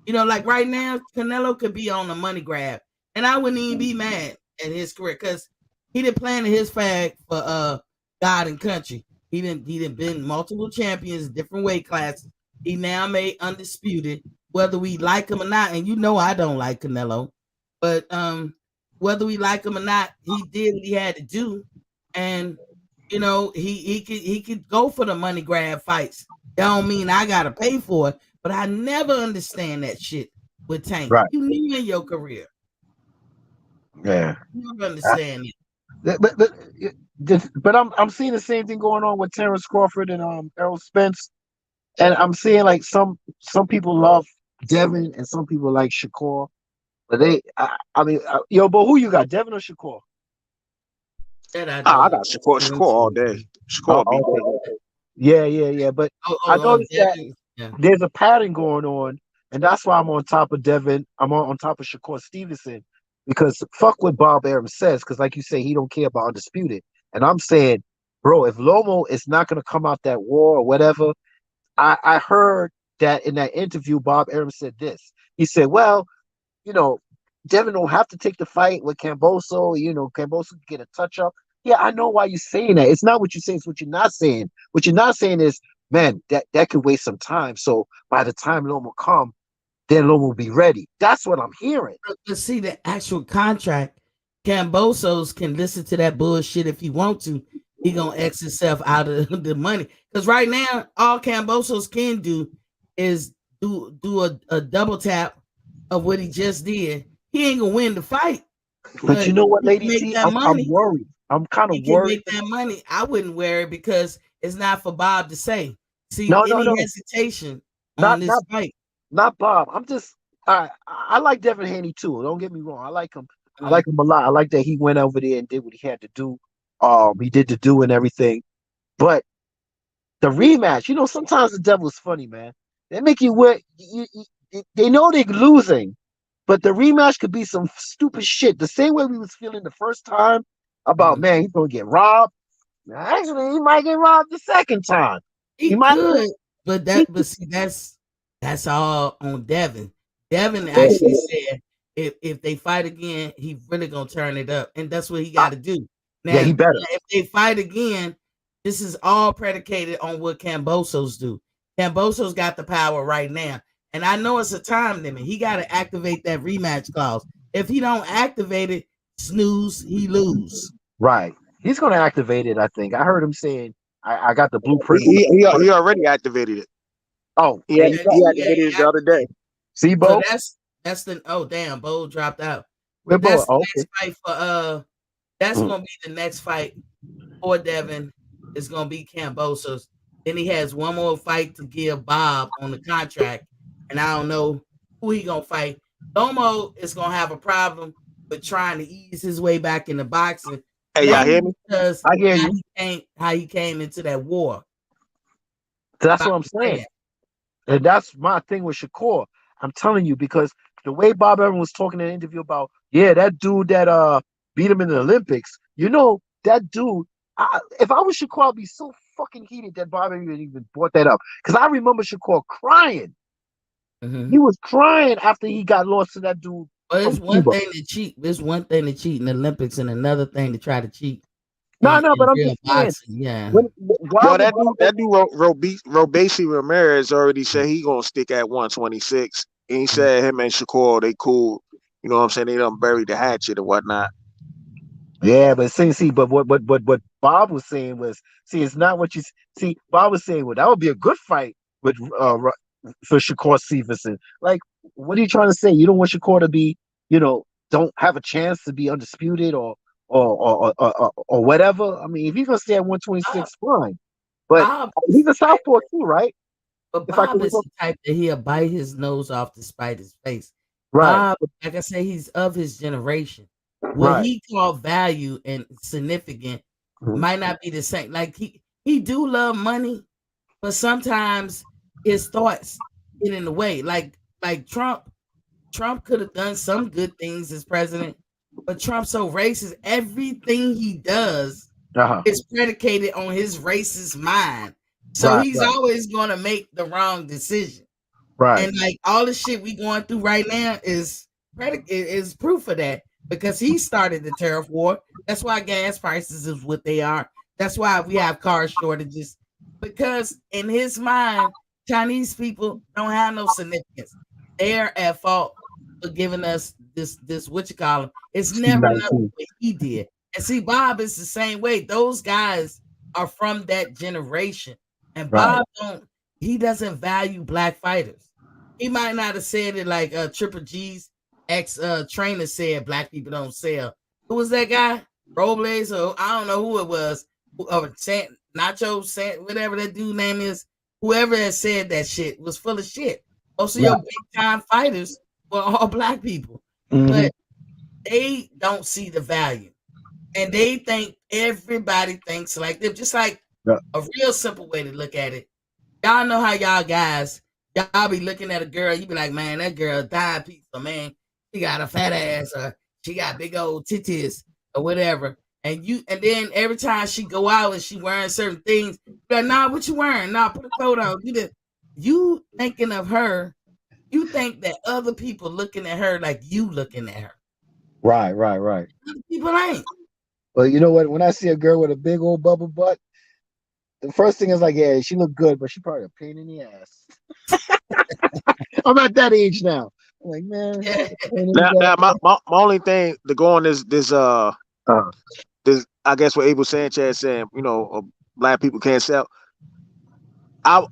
S1: Like right now, Canelo could be on a money grab. And I wouldn't even be mad at his career because he didn't plan his flag for God and country. He didn't been multiple champions, different weight classes. He now made undisputed, whether we like him or not. And I don't like Canelo. But whether we like him or not, he did what he had to do. And he could go for the money grab fights. That don't mean I gotta pay for it, but I never understand that shit with Tank.
S2: Right.
S1: You new in your career.
S2: Yeah.
S1: You never understand it.
S2: But I'm seeing the same thing going on with Terrence Crawford and Errol Spence, and I'm seeing like some people love Devin and some people like Shakur, but but who you got, Devin or Shakur?
S1: That I
S3: I
S1: don't.
S3: got Shakur all day.
S2: Oh,
S3: Shakur be
S2: okay.
S3: taking.
S2: Yeah. But I noticed that
S1: Devin. Yeah.
S2: there's a pattern going on, and that's why I'm on top of Devin. I'm on top of Shakur Stevenson because fuck what Bob Arum says, because like you say, he don't care about undisputed, and I'm saying, bro, if Lomo is not gonna come out that war or whatever, I heard that in that interview, Bob Arum said this. He said, well, you know, Devin don't have to take the fight with Camboso. Camboso can get a touch up. Yeah, I know why you're saying that. It's not what you're saying, it's what you're not saying. What you're not saying is, man, that could waste some time. So by the time Lomo come, then Lomo will be ready. That's what I'm hearing.
S1: But see the actual contract. Cambosos can listen to that bullshit if he want to. He gonna X himself out of the money. Because right now, all Cambosos can do is do a double tap of what he just did. He ain't gonna win the fight,
S2: But you
S1: but
S2: know what,
S1: he can
S2: Lady
S1: make
S2: T?
S1: that
S2: I'm
S1: money.
S2: worried. I'm kind of
S1: He can
S2: worried.
S1: make that money. I wouldn't worry because it's not for Bob to say. See,
S2: No,
S1: any
S2: no.
S1: hesitation
S2: Not
S1: on this
S2: not
S1: fight.
S2: not Bob. I'm just I like Devin Haney too. Don't get me wrong. I like him. I
S1: Uh,
S2: like him a lot. I like that he went over there and did what he had to do. He did the do and everything. But the rematch, sometimes the devil's funny, man. They make you wear. They know they're losing, but the rematch could be some stupid shit. The same way we was feeling the first time about,
S1: uh,
S2: man, he's gonna get robbed. Actually, he might get robbed the second time. He
S1: he
S2: might.
S1: could, but
S2: He,
S1: see, that's all on Devin. Devin
S2: yeah,
S1: actually said if they fight again, he really gonna turn it up, and that's what he
S2: uh,
S1: got to do.
S2: yeah,
S1: Now,
S2: he better.
S1: if they fight again, this is all predicated on what Cambosos do. Cambosos got the power right now, and I know it's a time limit. He got to activate that rematch clause. If he don't activate it, snooze, he lose.
S2: Right. He's gonna activate it. I think I heard him saying, "I got the blueprint on
S3: He,
S2: the
S3: he,
S2: blueprint."
S3: he already activated it.
S2: Oh,
S3: He,
S2: there
S3: he
S2: you go.
S3: activated it the other day.
S2: See,
S1: So
S2: Bo.
S1: that's the damn Bo dropped out.
S2: We're
S1: But
S2: Bo.
S1: that's the
S2: Oh,
S1: next fight for that's
S2: okay.
S1: gonna be the next fight for Devin. It's gonna be Cambosos. Then he has one more fight to give Bob on the contract, and I don't know who he gonna fight. Lomo is gonna have a problem with trying to ease his way back into boxing,
S3: Hey, y'all hear
S1: mainly
S3: me?
S1: because
S2: I hear you.
S1: how he came into that war.
S2: That's
S1: About
S2: what I'm
S1: to
S2: saying.
S1: say
S2: And that's my thing with Shakur. I'm telling you, because the way Bob Evans was talking in an interview about Yeah, that dude that beat him in the Olympics. You know, that dude. If I was Shakur, I'd be so fucking heated that Bobby even brought that up. Because I remember Shakur crying.
S1: Mm-hmm.
S2: He was crying after he got lost to that dude
S1: But
S2: from
S1: it's one
S2: Cuba.
S1: thing to cheat. It's one thing to cheat in the Olympics, and another thing to try to cheat
S2: No, no,
S1: in
S2: but I'm
S1: real
S2: just saying.
S1: boxing. Yeah.
S2: Why
S3: Well,
S2: would
S3: Robesi Ramirez already said he gonna stick at 126. And he said him and Shakur, they cool. You know what I'm saying? They done buried the hatchet or whatnot.
S2: Yeah, but see, but what Bob was saying was, see, it's not what you see. Bob was saying, well, that would be a good fight with for Shakur Stevenson. Like, what are you trying to say? You don't want Shakur to be, don't have a chance to be undisputed or whatever. I mean, if he's gonna stay at
S1: Bob,
S2: 126, fine. But
S1: Bob is
S2: he's a
S1: the type,
S2: southpaw too, right?
S1: but
S2: If I
S1: Bob
S2: could
S1: is
S2: recall,
S1: the type that he'll bite his nose off to spite his face.
S2: right,
S1: Bob, like I say, he's of his generation. What
S2: right,
S1: he called value and significant
S2: mhm,
S1: might not be the same. Like he do love money, but sometimes his thoughts get in the way. Like Trump could have done some good things as president, but Trump's so racist. Everything he does
S2: uh-huh,
S1: is predicated on his racist mind. So
S2: right,
S1: he's
S2: right,
S1: always going to make the wrong decision.
S2: right,
S1: And like all the shit we going through right now is proof of that because he started the tariff war. That's why gas prices is what they are. That's why we have car shortages because in his mind, Chinese people don't have no significance. They're at fault for giving us this what you call them. It's never nothing
S2: C19,
S1: what he did. And see, Bob is the same way. Those guys are from that generation, and
S2: right,
S1: Bob don't. He doesn't value black fighters. He might not have said it like Triple G's ex trainer said black people don't sell. Who was that guy? Robles or I don't know who it was. Nacho Sant, whatever that dude name is. Whoever had said that shit was full of shit. Most of your
S2: right,
S1: big time fighters were all black people.
S2: hmm,
S1: But they don't see the value. And they think everybody thinks like them. Just like
S2: yeah,
S1: a real simple way to look at it. Y'all know how y'all guys, y'all be looking at a girl, you be like, man, that girl died pizza, man. She got a fat ass or she got big old titties or whatever. And then every time she go out and she wearing certain things, you like, nah, what you wearing? Nah, put a coat on. You thinking of her, you think that other people looking at her like you looking at her.
S2: right, right, right.
S1: Other people ain't.
S2: But you know what? When I see a girl with a big old bubble butt, the first thing is like, yeah, she look good, but she probably a pain in the ass. I'm at that age now. I'm like, man,
S1: Yeah.
S2: pain in
S3: Now,
S2: the
S3: now my,
S2: ass.
S3: my, my only thing to go on
S2: Uh,
S3: this I guess what Abel Sanchez saying, black people can't sell. I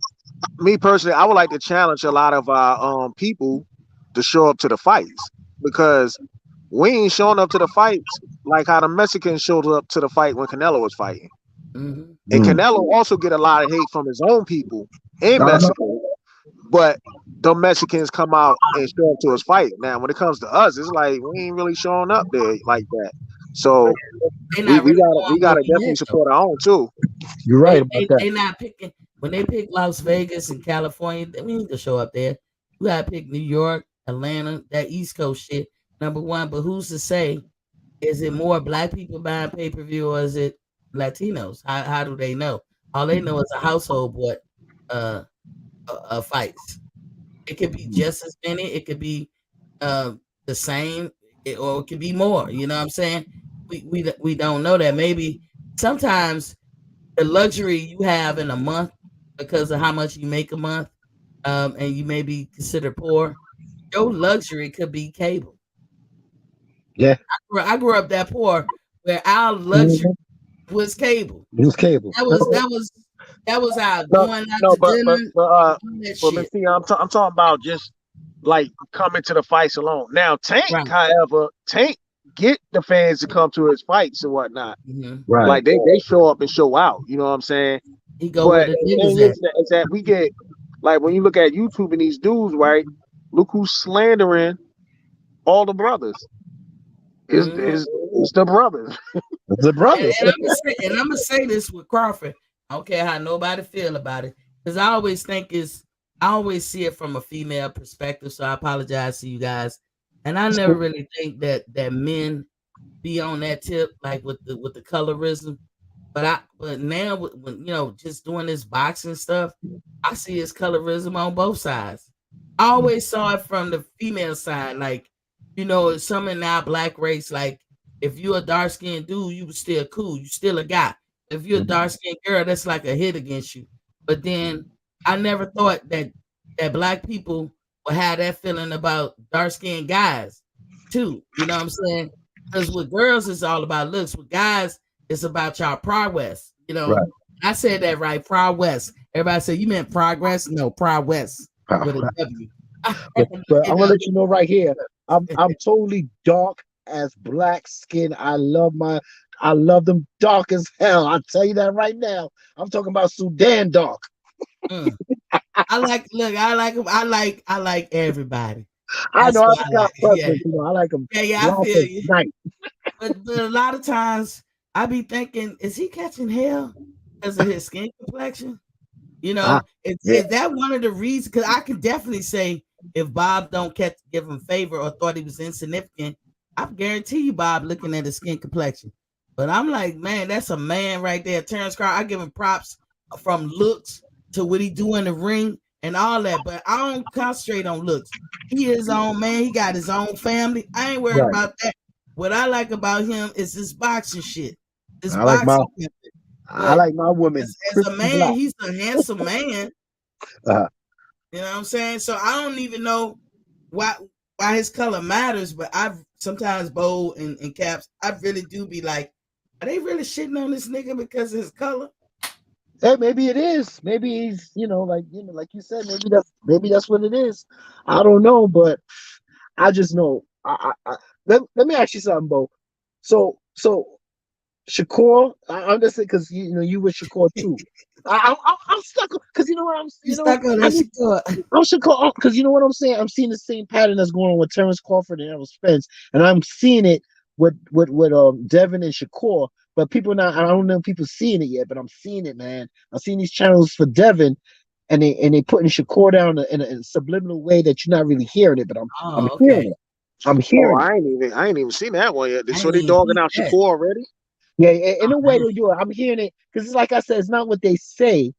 S3: Me personally, I would like to challenge a lot of our people to show up to the fights because we ain't showing up to the fights like how the Mexicans showed up to the fight when Canelo was fighting.
S1: Mm-hmm.
S3: And
S2: mm.
S3: Canelo also get a lot of hate from his own people in
S2: Uh-huh.
S3: Mexico, but the Mexicans come out and show up to his fight. Now, when it comes to us, it's like we ain't really showing up there like that. So
S1: They
S3: we
S1: not
S3: we
S1: really
S3: gotta
S1: going
S3: we
S1: where
S3: gotta
S1: we
S3: definitely
S1: at though.
S3: support our own too.
S2: You're right about that.
S1: They not picking when they pick Las Vegas and California. We need to show up there. We gotta pick New York, Atlanta, that East Coast shit. Number one, but who's to say? Is it more black people buying pay per view or is it Latinos? How do they know? All they know is a household what uh, fights. It could be just as many. It could be uh, the same, or it could be more. You know what I'm saying? We don't know that. Maybe sometimes the luxury you have in a month because of how much you make a month, and you may be considered poor. Your luxury could be cable.
S2: Yeah.
S1: I grew up that poor, where our luxury
S2: Mhm.
S1: was cable.
S2: Use cable.
S1: That was that was that was our
S3: No,
S1: going out
S3: no,
S1: to dinner, all that
S3: but Miss
S1: shit.
S3: C, I'm talking about just like coming to the fights alone. Now Tank,
S1: Right.
S3: however, Tank get the fans to come to his fights and whatnot.
S1: Hmm.
S2: Right.
S3: Like they show up and show out. You know what I'm saying?
S1: He go where
S3: But
S1: the
S3: the
S1: niggas
S3: thing
S1: at.
S3: is that we get like when you look at YouTube and these dudes, right? Look who's slandering all the brothers. Is
S1: Hmm.
S3: is it's the brothers.
S2: The
S1: And,
S2: brothers.
S1: and I'm gonna say this with Crawford. I don't care how nobody feel about it, because I always see it from a female perspective. So I apologize to you guys And I never really think that men be on that tip, like with the colorism. But now when just doing this boxing stuff, I see his colorism on both sides. I always saw it from the female side, like some in our black race, like if you a dark skinned dude, you was still cool, you still a guy. If you're a dark skinned girl, that's like a hit against you. But then I never thought that black people would have that feeling about dark skinned guys too. You know what I'm saying? Because with girls, it's all about looks. With guys, it's about y'all progress.
S2: Right.
S1: I said that right, progress. Everybody said you meant progress. No, progress with a W.
S2: But I'm gonna let you know right here. I'm totally dark as black skin. I love them dark as hell. I'll tell you that right now. I'm talking about Sudan dark.
S1: Mm. I like everybody.
S2: I
S1: That's
S2: know I
S1: why
S2: just
S1: I
S2: got
S1: like it. Yeah,
S2: preference, I like them
S1: yeah, I
S2: black
S1: feel
S2: as
S1: you.
S2: night.
S1: But a lot of times I be thinking, is he catching hell because of his skin complexion?
S2: Ah, yeah.
S1: Is that one of the reasons? Because I can definitely say if Bob don't give him favor or thought he was insignificant, I guarantee you Bob looking at his skin complexion. But I'm like, man, that's a man right there. Terrence Carr, I give him props from looks to what he do in the ring and all that. But I don't concentrate on looks. He is his own man. He got his own family. I ain't worried
S2: Right.
S1: about that. What I like about him is this boxing shit. This
S2: I like my
S1: boxing.
S2: I
S1: But
S2: like my woman
S1: as a
S2: crispy
S1: man,
S2: black.
S1: he's a handsome man.
S2: Uh,
S1: You know what I'm saying? So I don't even know why his color matters, but I've sometimes Bo and Caps, I really do be like, are they really shitting on this nigga because of his color?
S2: hey, maybe it is. Maybe he's, like you said, maybe that's what it is. I don't know, but I just know. Let me ask you something, Bo. So Shakur, I understand because you were Shakur too. I'm stuck because you know what
S1: You stuck on
S2: I
S1: that
S2: need
S1: shit.
S2: I'm Shakur because you know what I'm saying. I'm seeing the same pattern that's going on with Terrence Crawford and Errol Spence, and I'm seeing it with Devin and Shakur. But people not, I don't know if people seeing it yet, but I'm seeing it, man. I'm seeing these channels for Devin, and they putting Shakur down in a subliminal way that you're not really hearing it, but I'm
S1: Oh,
S2: hearing
S1: okay.
S2: it. I'm
S3: Oh,
S2: hearing it.
S3: I ain't even seen that one yet.
S1: I
S3: So
S1: ain't
S3: they
S1: even
S3: dogging
S1: peep
S3: out
S1: that.
S3: Shakur already?
S2: Yeah, in a way
S1: Oh,
S2: they do it. I'm hearing it because it's like I said, it's not what they say.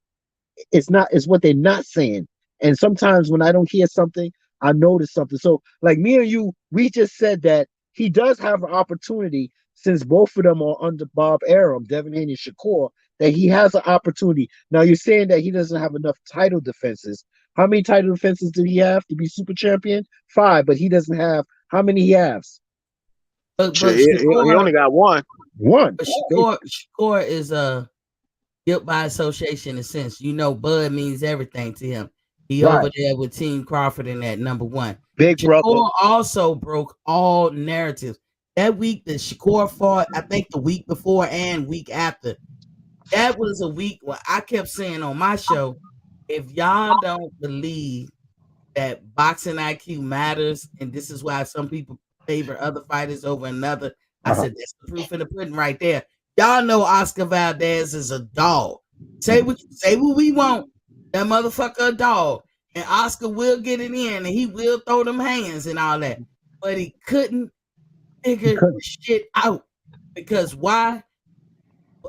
S2: It's what they're not saying. And sometimes when I don't hear something, I notice something. So like me and you, we just said that he does have an opportunity since both of them are under Bob Arum, Devin Haney and Shakur, that he has an opportunity. Now you're saying that he doesn't have enough title defenses. How many title defenses did he have to be super champion? 5, but he doesn't have how many he has?
S1: but
S3: Shit, he
S1: Shakur,
S3: only got one.
S2: 1.
S1: but Shakur is guilt by association in a sense. Bud means everything to him. He
S2: Right.
S1: over there with Team Crawford in that number one.
S2: Big brother.
S1: Shakur also broke all narratives. That week that Shakur fought, I think the week before and week after, that was a week where I kept saying on my show, if y'all don't believe that boxing IQ matters, and this is why some people favor other fighters over another. I
S2: Uh-huh.
S1: said that's the proof in the pudding right there. Y'all know Oscar Valdez is a dog. Say what we want. That motherfucker a dog. And Oscar will get it in and he will throw them hands and all that. But he couldn't
S2: He
S1: figure
S2: couldn't.
S1: shit out. Because why?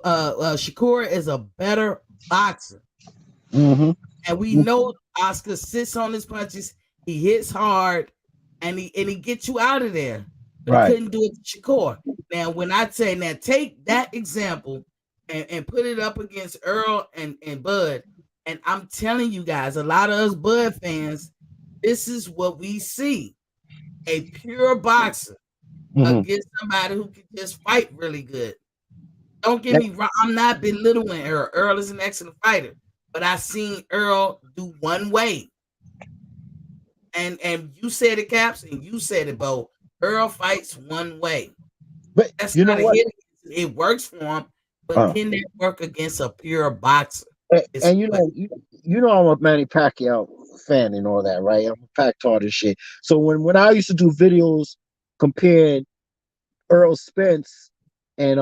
S1: Shakur is a better boxer.
S2: Mm-hmm.
S1: And we know Oscar sits on his punches. He hits hard, and he gets you out of there. But he
S2: Right.
S1: couldn't do it to Shakur. Now, when I say now, take that example and put it up against Earl and Bud, and I'm telling you guys, a lot of us Bud fans, this is what we see: a pure boxer
S2: Mm-hmm.
S1: against somebody who can just fight really good. Don't get me wrong. I'm not belittling Earl. Earl is an excellent fighter, but I seen Earl do one way. And you said it, Caps, and you said it, Bo. Earl fights one way.
S2: But
S1: That's
S2: you know
S1: not a
S2: what?
S1: hit. It works for him, but
S2: Uh,
S1: can that work against a pure boxer?
S2: and,
S1: It's
S2: and you know I'm a Manny Pacquiao fan and all that, right? I'm a Pac-Tard and shit. So when I used to do videos comparing Earl Spence and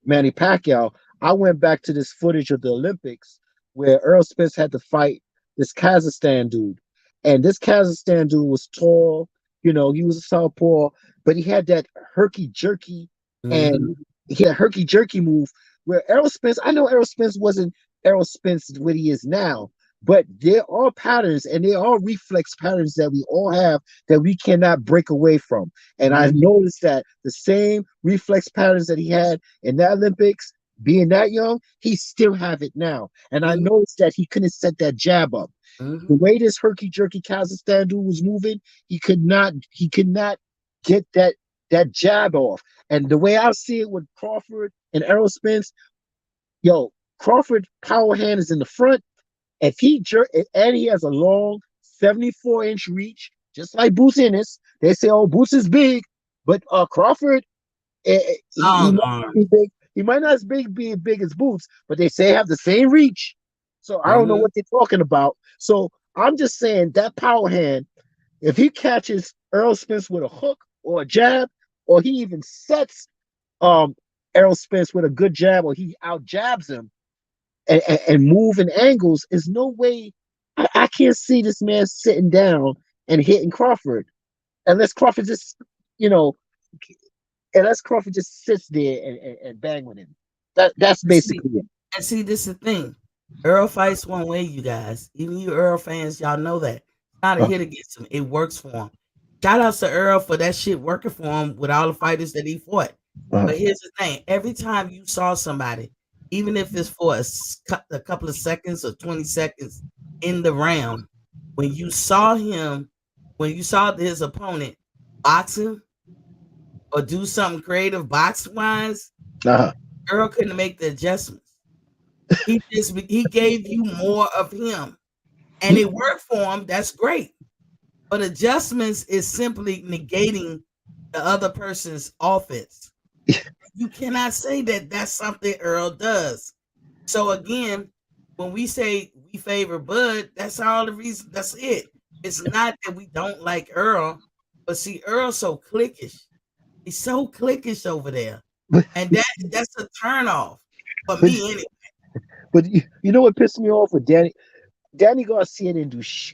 S2: Manny Pacquiao, I went back to this footage of the Olympics where Earl Spence had to fight this Kazakhstan dude. And this Kazakhstan dude was tall, You know, he was a southpaw, but he had that herky jerky and he had herky jerky move where Errol Spence. I know Errol Spence wasn't Errol Spence what he is now, but there are patterns and there are reflex patterns that we all have that we cannot break away from. And I've noticed that the same reflex patterns that he had in the Olympics, being that young, he still have it now. And I noticed that he couldn't set that jab up. The way this herky jerky Kazakhstan dude was moving, he could not get that jab off. And the way I see it with Crawford and Errol Spence, yo, Crawford power hand is in the front. If he jerk and he has a long 74-inch reach, just like Boots Ennis. They say, oh, Boots is big, but Crawford, he might not be big. He might not be big as Boots, but they say have the same reach. So I don't know what they're talking about. So I'm just saying that power hand, if he catches Errol Spence with a hook or a jab, or he even sets Errol Spence with a good jab, or he out jabs him and move in angles, is no way. I can't see this man sitting down and hitting Crawford unless Crawford just, you know, unless Crawford just sits there and bang with him. That's basically it.
S1: And see, this is the thing. Earl fights one way, you guys. Even you Earl fans, y'all know that. It's not a hit against him. It works for him. Shout out to Earl for that shit working for him with all the fighters that he fought. But here's the thing. Every time you saw somebody, even if it's for a couple of seconds or 20 seconds in the round, when you saw his opponent box him or do something creative box-wise, Earl couldn't make the adjustments. He gave you more of him, and it worked for him. That's great. But adjustments is simply negating the other person's offense. You cannot say that that's something Earl does. So again, when we say we favor Bud, that's all the reason. That's it. It's not that we don't like Earl, but see, Earl's so cliquish. He's so cliquish over there, and that's a turnoff for me anyway.
S2: But you know what pissed me off with Danny Garcia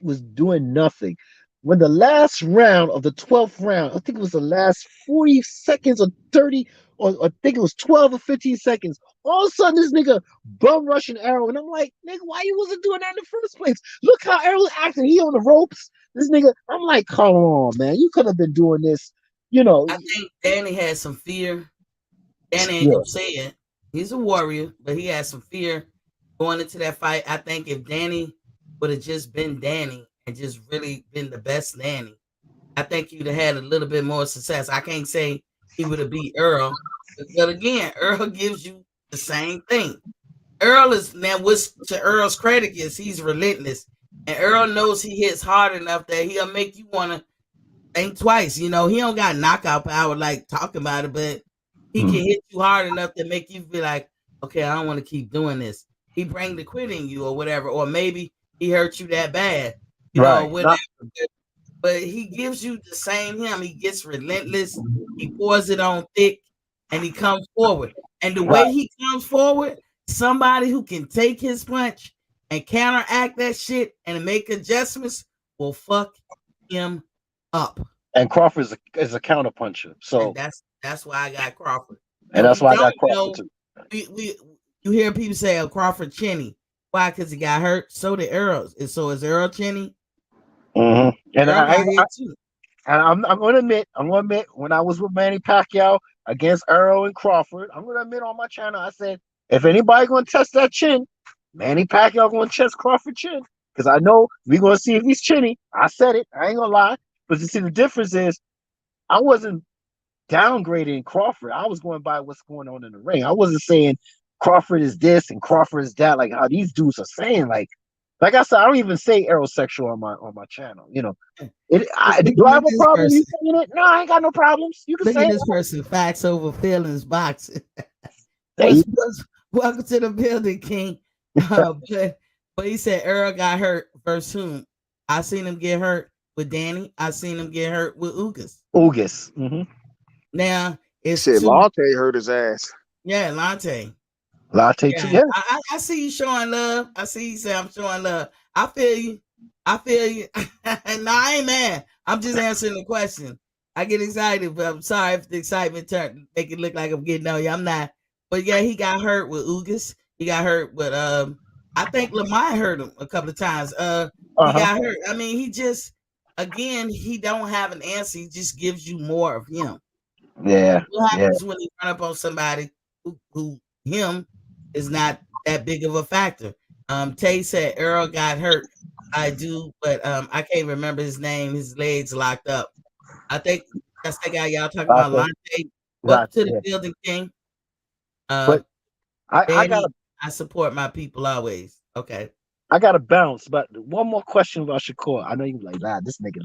S2: was doing nothing. When the last round of the 12th round, I think it was the last 40 seconds or 30, or I think it was 12 or 15 seconds, all of a sudden this nigga bum rushing Arrow, and I'm like, nigga, why you wasn't doing that in the first place? Look how Arrow's acting. He on the ropes. This nigga, I'm like, come on, man. You could have been doing this, you know.
S1: I think Danny had some fear. Danny ain't gonna say it. He's a warrior, but he had some fear going into that fight. I think if Danny would have just been Danny and just really been the best Danny, I think you'd have had a little bit more success. I can't say he would have beat Earl, but again, Earl gives you the same thing. Earl is, now, what's to Earl's credit is he's relentless, and Earl knows he hits hard enough that he'll make you want to think twice. You know, he don't got knockout power like talking about it, but he can hit you hard enough to make you be like, okay, I don't want to keep doing this. He bring the quit in you or whatever, or maybe he hurt you that bad, you know, whatever. But he gives you the same him. He gets relentless. He pours it on thick, and he comes forward. And the way he comes forward, somebody who can take his punch and counteract that shit and make adjustments will fuck him up.
S2: And Crawford is a counter puncher, so
S1: and that's why I got Crawford.
S2: And that's why I got Crawford too.
S1: You hear people say, "Oh, Crawford chinny." Why? Because he got hurt. So did Earl. So is Earl chinny?
S2: And I'm going to admit, when I was with Manny Pacquiao against Earl and Crawford, I'm going to admit on my channel, I said, if anybody going to test that chin, Manny Pacquiao going to test Crawford chin, because I know we're going to see if he's chinny. I said it. I ain't going to lie. But you see, the difference is I wasn't downgrading Crawford. I was going by what's going on in the ring. I wasn't saying Crawford is this and Crawford is that, like how these dudes are saying. Like I said, I don't even say aerosexual on my channel. You know, do I have a problem you saying it? No, I ain't got no problems. You can
S1: look
S2: say
S1: at this person. Facts over feelings boxing. Welcome to the building, King. But he said Earl got hurt versus whom? I seen him get hurt with Danny. I seen him get hurt with Ugas. Now it's
S3: Latte hurt his ass.
S1: Yeah, Latte.
S2: Latte too. Yeah.
S1: I see you showing love. I see you say I'm showing love. I feel you. No, I ain't mad. I'm just answering the question. I get excited, but I'm sorry if the excitement make it look like I'm getting on you. I'm not. But yeah, he got hurt with Ugas. He got hurt with I think Lamar hurt him a couple of times. He
S2: Uh-huh.
S1: got hurt. I mean, he just again he don't have an answer. He just gives you more of him.
S2: Yeah,
S1: What
S2: yeah.
S1: happens when you run up on somebody who him is not that big of a factor? Tay said Earl got hurt. I do, but I can't remember his name. His legs locked up. I think that's the guy y'all talking about,
S2: Gotcha.
S1: Lante. Welcome
S2: Gotcha.
S1: to the
S2: Yeah.
S1: building, King.
S2: But
S1: Um,
S2: I got
S1: Danny,
S2: to
S1: I support my people always. Okay.
S2: bounce. But one more question about Shakur. I know you like, this nigga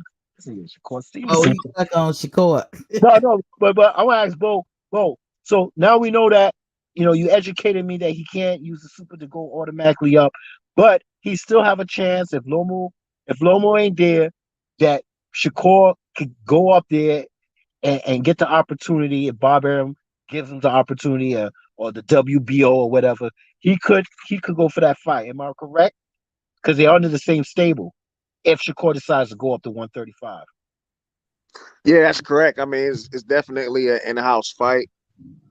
S2: Shakur
S1: Oh,
S2: Stevenson.
S1: you stuck on Shakur.
S2: No, no, but I want to ask Bo. So now we know that you educated me that he can't use the super to go automatically up, but he still have a chance if Lomo ain't there, that Shakur could go up there and get the opportunity. If Bob Arum gives him the opportunity, or the WBO or whatever, he could go for that fight. Am I correct? Because they're under the same stable. If Shakur decides to go up to 135.
S3: Yeah, that's correct. I mean, it's definitely an in-house fight,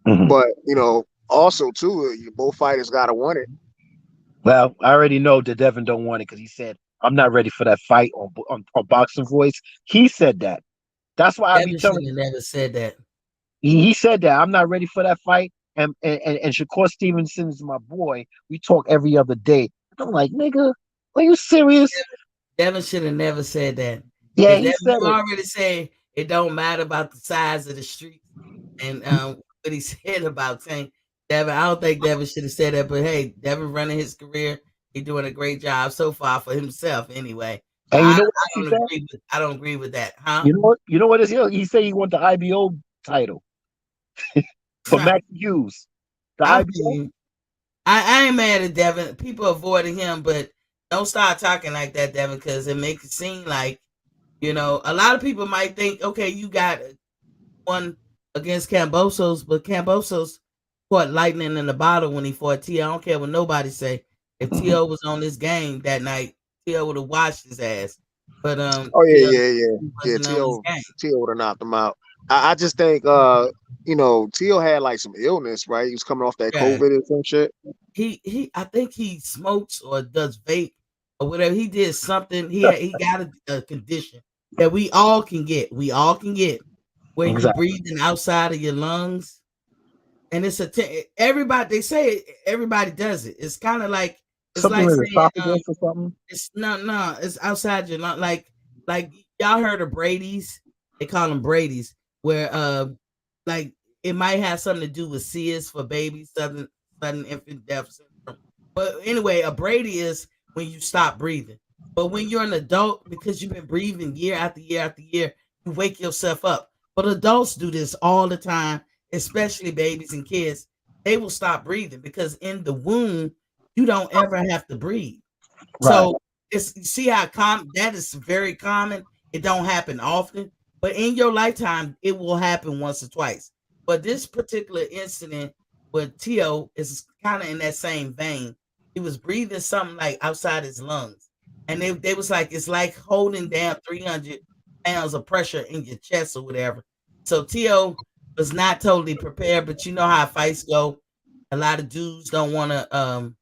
S2: Mhm.
S3: but also too, both fighters gotta want it.
S2: Well, I already know that Devin don't want it because he said, "I'm not ready for that fight on Boxing Voice." He said that. That's why I be
S1: Devin should
S2: telling
S1: have
S2: you.
S1: never said that.
S2: He said that I'm not ready for that fight. And Shakur Stevenson is my boy. We talk every other day. I'm like, nigga, are you serious?
S1: Devin should have never said that.
S2: Yeah,
S1: Because
S2: he
S1: Devin,
S2: said
S1: you
S2: it.
S1: already said it don't matter about the size of the street and what he said about saying Devin. I don't think Devin should have said that, but hey, Devin running his career, he doing a great job so far for himself anyway. But
S2: And
S1: I,
S2: you know what
S1: I
S2: else he
S1: don't
S2: said?
S1: agree with that, huh?
S2: You know what is he? He said he won the IBO title for Max Hughes. The
S1: I'm
S2: IBO.
S1: I ain't mad at Devin. People avoiding him, but don't start talking like that, Devin, because it makes it seem like a lot of people might think, okay, you got one against Cambosos, but Cambosos caught lightning in the bottle when he fought T.O. I don't care what nobody say. If T.O. was on this game that night, T.O. would have watched his ass. But
S3: Oh
S1: T.O.
S3: yeah.
S1: wasn't on this game.
S3: Tio would have knocked him out. I just think Tio had like some illness, right? He was coming off that
S1: Yeah.
S3: COVID and some shit.
S1: He I think he smokes or does vape or whatever. He did something. He got a condition that we all can get. We all can get where you
S2: Exactly.
S1: breathing outside of your lungs. And it's everybody they say everybody does it. It's kind of like it's
S2: Something
S1: like
S2: with
S1: saying
S2: esophagus or something.
S1: it's no, it's outside your lung. Like y'all heard of Brady's? They call them Brady's, where like it might have something to do with SIDS for babies, sudden infant death syndrome. But anyway, a Brady is when you stop breathing. But when you're an adult, because you've been breathing year after year after year, you wake yourself up. But adults do this all the time, especially babies and kids. They will stop breathing because in the womb, you don't ever have to breathe.
S2: Right.
S1: So it's you see how that is very common. It don't happen often, but in your lifetime, it will happen once or twice. But this particular incident with Tio is kind of in that same vein. He was breathing something like outside his lungs, and they was like it's like holding down 300 pounds of pressure in your chest or whatever. So Tio was not totally prepared, but you know how fights go. A lot of dudes don't want to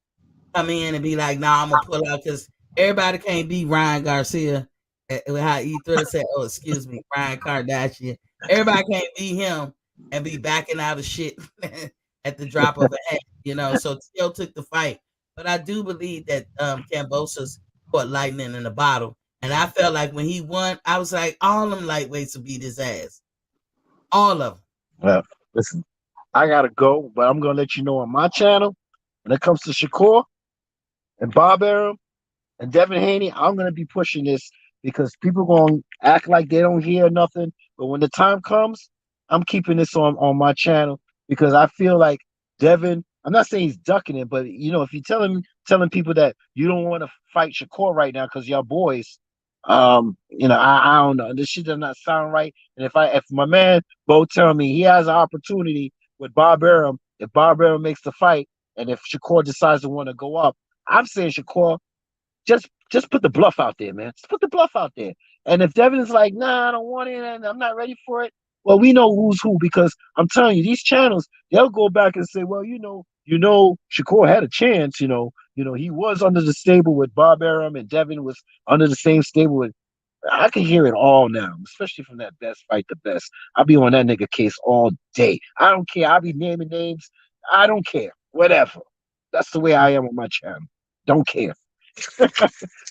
S1: come in and be like, "Nah, I'm gonna pull out," because everybody can't be Ryan Garcia. How E30 said, "Oh, excuse me, Ryan Kardashian." Everybody can't be him and be backing out of shit at the drop of a hat. So Tio took the fight, but I do believe that Cambosa's caught lightning in a bottle, and I felt like when he won, I was like, all them lightweights will beat his ass, all of them.
S2: Well, listen, I gotta go, but I'm gonna let you know on my channel when it comes to Shakur and Bob Arum and Devin Haney, I'm gonna be pushing this because people gonna act like they don't hear nothing. But when the time comes, I'm keeping this on my channel because I feel like Devin. I'm not saying he's ducking it, but if you're telling people that you don't want to fight Shakur right now because y'all boys, I don't know. This shit does not sound right. And if my man Bo tell me he has an opportunity with Bob Arum, if Bob Arum makes the fight, and if Shakur decides to want to go up, I'm saying Shakur just put the bluff out there, man. Just put the bluff out there. And if Devin's like, nah, I don't want it, and I'm not ready for it, well, we know who's who because I'm telling you, these channels they'll go back and say, well, Shakur had a chance. He was under the stable with Bob Arum, and Devin was under the same stable with. I can hear it all now, especially from that best fight the best. I'll be on that nigga case all day. I don't care. I'll be naming names. I don't care. Whatever. That's the way I am on my channel. Don't care.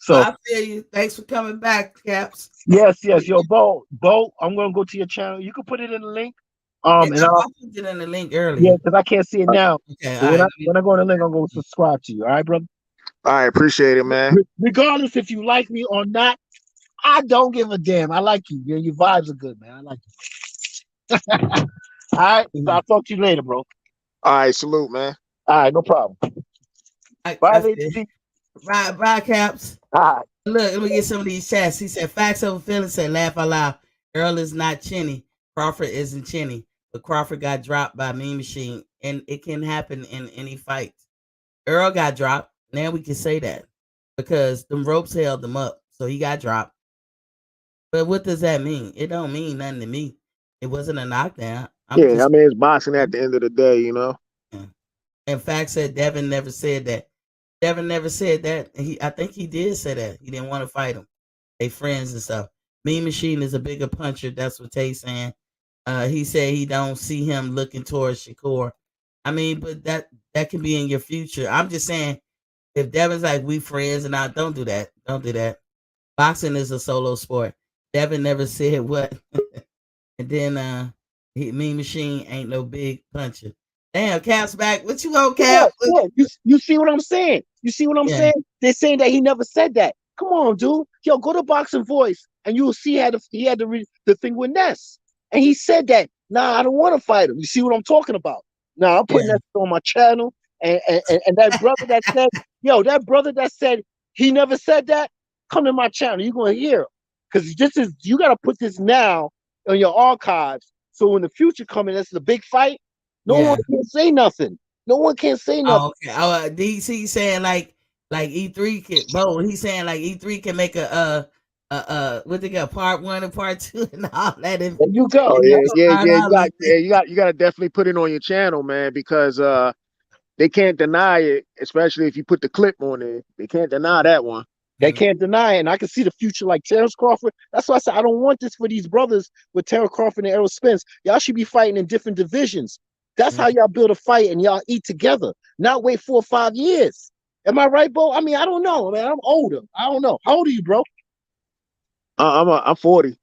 S2: So
S1: I feel you. Thanks for coming back, Caps.
S2: yes, yo, Bo, I'm gonna go to your channel. You can put it in the link.
S1: Yeah,
S2: And
S1: I
S2: I'll
S1: put it in the link
S2: yeah,
S1: earlier.
S2: because I can't see it now.
S1: Okay,
S2: But
S1: all right.
S2: when I go in the link, I'm gonna subscribe to you. All right, brother.
S3: I appreciate it, man.
S2: Regardless if you like me or not, I don't give a damn. I like you. Your vibes are good, man. I like you. All right. So I'll talk to you later, bro.
S3: All right, salute, man.
S2: All right, no problem. Bye,
S1: I
S2: ladies.
S1: said, bye, Caps.
S2: All right.
S1: Look, let me get some of these chats. He said, facts over feelings, said, laugh out loud. Earl is not Chinny. Crawford isn't Chinny. But Crawford got dropped by Mean Machine, and it can happen in any fight. Earl got dropped. Now we can say that because them ropes held them up. So he got dropped. But what does that mean? It don't mean nothing to me. It wasn't a knockdown. I'm
S3: Yeah,
S1: just.
S3: I mean it's boxing at the end of the day, you know.
S1: In fact, said Devin never said that. Devin never said that. I think he did say that. He didn't want to fight him. They friends and stuff. Mean Machine is a bigger puncher. That's what Tay's saying. He said he don't see him looking towards Shakur. I mean, but that can be in your future. I'm just saying, if Devin's like we friends and I don't do that. Don't do that. Boxing is a solo sport. Devin never said what. And then Mean Machine ain't no big puncher. Damn, Cap's back. What you want, Cap?
S2: Yeah. You see what I'm saying? You see what I'm saying? They're saying that he never said that. Come on, dude. Yo, go to Boxing Voice and you'll see he had the thing with Ness. And he said that, nah, I don't want to fight him. You see what I'm talking about? Now I'm putting that on my channel. And that brother that said, he never said that, come to my channel. You're gonna hear him. Because you gotta put this now on your archives. So when the future coming, that's the big fight. No one can say nothing. No one can say nothing.
S1: Oh, okay. Oh, DC saying like E3 can. Bo, he's saying like E3 can make a what they got, part 1 and part 2 and all that.
S2: There you go.
S3: Oh yeah. You got to definitely put it on your channel, man, because they can't deny it, especially if you put the clip on it. They can't deny that one.
S2: They can't deny it. And I can see the future like Terrence Crawford. That's why I said I don't want this for these brothers with Terrence Crawford and Errol Spence. Y'all should be fighting in different divisions. That's how y'all build a fight and y'all eat together. Not wait 4 or 5 years. Am I right, Bo? I mean, I don't know, man. I'm older. I don't know. How old are you, bro?
S3: I'm 40.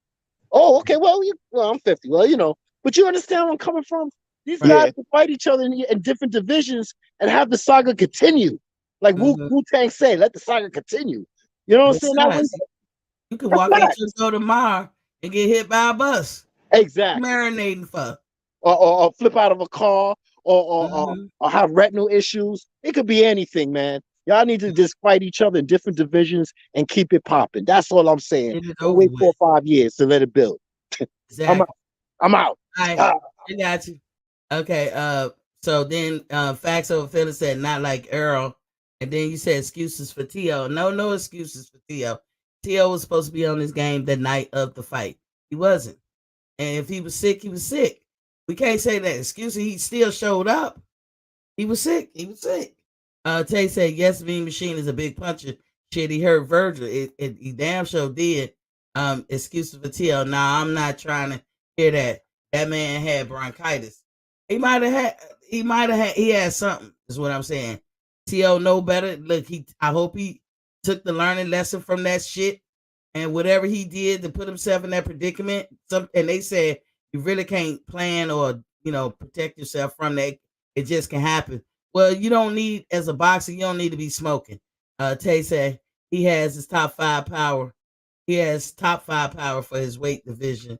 S2: Oh, okay. Well, I'm 50. Well, but you understand where I'm coming from? These guys can fight each other in different divisions and have the saga continue. Like Wu-Tang say, let the saga continue. You know what I'm saying?
S1: You can walk out your door tomorrow and get hit by a bus.
S2: Exactly.
S1: Marinating for.
S2: Or flip out of a car or have retinal issues. It could be anything, man. Y'all need to just fight each other in different divisions and keep it popping. That's all I'm saying. Don't wait 4 or 5 years to let it build.
S1: Exactly.
S2: I'm out.
S1: All right. I got you. Okay. So then facts over feelings said not like Earl. And then you said excuses for T.O. No excuses for T.O. T.O. was supposed to be on this game the night of the fight. He wasn't. And if he was sick, he was sick. We can't say that excuse. He still showed up. He was sick. Tay said, yes, Mean Machine is a big puncher. Shit, he hurt Virgil. He damn sure did. Excuses for T.O. Nah, I'm not trying to hear that. That man had bronchitis. He had something, is what I'm saying. T.O. know better. Look, I hope he took the learning lesson from that shit. And whatever he did to put himself in that predicament, and they said you really can't plan or protect yourself from that. It just can happen. Well, you don't need, as a boxer, you don't need to be smoking. Tay said he has his top 5 power. He has top 5 power for his weight division.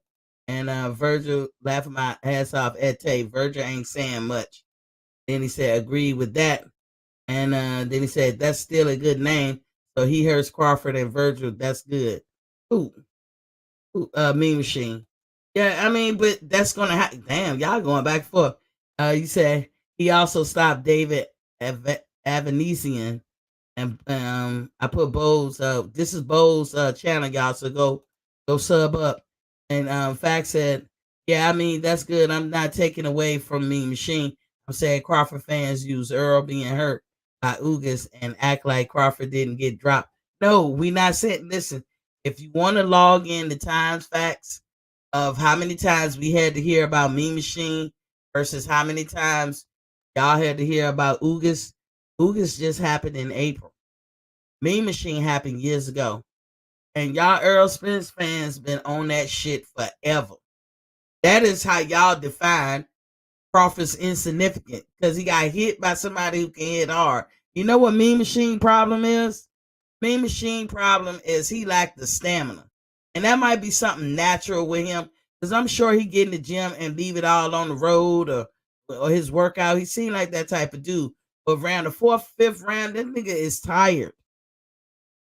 S1: And Virgil laughing my ass off at Tay. Virgil ain't saying much. Then he said, agree with that. And then he said, that's still a good name. So he hurts Crawford and Virgil. That's good. Ooh, Mean Machine. Yeah, I mean, but that's gonna happen. Damn, y'all going back and forth. You said he also stopped David Avanesian, and I put Bo's. This is Bo's channel, y'all. So go Go sub up. And Fact said, yeah, I mean, that's good. I'm not taking away from Mean Machine. I'm saying Crawford fans use Earl being hurt by Ugas and act like Crawford didn't get dropped. No, we not saying, listen, if you want to log in the Times facts of how many times we had to hear about Mean Machine versus how many times y'all had to hear about Ugas, Ugas just happened in April. Mean Machine happened years ago. And y'all Earl Spence fans been on that shit forever. That is how y'all define Crawford's insignificant because he got hit by somebody who can hit hard. You know what Mean Machine problem is? Mean Machine problem is he lacked the stamina. And that might be something natural with him because I'm sure he get in the gym and leave it all on the road or his workout. He seemed like that type of dude. But around the fourth, fifth round, that nigga is tired.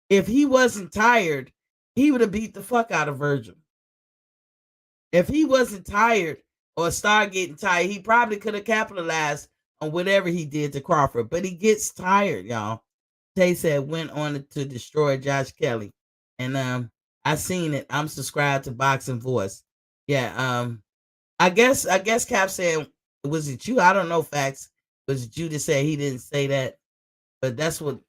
S1: If he wasn't tired, he would have beat the fuck out of Virgil. If he wasn't tired or started getting tired, he probably could have capitalized on whatever he did to Crawford. But he gets tired, y'all. Tay said went on to destroy Josh Kelly. And I seen it. I'm subscribed to Boxing Voice. Yeah, I guess Cap said, was it you? I don't know facts. Was it you that said he didn't say that? But that's what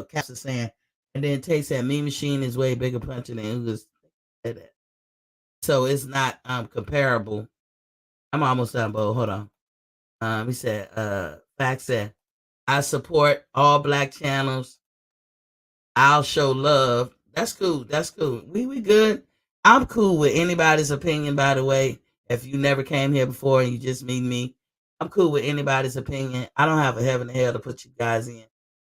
S1: Caps is saying. And then Tay said Mean Machine is way bigger puncher than Ugas. So it's not comparable. I'm almost done, Bo. Hold on. He said, Fact said, I support all black channels. I'll show love. That's cool. That's cool. We good. I'm cool with anybody's opinion, by the way. If you never came here before and you just meet me, I'm cool with anybody's opinion. I don't have a heaven and hell to put you guys in.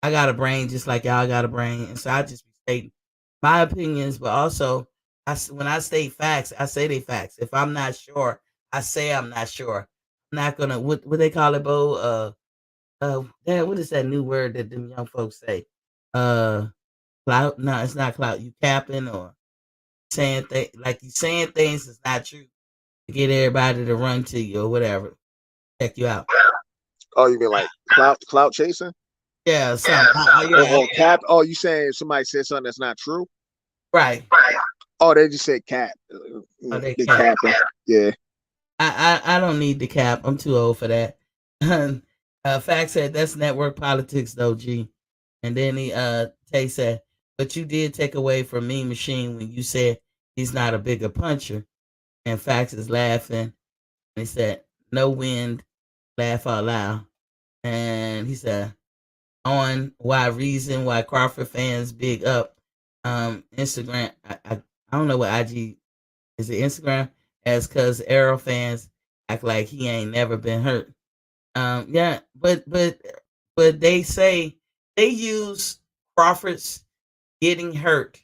S1: I got a brain just like y'all got a brain. And so I just be stating my opinions, but also when I state facts, I say they facts. If I'm not sure, I say I'm not sure. I'm not gonna what they call it, Bo? What is that new word that them young folks say? Clout? No, it's not clout. You capping or saying things like you saying things that's not true to get everybody to run to you or whatever. Check you out.
S3: Oh, you mean like clout chasing?
S1: Yeah, something.
S3: Cap. Oh, you saying somebody said something that's not true?
S1: Right.
S3: Oh, they just said cap.
S1: Oh, they
S3: cap. Yeah.
S1: I don't need the cap. I'm too old for that. Fact said that's network politics though, G. And then Tay said, but you did take away from Mean Machine when you said he's not a bigger puncher. And Fax is laughing. And he said, no wind, laugh out loud. And he said, on why Crawford fans big up Instagram. I don't know what IG is, it Instagram, as cause Arrow fans act like he ain't never been hurt. Yeah, but they say they use Crawford's getting hurt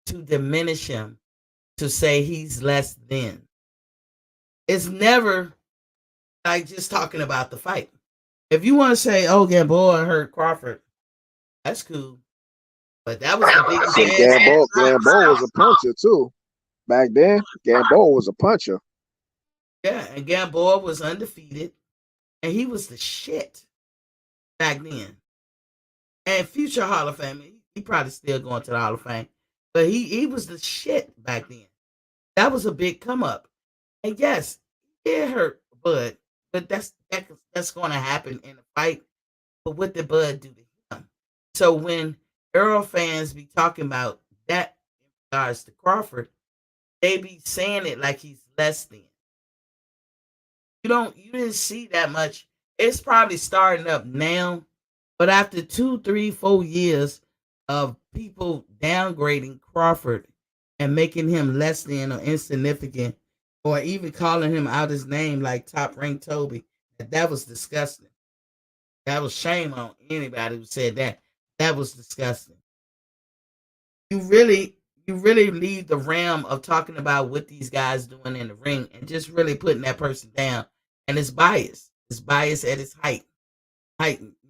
S1: to diminish him, to say he's less than. It's never like just talking about the fight. If you want to say, oh, Gamboa hurt Crawford, that's cool. But that was the biggest
S3: Gamboa was a puncher too. Back then, Gamboa was a puncher.
S1: Yeah, and Gamboa was undefeated, and he was the shit back then. And future Hall of Fame, he probably still going to the Hall of Fame, but he was the shit back then. That was a big come up, and yes, it hurt Bud, but that's going to happen in a fight. But what did Bud do to him? So when Earl fans be talking about that in regards to Crawford, they be saying it like he's less than. You didn't see that much. It's probably starting up now, but after 2, 3, 4 years of people downgrading Crawford and making him less than or insignificant, or even calling him out his name like Top Rank Toby, that was disgusting. That was shame on anybody who said that. That was disgusting. You really leave the realm of talking about what these guys doing in the ring and just really putting that person down. And it's bias. It's bias at its height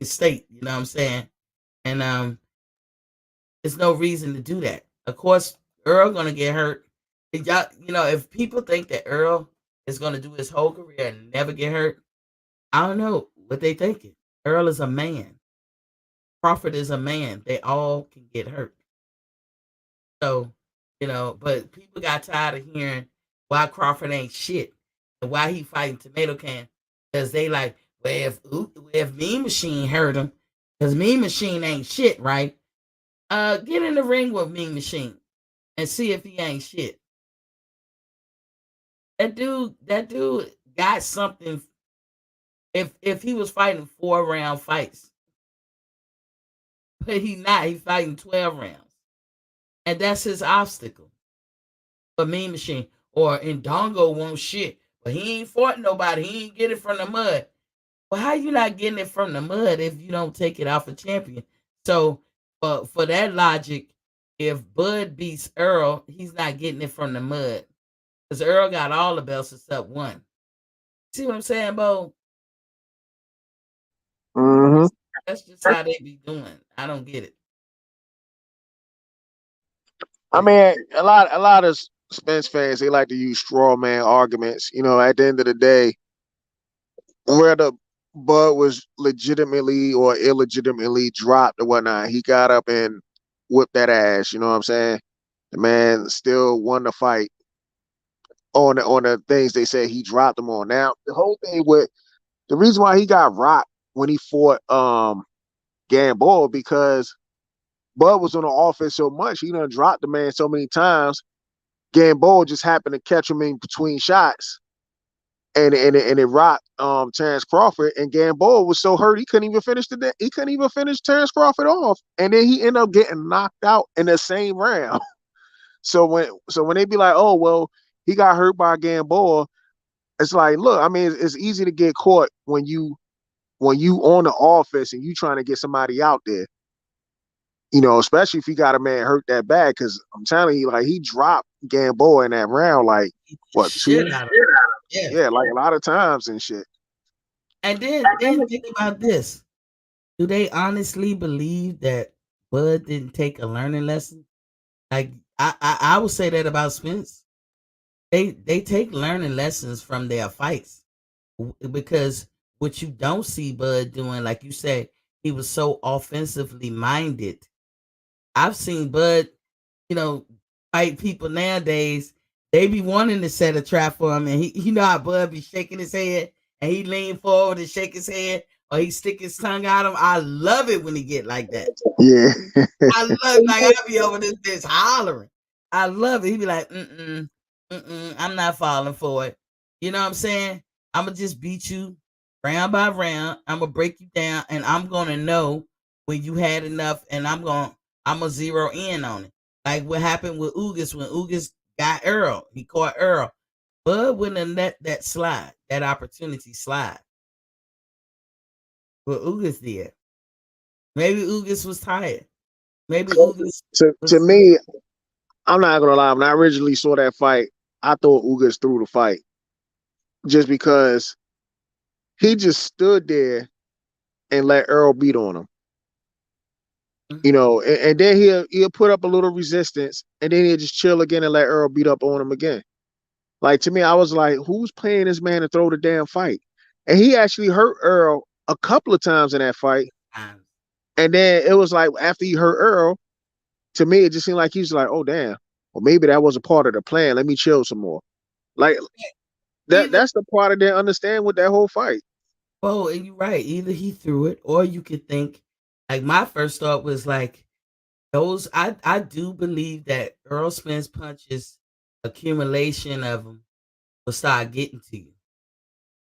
S1: state. You know what I'm saying? And there's no reason to do that. Of course, Earl gonna get hurt. If people think that Earl is gonna do his whole career and never get hurt, I don't know what they thinking. Earl is a man. Crawford is a man. They all can get hurt. So But people got tired of hearing why Crawford ain't shit and why he fighting tomato can because they like, if Mean Machine hurt him, because Mean Machine ain't shit, right? Get in the ring with Mean Machine and see if he ain't shit. That dude got something. If he was fighting 4-round fights, but he's fighting 12 rounds, and that's his obstacle. But Mean Machine or Indongo won't shit, but he ain't fought nobody. He ain't get it from the mud. Well, how you not getting it from the mud if you don't take it off a champion? So, for that logic, if Bud beats Earl, he's not getting it from the mud because Earl got all the belts except one. See what I'm saying, Bo?
S3: Mm-hmm.
S1: That's just how they be doing. I don't get it.
S3: I mean, a lot of Spence fans, they like to use straw man arguments. At the end of the day, whether Bud was legitimately or illegitimately dropped or whatnot, he got up and whipped that ass. You know what I'm saying? The man still won the fight on the things they said he dropped him on. Now, the whole thing with the reason why he got rocked when he fought Gamboa because Bud was on the offense so much, he done dropped the man so many times. Gamboa just happened to catch him in between shots, and it rocked Terrence Crawford. And Gamboa was so hurt he couldn't even finish he couldn't even finish Terrence Crawford off, and then he ended up getting knocked out in the same round. So when they be like, oh well, he got hurt by Gamboa, it's like, look, I mean, it's easy to get caught when you on the offense and you trying to get somebody out there. Especially if you got a man hurt that bad, because I'm telling you, like he dropped Gamboa in that round, like what
S1: Shit
S3: two?
S1: out of it. Yeah.
S3: Yeah, like a lot of times and shit.
S1: And then think about this. Do they honestly believe that Bud didn't take a learning lesson? Like I would say that about Spence. They take learning lessons from their fights because what you don't see Bud doing, like you said, he was so offensively minded. I've seen Bud, you know, fight people nowadays. They be wanting to set a trap for him, and how Bud be shaking his head, and he lean forward and shake his head, or he stick his tongue out him. I love it when he get like that.
S3: Yeah.
S1: I love like I be over this bitch hollering. I love it. He be like, I'm not falling for it. You know what I'm saying? I'ma just beat you round by round. I'ma break you down and I'm gonna know when you had enough and I'ma zero in on it. Like what happened with Ugas when Ugas got Earl. He caught Earl. Bud wouldn't have let that slide, that opportunity slide. But Ugas did. Maybe Ugas was tired. Maybe Ugas
S3: To
S1: was
S3: me, I'm not gonna lie. When I originally saw that fight, I thought Ugas threw the fight just because he just stood there and let Earl beat on him. And then he'll put up a little resistance, and then he'll just chill again and let Earl beat up on him again. Like to me, I was like, who's paying this man to throw the damn fight? And he actually hurt Earl a couple of times in that fight. And then it was like after he hurt Earl, to me, it just seemed like he was like, oh damn, well maybe that was a part of the plan. Let me chill some more. Like that's the part I didn't understand with that whole fight.
S1: Oh, and you're right. Either he threw it, or you could think, like my first thought was like those. I do believe that Earl Spence punches, accumulation of them, will start getting to you.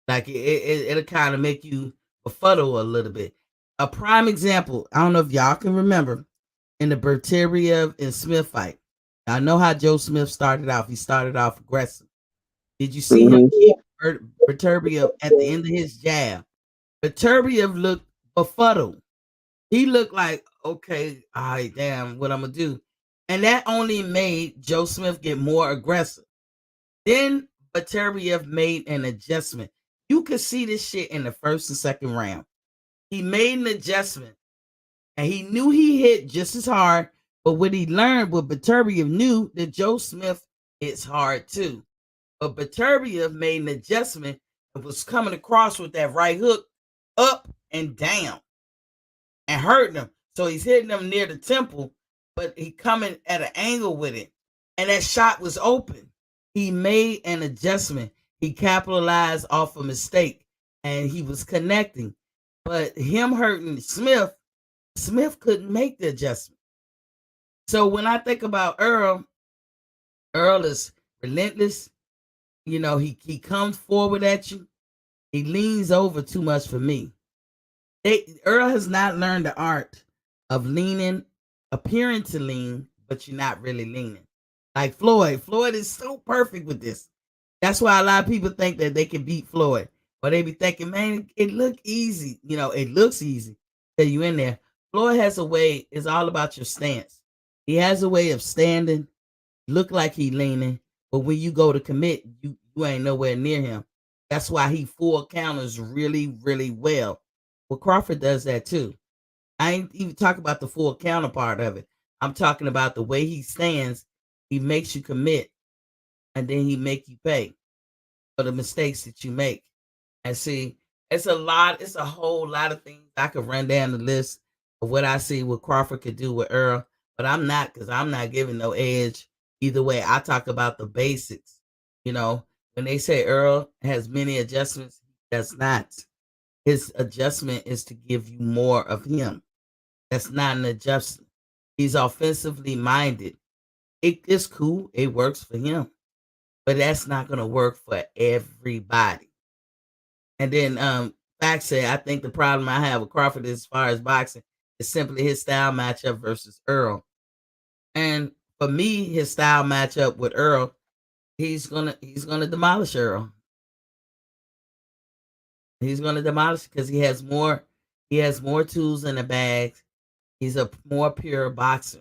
S1: Like it'll kind of make you befuddle a little bit. A prime example. I don't know if y'all can remember in the Berteriev and Smith fight. I know how Joe Smith started off. He started off aggressive. Did you see him keep Berteriev at the end of his jab? Berteriev looked befuddled. He looked like, okay, all right, damn, what I'm gonna do. And that only made Joe Smith get more aggressive. Then Berteriev made an adjustment. You could see this shit in the first and second round. He made an adjustment and he knew he hit just as hard, but what he learned, what Berteriev knew, that Joe Smith hits hard too. But Berteriev made an adjustment and was coming across with that right hook up and down and hurting him. So he's hitting him near the temple, but he coming at an angle with it. and that shot was open. He made an adjustment. He capitalized off a mistake, and he was connecting. But him hurting Smith, Smith couldn't make the adjustment. So when I think about Earl, Earl is relentless. He comes forward at you. He leans over too much for me. Earl has not learned the art of leaning, appearing to lean, but you're not really leaning. Like Floyd. Floyd is so perfect with this. That's why a lot of people think that they can beat Floyd. But they be thinking, man, it look easy. It looks easy till you in there. Floyd has a way, it's all about your stance. He has a way of standing, look like he leaning, but when you go to commit, you ain't nowhere near him. That's why he full counters really, really well. Well, Crawford does that too. I ain't even talking about the full counter part of it. I'm talking about the way he stands. He makes you commit, and then he make you pay for the mistakes that you make. And see, it's a whole lot of things. I could run down the list of what I see what Crawford could do with Earl, but I'm not, because I'm not giving no edge either way. I talk about the basics. When they say Earl has many adjustments, that's not. His adjustment is to give you more of him. That's not an adjustment. He's offensively minded. It's cool. It works for him, but that's not going to work for everybody. And then Fact said, I think the problem I have with Crawford as far as boxing is simply his style matchup versus Earl. And for me, his style matchup with Earl, he's gonna demolish Earl. He's gonna demolish because he has more tools in the bag. He's a more pure boxer.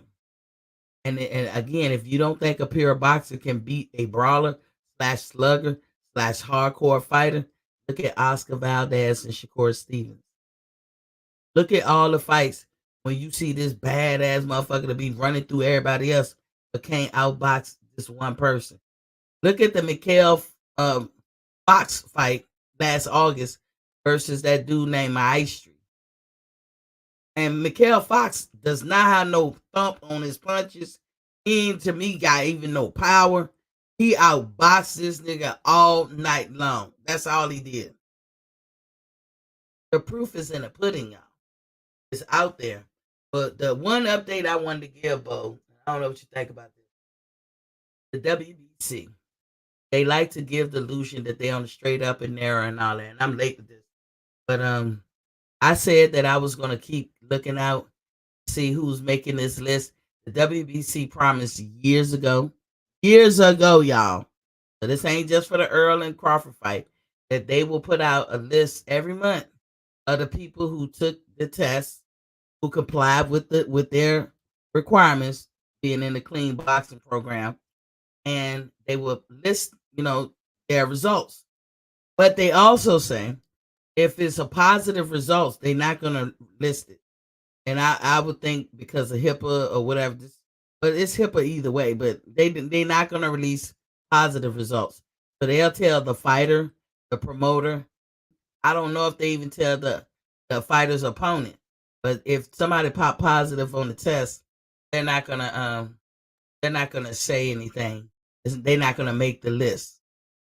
S1: And again, if you don't think a pure boxer can beat a brawler slash slugger slash hardcore fighter, look at Oscar Valdez and Shakur Stevens. Look at all the fights when you see this badass motherfucker to be running through everybody else, but can't outbox this one person. Look at the Mikhail Fox fight last August versus that dude named Maestri. And Mikhail Fox does not have no thump on his punches. He ain't, to me, got even no power. He outboxed this nigga all night long. That's all he did. The proof is in the pudding, y'all. It's out there. But the one update I wanted to give, Bo, I don't know what you think about this. The WBC, they like to give the illusion that they on the straight up and narrow and all that. And I'm late with this. But I said that I was going to keep looking out, see who's making this list. The WBC promised years ago, y'all. So this ain't just for the Earl and Crawford fight, that they will put out a list every month of the people who took the test, who complied with their requirements, being in the clean boxing program, and they will list, their results. But they also say if it's a positive results, they're not gonna list it. And I would think because of HIPAA or whatever, but it's HIPAA either way. But they're not gonna release positive results, so they'll tell the fighter, the promoter. I don't know if they even tell the fighter's opponent. But if somebody pop positive on the test, they're not gonna say anything. They're not gonna make the list.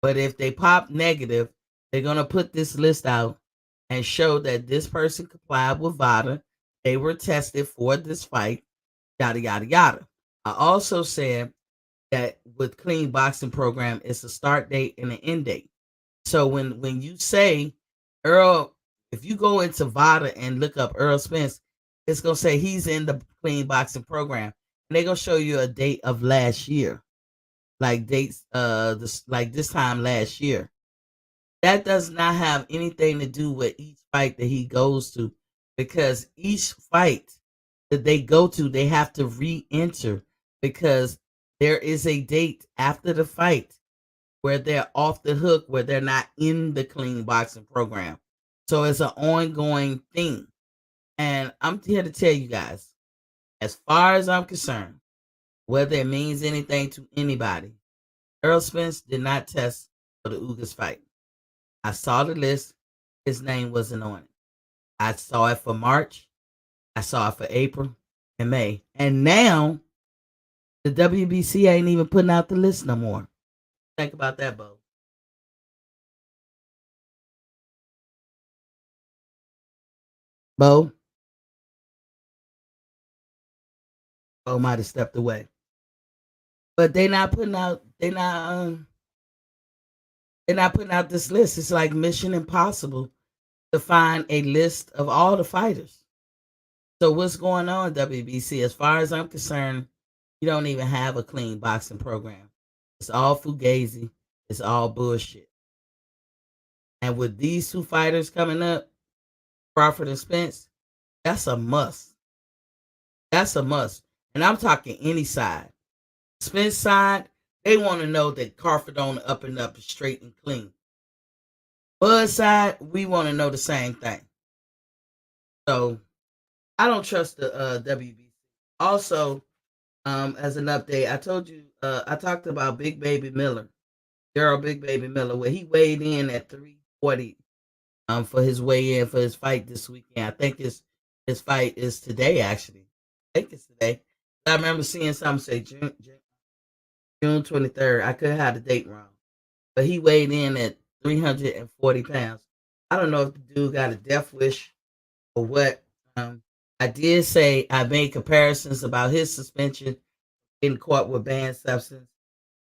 S1: But if they pop negative, they're gonna put this list out and show that this person complied with VADA. They were tested for this fight, yada yada yada. I also said that with clean boxing program, it's a start date and an end date. So when you say Earl, if you go into VADA and look up Earl Spence, it's gonna say he's in the clean boxing program, and they're gonna show you a date of last year, like dates this time last year. That does not have anything to do with each fight that he goes to, because each fight that they go to, they have to re-enter because there is a date after the fight where they're off the hook, where they're not in the clean boxing program. So it's an ongoing thing. And I'm here to tell you guys, as far as I'm concerned, whether it means anything to anybody, Earl Spence did not test for the Ugas fight. I saw the list. His name wasn't on it. I saw it for March. I saw it for April and May. And now The WBC ain't even putting out the list no more. Think about that, Bo. Bo, Bo might have stepped away, but they're not putting out this list. It's like Mission Impossible to find a list of all the fighters. So what's going on, WBC? As far as I'm concerned, you don't even have a clean boxing program. It's all fugazi. It's all bullshit. And with these two fighters coming up, Crawford and Spence, that's a must. That's a must. And I'm talking any side. Spence side, they want to know that Crawford on the up and up is straight and clean. Bud side, we want to know the same thing. So I don't trust the WBC. Also, as an update, I told you I talked about Big Baby Miller, Gerald Big Baby Miller, where he weighed in at 340 for his weigh in for his fight this weekend. I think his fight is today actually. I think it's today. I remember seeing something say June 23rd. I could have the date wrong, but he weighed in at 340 pounds. I don't know if the dude got a death wish or what. I did say I made comparisons about his suspension getting caught with banned substance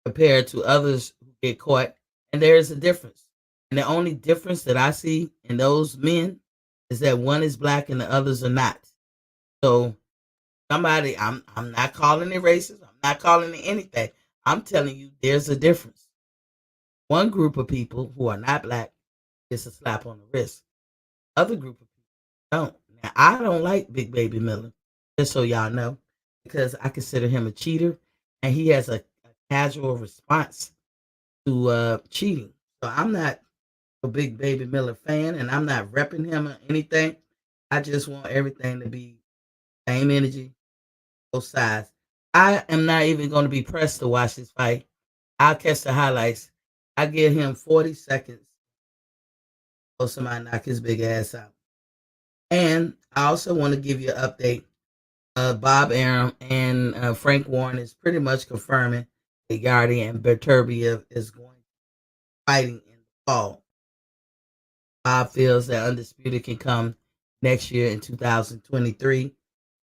S1: compared to others who get caught, and there is a difference. And the only difference that I see in those men is that one is black and the others are not. So somebody, I'm not calling it racist. I'm not calling it anything. I'm telling you, there's a difference. One group of people who are not black gets a slap on the wrist. Other group of people don't. Now, I don't like Big Baby Miller, just so y'all know, because I consider him a cheater, and he has a casual response to cheating. So I'm not a Big Baby Miller fan, and I'm not repping him or anything. I just want everything to be same energy, both sides. I am not even going to be pressed to watch this fight. I'll catch the highlights. I give him 40 seconds or somebody knock his big ass out. And I also want to give you an update. Bob Arum and Frank Warren is pretty much confirming that Yardy and Beterbiev is going fighting in the fall. Bob feels that Undisputed can come next year in 2023.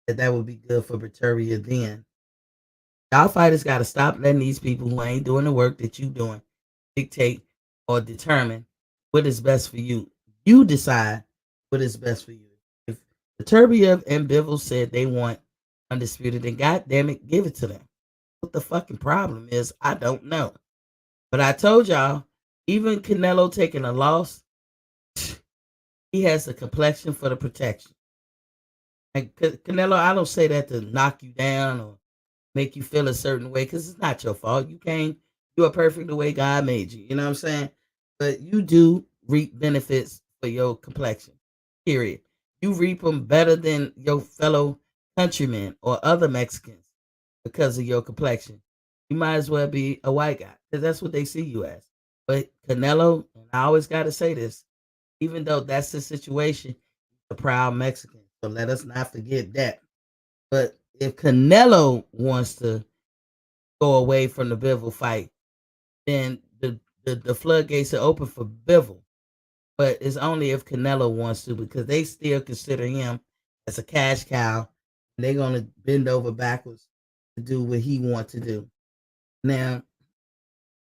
S1: That would be good for Beterbiev then. Y'all fighters got to stop letting these people who ain't doing the work that you doing dictate or determine what is best for you. You decide what is best for you. If Beterbiev and Bivol said they want Undisputed, then goddamn it, give it to them. What the fucking problem is, I don't know. But I told y'all, even Canelo taking a loss, he has the complexion for the protection. And Canelo, I don't say that to knock you down or make you feel a certain way because it's not your fault. You are perfect the way God made you. You know what I'm saying? But you do reap benefits for your complexion. Period. You reap them better than your fellow countrymen or other Mexicans because of your complexion. You might as well be a white guy because that's what they see you as. But Canelo, and I always got to say this, even though that's the situation, he's a proud Mexican. So let us not forget that. But if Canelo wants to go away from the Bivol fight, then the floodgates are open for Bivol. But it's only if Canelo wants to because they still consider him as a cash cow. And they're going to bend over backwards to do what he wants to do. Now,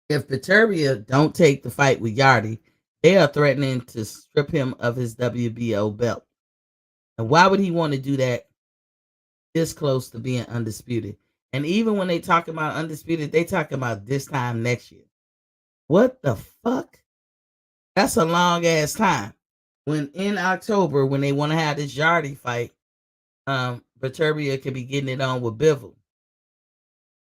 S1: if Beterbiev don't take the fight with Yardy, they are threatening to strip him of his WBO belt. And why would he want to do that this close to being undisputed? And even when they talk about undisputed, they talking about this time next year. What the fuck? That's a long ass time. When in October, when they want to have this Yardy fight, Beterbiev could be getting it on with Bivol.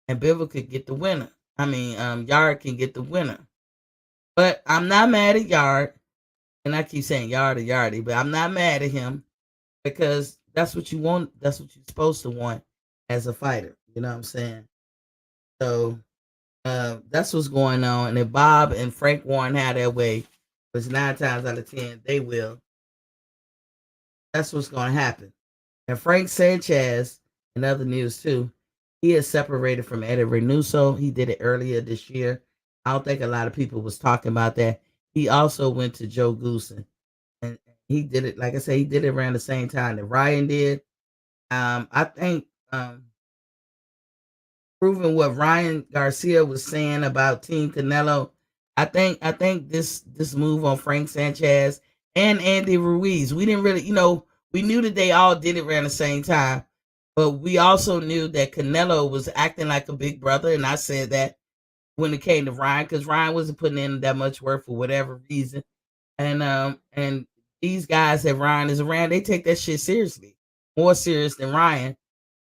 S1: And Bivol could get the winner. Yard can get the winner. But I'm not mad at Yard. And I keep saying Yard or Yardy, but I'm not mad at him because that's what you want. That's what you're supposed to want as a fighter. You know what I'm saying? So that's what's going on. And if Bob and Frank Warren had their way, which 9 times out of 10 they will, that's what's going to happen. And Frank Sanchez, in other news too, He is separated from Eddie Reynoso. He did it earlier this year. I don't think a lot of people was talking about that. He also went to Joe Goosen, and he did it. Like I said, he did it around the same time that Ryan did. I think proving what Ryan Garcia was saying about Team Canelo. I think this move on Frank Sanchez and Andy Ruiz. We didn't really, we knew that they all did it around the same time, but we also knew that Canelo was acting like a big brother, and I said that when it came to Ryan, because Ryan wasn't putting in that much work for whatever reason, and these guys that Ryan is around, they take that shit seriously, more serious than Ryan.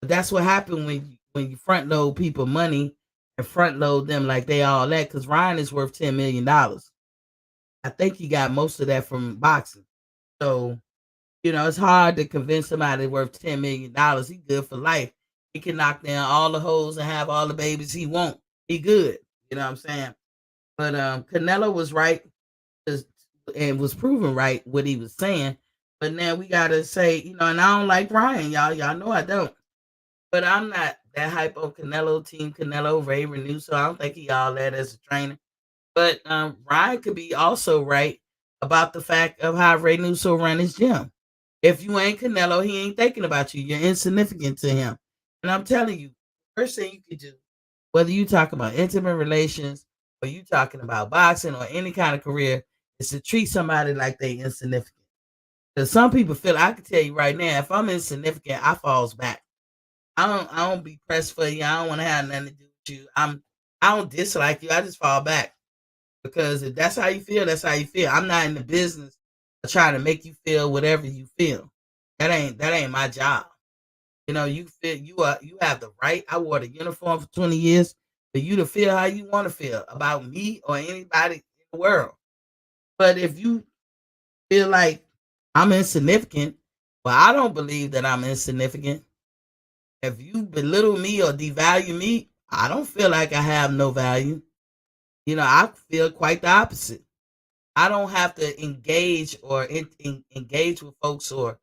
S1: But that's what happened when you front load people money and front load them like they all that. Because Ryan is worth $10 million. I think he got most of that from boxing. So it's hard to convince somebody worth $10 million. He good for life. He can knock down all the hoes and have all the babies he want. He good. You know what I'm saying? But Canelo was right and was proven right what he was saying. But now we gotta say, and I don't like Ryan, y'all. Y'all know I don't. But I'm not that hype on Canelo, Team Canelo, Ray Renew, so I don't think he all that as a trainer. But Ryan could be also right about the fact of how Ray Nusso run his gym. If you ain't Canelo, he ain't thinking about you. You're insignificant to him. And I'm telling you, first thing you could do, whether you talk about intimate relations or you talking about boxing or any kind of career, is to treat somebody like they insignificant. Because some people feel, I can tell you right now, if I'm insignificant, I falls back. I don't be pressed for you. I don't want to have nothing to do with you. I don't dislike you. I just fall back. Because if that's how you feel, that's how you feel. I'm not in the business of trying to make you feel whatever you feel. That ain't my job. You feel you have the right. I wore the uniform for 20 years for you to feel how you want to feel about me or anybody in the world. But if you feel like I'm insignificant, well, I don't believe that I'm insignificant. If you belittle me or devalue me, I don't feel like I have no value. I feel quite the opposite. I don't have to engage or engage with folks or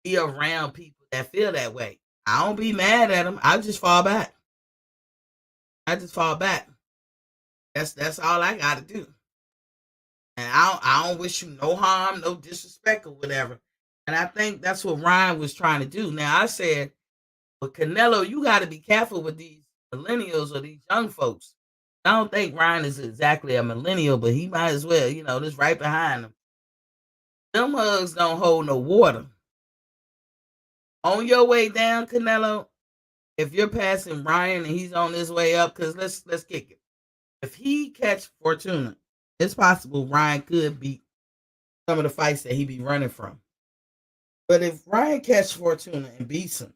S1: be around people that feel that way. I don't be mad at them. I just fall back. I just fall back. That's all I got to do. And I don't wish you no harm, no disrespect or whatever. And I think that's what Ryan was trying to do. Now I said, but Canelo, you got to be careful with these millennials or these young folks. I don't think Ryan is exactly a millennial, but he might as well, just right behind him. Them hugs don't hold no water. On your way down, Canelo, if you're passing Ryan and he's on his way up, because let's kick it. If he catch Fortuna, it's possible Ryan could beat some of the fights that he be running from. But if Ryan catch Fortuna and beats him,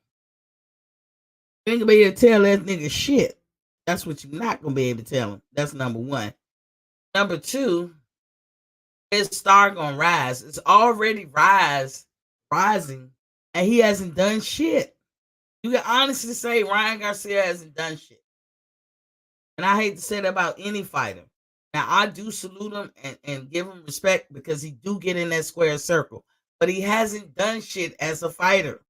S1: you ain't gonna be able to tell that nigga shit. That's what you're not gonna be able to tell him. That's number one. Number two, his star gonna rise. It's already rising, and he hasn't done shit. You can honestly say Ryan Garcia hasn't done shit. And I hate to say that about any fighter. Now I do salute him and give him respect because he do get in that square circle. But he hasn't done shit as a fighter.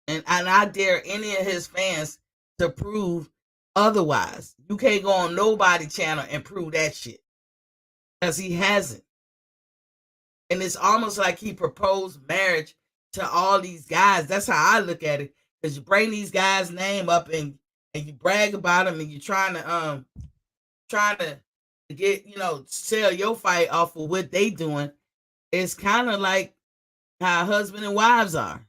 S1: And I dare any of his fans to prove otherwise. You can't go on nobody channel and prove that shit. Because he hasn't. And it's almost like he proposed marriage to all these guys. That's how I look at it. Because you bring these guys' name up and you brag about them and you're trying to get, sell your fight off of what they doing. It's kind of like how husband and wives are.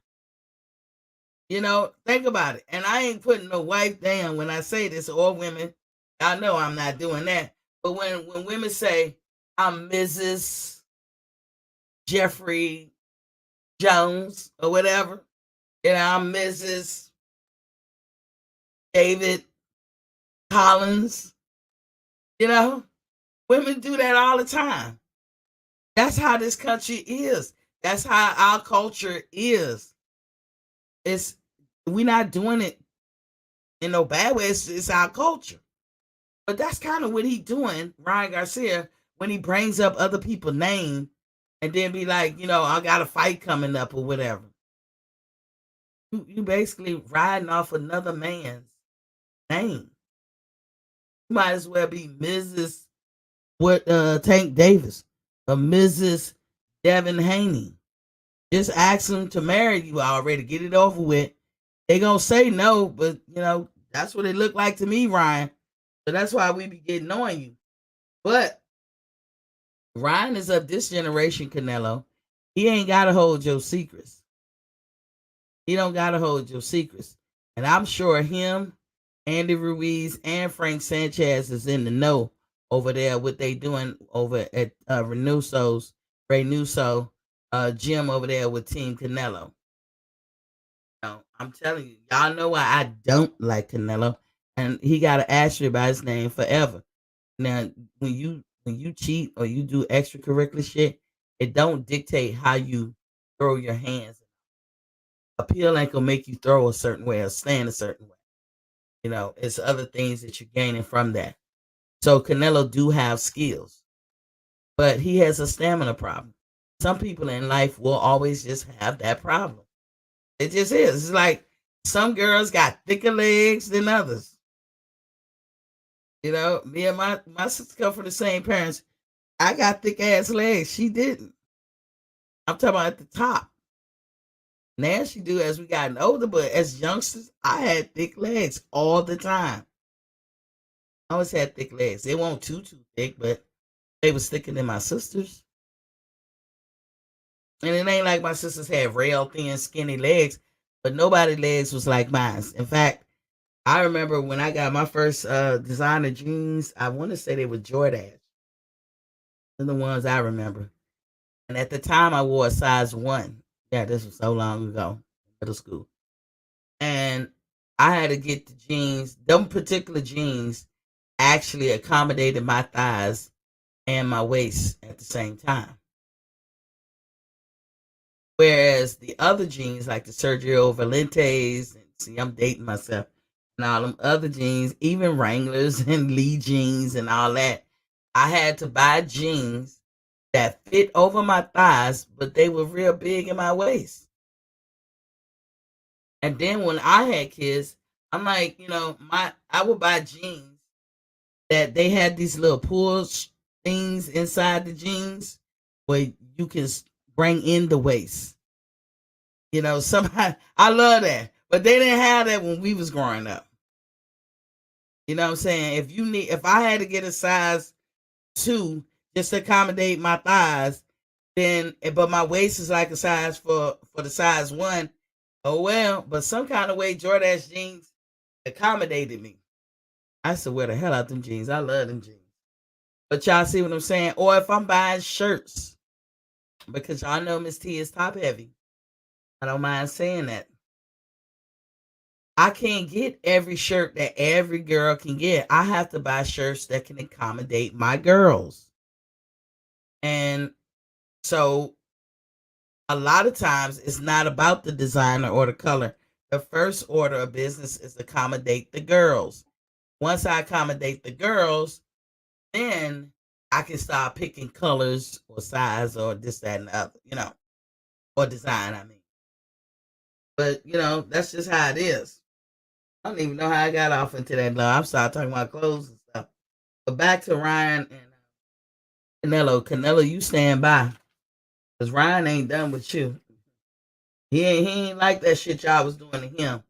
S1: Think about it. And I ain't putting no wife down when I say this, or women. I know I'm not doing that. But when women say, I'm Mrs. Jeffrey Jones or whatever, I'm Mrs. David Collins, women do that all the time. That's how this country is. That's how our culture is. We're not doing it in no bad way. It's our culture. But that's kind of what he doing, Ryan Garcia, when he brings up other people's name and then be like, I got a fight coming up or whatever. You basically riding off another man's name. You might as well be Mrs. What Tank Davis or Mrs. Devin Haney. Just ask them to marry you already. Get it over with. They gonna say no, but that's what it looked like to me, Ryan. So that's why we be getting on you. But Ryan is of this generation, Canelo. He ain't gotta hold your secrets. He don't gotta hold your secrets. And I'm sure him, Andy Ruiz, and Frank Sanchez is in the know over there what they doing over at Ray Nusso gym over there with Team Canelo. I'm telling you, y'all know why I don't like Canelo, and he got an asterisk by his name forever. Now, when you cheat or you do extracurricular shit, it don't dictate how you throw your hands. A pill ain't gonna make you throw a certain way or stand a certain way. It's other things that you're gaining from that. So Canelo do have skills, but he has a stamina problem. Some people in life will always just have that problem. It just is. It's like some girls got thicker legs than others. Me and my sister come from the same parents. I got thick ass legs. She didn't. I'm talking about at the top. Now she do as we gotten older, but as youngsters, I had thick legs all the time. I always had thick legs. They weren't too thick, but they was thicker than my sisters. And it ain't like my sisters had rail thin, skinny legs, but nobody's legs was like mine. In fact, I remember when I got my first designer jeans, I want to say they were Jordache. They're the ones I remember. And at the time, I wore a size 1. Yeah, this was so long ago, middle school. And I had to get the jeans. Them particular jeans actually accommodated my thighs and my waist at the same time. Whereas the other jeans, like the Sergio Valentes, and see, I'm dating myself, and all them other jeans, even Wranglers and Lee jeans and all that, I had to buy jeans that fit over my thighs, but they were real big in my waist. And then when I had kids, I'm like, I would buy jeans that they had these little pull things inside the jeans where you can bring in the waist. Somehow I love that, but they didn't have that when we was growing up. You know what I'm saying? If I had to get a size 2 just to accommodate my thighs, then but my waist is like a size for the size 1. Oh well, but some kind of way Jordache jeans accommodated me. I used to wear the hell out them jeans. I love them jeans. But y'all see what I'm saying? Or if I'm buying shirts, because y'all know Miss T is top heavy. I don't mind saying that. I can't get every shirt that every girl can get. I have to buy shirts that can accommodate my girls. And so a lot of times it's not about the designer or the color. The first order of business is accommodate the girls. Once I accommodate the girls, then I can start picking colors or size or this, that, and the other, or design, I mean. But, that's just how it is. I don't even know how I got off into that. I'm starting talking about clothes and stuff. But back to Ryan and Canelo. Canelo, you stand by. Because Ryan ain't done with you. He ain't like that shit y'all was doing to him.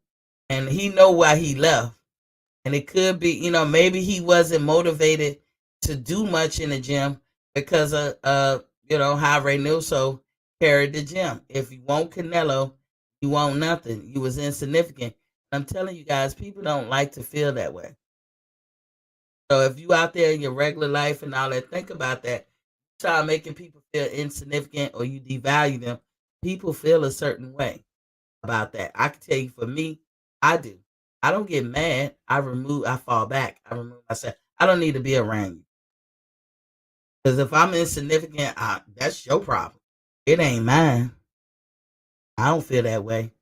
S1: And he know why he left. And it could be, maybe he wasn't motivated to do much in the gym because of, how Reynoso carried the gym. If you want Canelo, you want nothing. You was insignificant. I'm telling you guys, people don't like to feel that way. So if you out there in your regular life and all that, think about that. Start making people feel insignificant or you devalue them. People feel a certain way about that. I can tell you for me, I do. I don't get mad. I fall back. I remove myself. I don't need to be around you. Because if I'm insignificant, that's your problem. It ain't mine. I don't feel that way.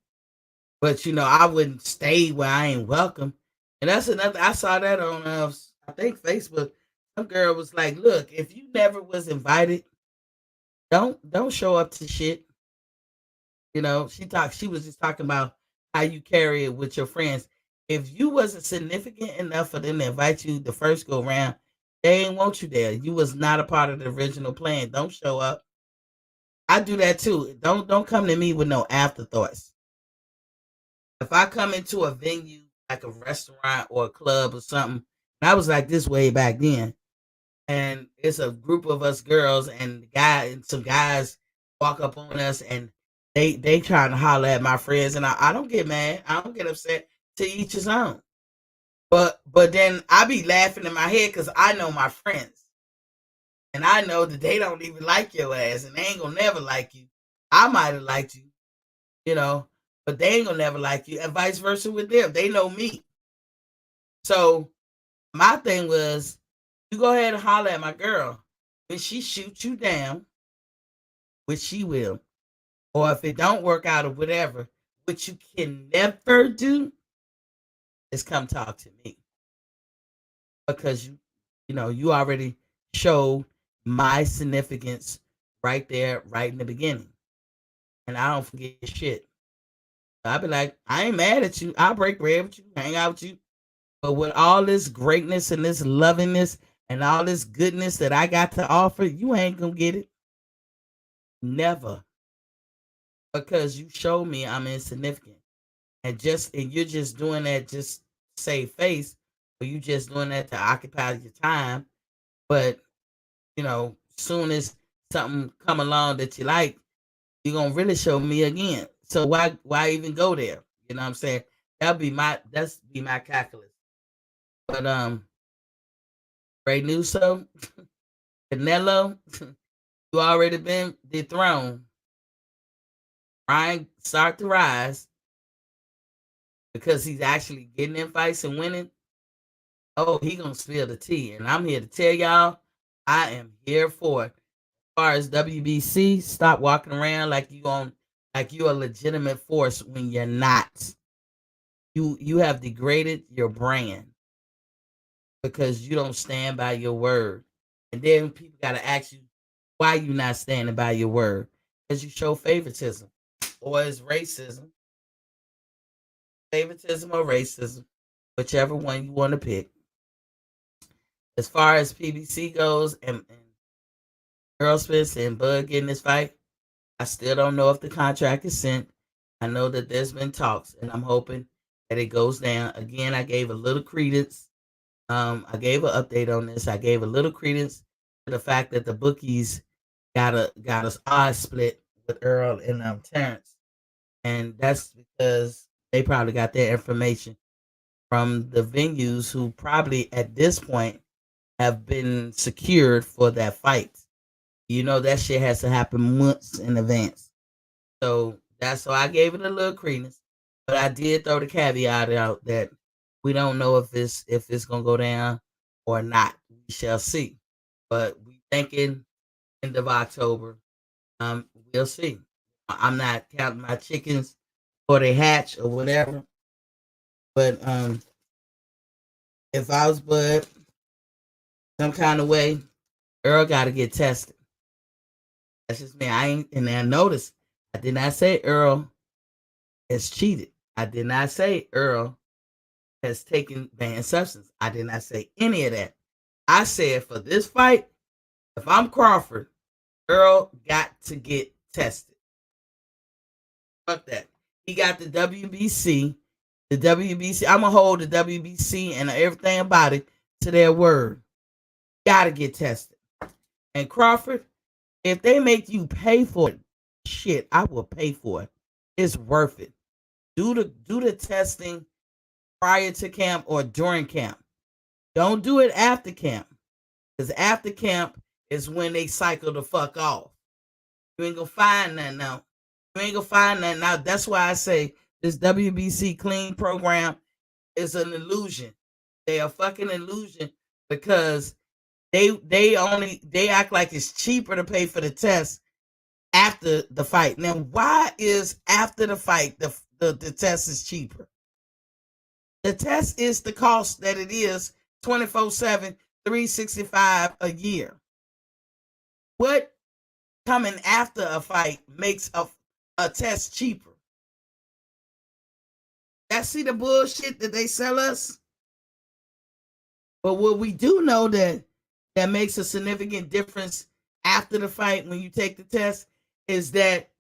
S1: But I wouldn't stay where I ain't welcome. And that's another. I saw that on I think Facebook. Some girl was like, "Look, if you never was invited, don't show up to shit." She was just talking about how you carry it with your friends. If you wasn't significant enough for them to invite you the first go round, they ain't want you there. You was not a part of the original plan. Don't show up. I do that too. Don't come to me with no afterthoughts. If I come into a venue like a restaurant or a club or something, and I was like this way back then, and it's a group of us girls and some guys walk up on us and they trying to holler at my friends, and I don't get mad. I don't get upset. To each his own. But then I be laughing in my head because I know my friends. And I know that they don't even like your ass and they ain't gonna never like you. I might have liked you, you know, but they ain't gonna never like you. And vice versa with them. They know me. So my thing was, you go ahead and holler at my girl. When she shoots you down, which she will, or if it don't work out or whatever, which you can never do, is come talk to me. Because you already showed my significance right there, right in the beginning. And I don't forget shit. I'll be like, I ain't mad at you. I'll break bread with you, hang out with you. But with all this greatness and this lovingness and all this goodness that I got to offer, you ain't gonna get it. Never. Because you showed me I'm insignificant. And you're just doing that just to save face, or you just doing that to occupy your time. But soon as something come along that you like, you're gonna really show me again. So why even go there? You know what I'm saying? That's be my calculus. But Ray Newso, Canelo, you already been dethroned. Ryan start to rise because he's actually getting in fights and winning. Oh, he gonna spill the tea. And I'm here to tell y'all, I am here for it. Far as WBC, stop walking around like you're a legitimate force when you're not. You have degraded your brand because you don't stand by your word. And then people gotta ask you why you not standing by your word. Because you show favoritism. Or it's racism. Favoritism or racism. Whichever one you want to pick. As far as PBC goes and Earl Spence and Bud getting this fight, I still don't know if the contract is sent. I know that there's been talks, and I'm hoping that it goes down. Again, I gave a little credence. I gave an update on this. I gave a little credence to the fact that the bookies got us odds split with Earl and Terrence, and that's because they probably got their information from the venues who probably at this point have been secured for that fight. That shit has to happen months in advance. So that's why I gave it a little credence. But I did throw the caveat out that we don't know if it's gonna go down or not. We shall see. But we thinking end of October. We'll see. I'm not counting my chickens before they hatch or whatever. But if I was Bud, some kind of way, Earl gotta get tested. That's just me. I ain't and I notice I did not say Earl has cheated. I did not say Earl has taken banned substance. I did not say any of that. I said for this fight, if I'm Crawford, Earl got to get tested. Fuck that. He got the WBC. The WBC. I'm gonna hold the WBC and everything about it to their word. Gotta get tested. And Crawford, if they make you pay for it, shit, I will pay for it. It's worth it. Do the testing prior to camp or during camp. Don't do it after camp. Because after camp is when they cycle the fuck off. You ain't gonna find nothing now. You ain't gonna find nothing now. That's why I say this WBC clean program is an illusion. They are fucking illusion because they act like it's cheaper to pay for the test after the fight. Now, why is after the fight the test is cheaper? The test is the cost that it is 24/7, 365 a year. What coming after a fight makes a test cheaper? see the bullshit that they sell us. But what we do know that makes a significant difference after the fight when you take the test is that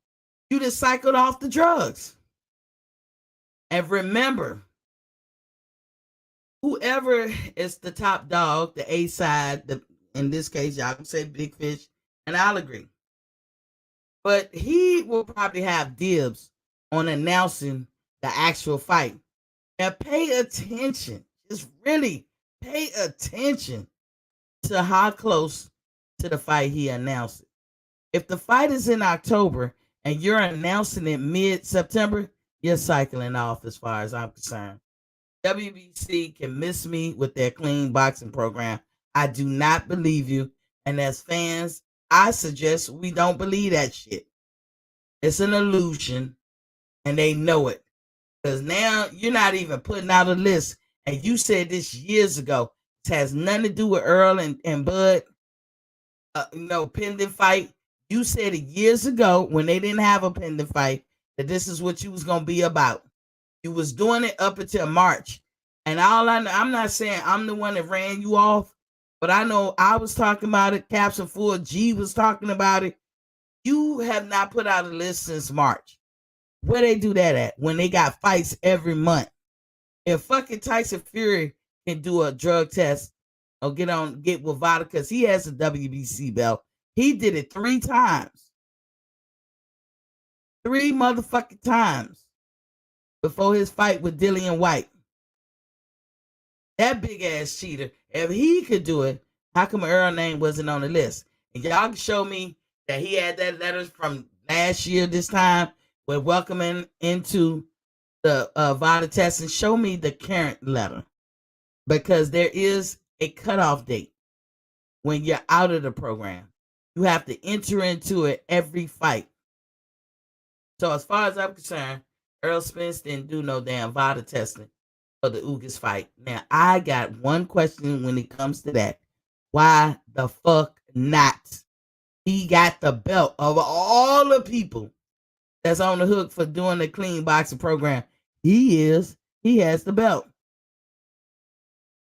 S1: you just cycled off the drugs. And remember, whoever is the top dog, the A side, in this case, y'all can say Big Fish, and I'll agree. But he will probably have dibs on announcing the actual fight. Now pay attention. Just really pay attention to how close to the fight he announced it. If the fight is in October and you're announcing it mid-September, you're cycling off as far as I'm concerned. WBC can miss me with their clean boxing program. I do not believe you. And as fans, I suggest we don't believe that shit. It's an illusion and they know it. Because now you're not even putting out a list. And you said this years ago. It has nothing to do with Earl and Bud. Pending fight. You said it years ago when they didn't have a pending fight that this is what you was going to be about. You was doing it up until March. And all I know, I'm not saying I'm the one that ran you off, but I know I was talking about it. Captain Full G was talking about it. You have not put out a list since March. Where they do that at? When they got fights every month. If fucking Tyson Fury can do a drug test or get with Vada, because he has a WBC belt. He did it 3 times. 3 motherfucking times before his fight with Dillian White. That big ass cheater. If he could do it, how come Earl name wasn't on the list? And y'all can show me that he had that letter from last year this time with welcoming into the Vada test, and show me the current letter. Because there is a cutoff date when you're out of the program. You have to enter into it every fight. So as far as I'm concerned, Earl Spence didn't do no damn Vada testing for the Ugas fight. Now, I got one question when it comes to that. Why the fuck not? He got the belt of all the people that's on the hook for doing the clean boxing program. He has the belt.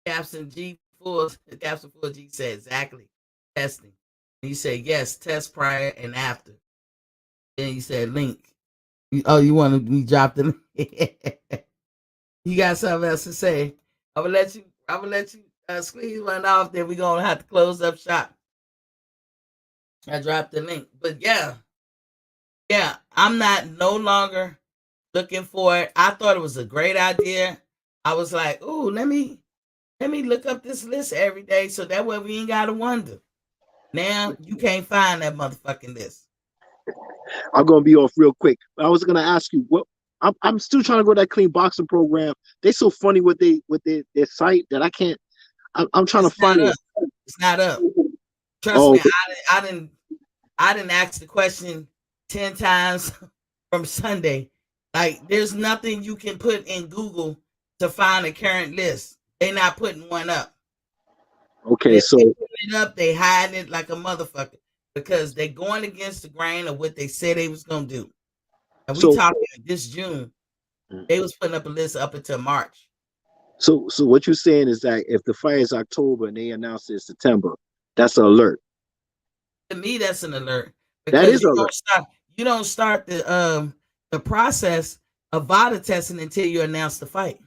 S1: Captain Full G said exactly. Testing. And you say yes, test prior and after. Then you said link. You want me to drop the link? You got something else to say? I'm gonna let you squeeze one off. Then we're gonna have to close up shop. I dropped the link, but yeah, I'm no longer looking for it. I thought it was a great idea. I was like, ooh, let me look up this list every day so that way we ain't gotta wonder. Now you can't find that motherfucking list.
S2: I'm gonna be off real quick. I was gonna ask you what. I'm still trying to go to that clean boxing program. They so funny with their site that I can't. I'm trying to find it.
S1: It's not up. Trust me, okay. I didn't ask the question 10 times from Sunday. Like, there's nothing you can put in Google to find a current list. They're not putting one up.
S2: Okay, so
S1: they put it up, they hide it like a motherfucker because they're going against the grain of what they said they was gonna do. And we talking this June, they was putting up a list up until March.
S2: So what you're saying is that if the fight is October and they announce it September, that's an alert.
S1: To me, that's an alert.
S2: That is an alert.
S1: You don't start the process of VADA testing until you announce the fight.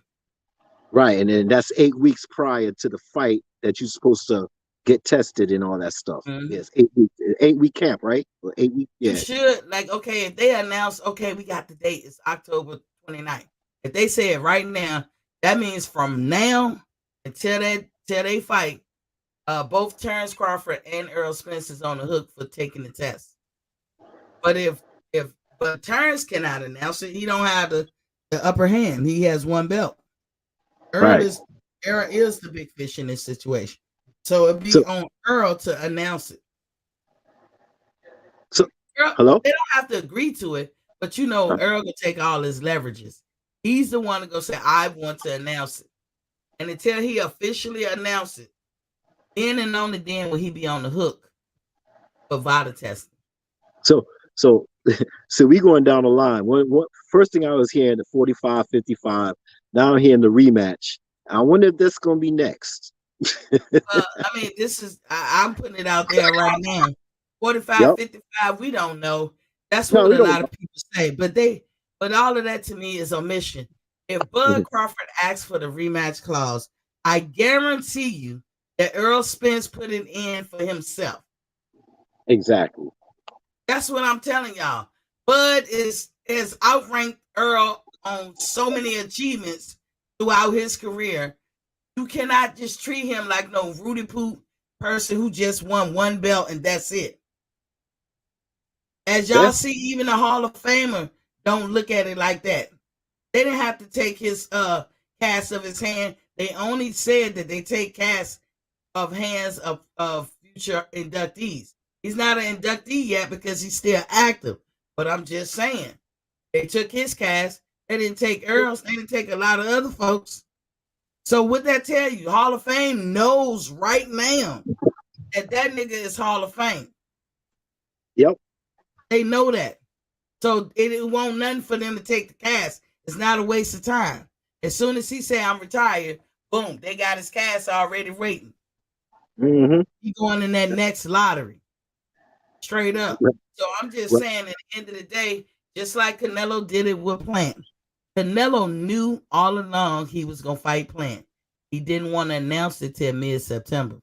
S2: Right, and then that's 8 weeks prior to the fight that you're supposed to get tested and all that stuff. Mm-hmm. Yes, 8 weeks, 8-week camp, right? Or 8 weeks. Yeah.
S1: You should, like, okay, if they announce, okay, we got the date, it's October 29th. If they say it right now, that means from now until they fight, both Terrence Crawford and Earl Spence is on the hook for taking the test. But but Terrence cannot announce it, he don't have the upper hand. He has one belt. Earl is the big fish in this situation. So it'd be on Earl to announce it.
S2: So
S1: Earl,
S2: hello?
S1: They don't have to agree to it, but Earl will take all his leverages. He's the one to go say, I want to announce it. And until he officially announces it, then and only then will he be on the hook for VADA testing.
S2: So
S3: So so we going down the line. What first thing I was hearing the 45-55. Now I'm hearing the rematch. I wonder if that's gonna be next.
S1: I mean, this is I'm putting it out there right now. 45,
S3: Yep.
S1: 55, we don't know. That's
S3: No,
S1: what
S3: we
S1: a
S3: don't
S1: lot of people say. But all of that to me is omission. If
S3: know.
S1: Bud Crawford asks for the rematch clause, I guarantee you that Earl Spence put it in for himself.
S3: Exactly.
S1: That's what I'm telling y'all. Bud is outranked Earl on so many achievements throughout his career. You cannot just treat him like no Rudy Poop person who just won one belt and that's it. As
S3: Yeah.
S1: y'all see, even the Hall of Famer don't look at it like that. They didn't have to take his cast of his hand. They only said that they take cast of hands of future inductees. He's not an inductee yet because he's still active. But I'm just saying, they took his cast. They didn't take Earl's. They didn't take a lot of other folks. So what that tell you? Hall of Fame knows right now that nigga is Hall of Fame.
S3: Yep.
S1: They know that. So it won't nothing for them to take the cast. It's not a waste of time. As soon as he say I'm retired, boom, they got his cast already waiting.
S3: Mm-hmm.
S1: He going in that next lottery. Straight up. So I'm just
S3: Well,
S1: saying at the end of the day, just like Canelo did it with Plant. Canelo knew all along he was gonna fight Plant. He didn't want to announce it till mid-September.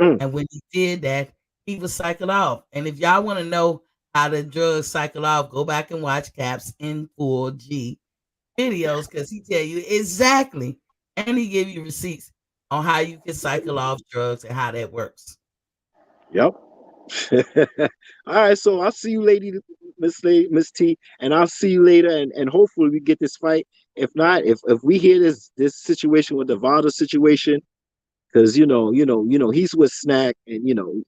S3: mm,
S1: And when he did that, he was cycled off. And if y'all want to know how the drugs cycle off, go back and watch Caps in full G videos because he tell you exactly, and he give you receipts on how you can cycle off drugs and how that works.
S3: yep. All right, so I'll see you, Miss T, and I'll see you later, and hopefully we get this fight. If not, if we hear this situation with the Vada situation, because he's with Snack, and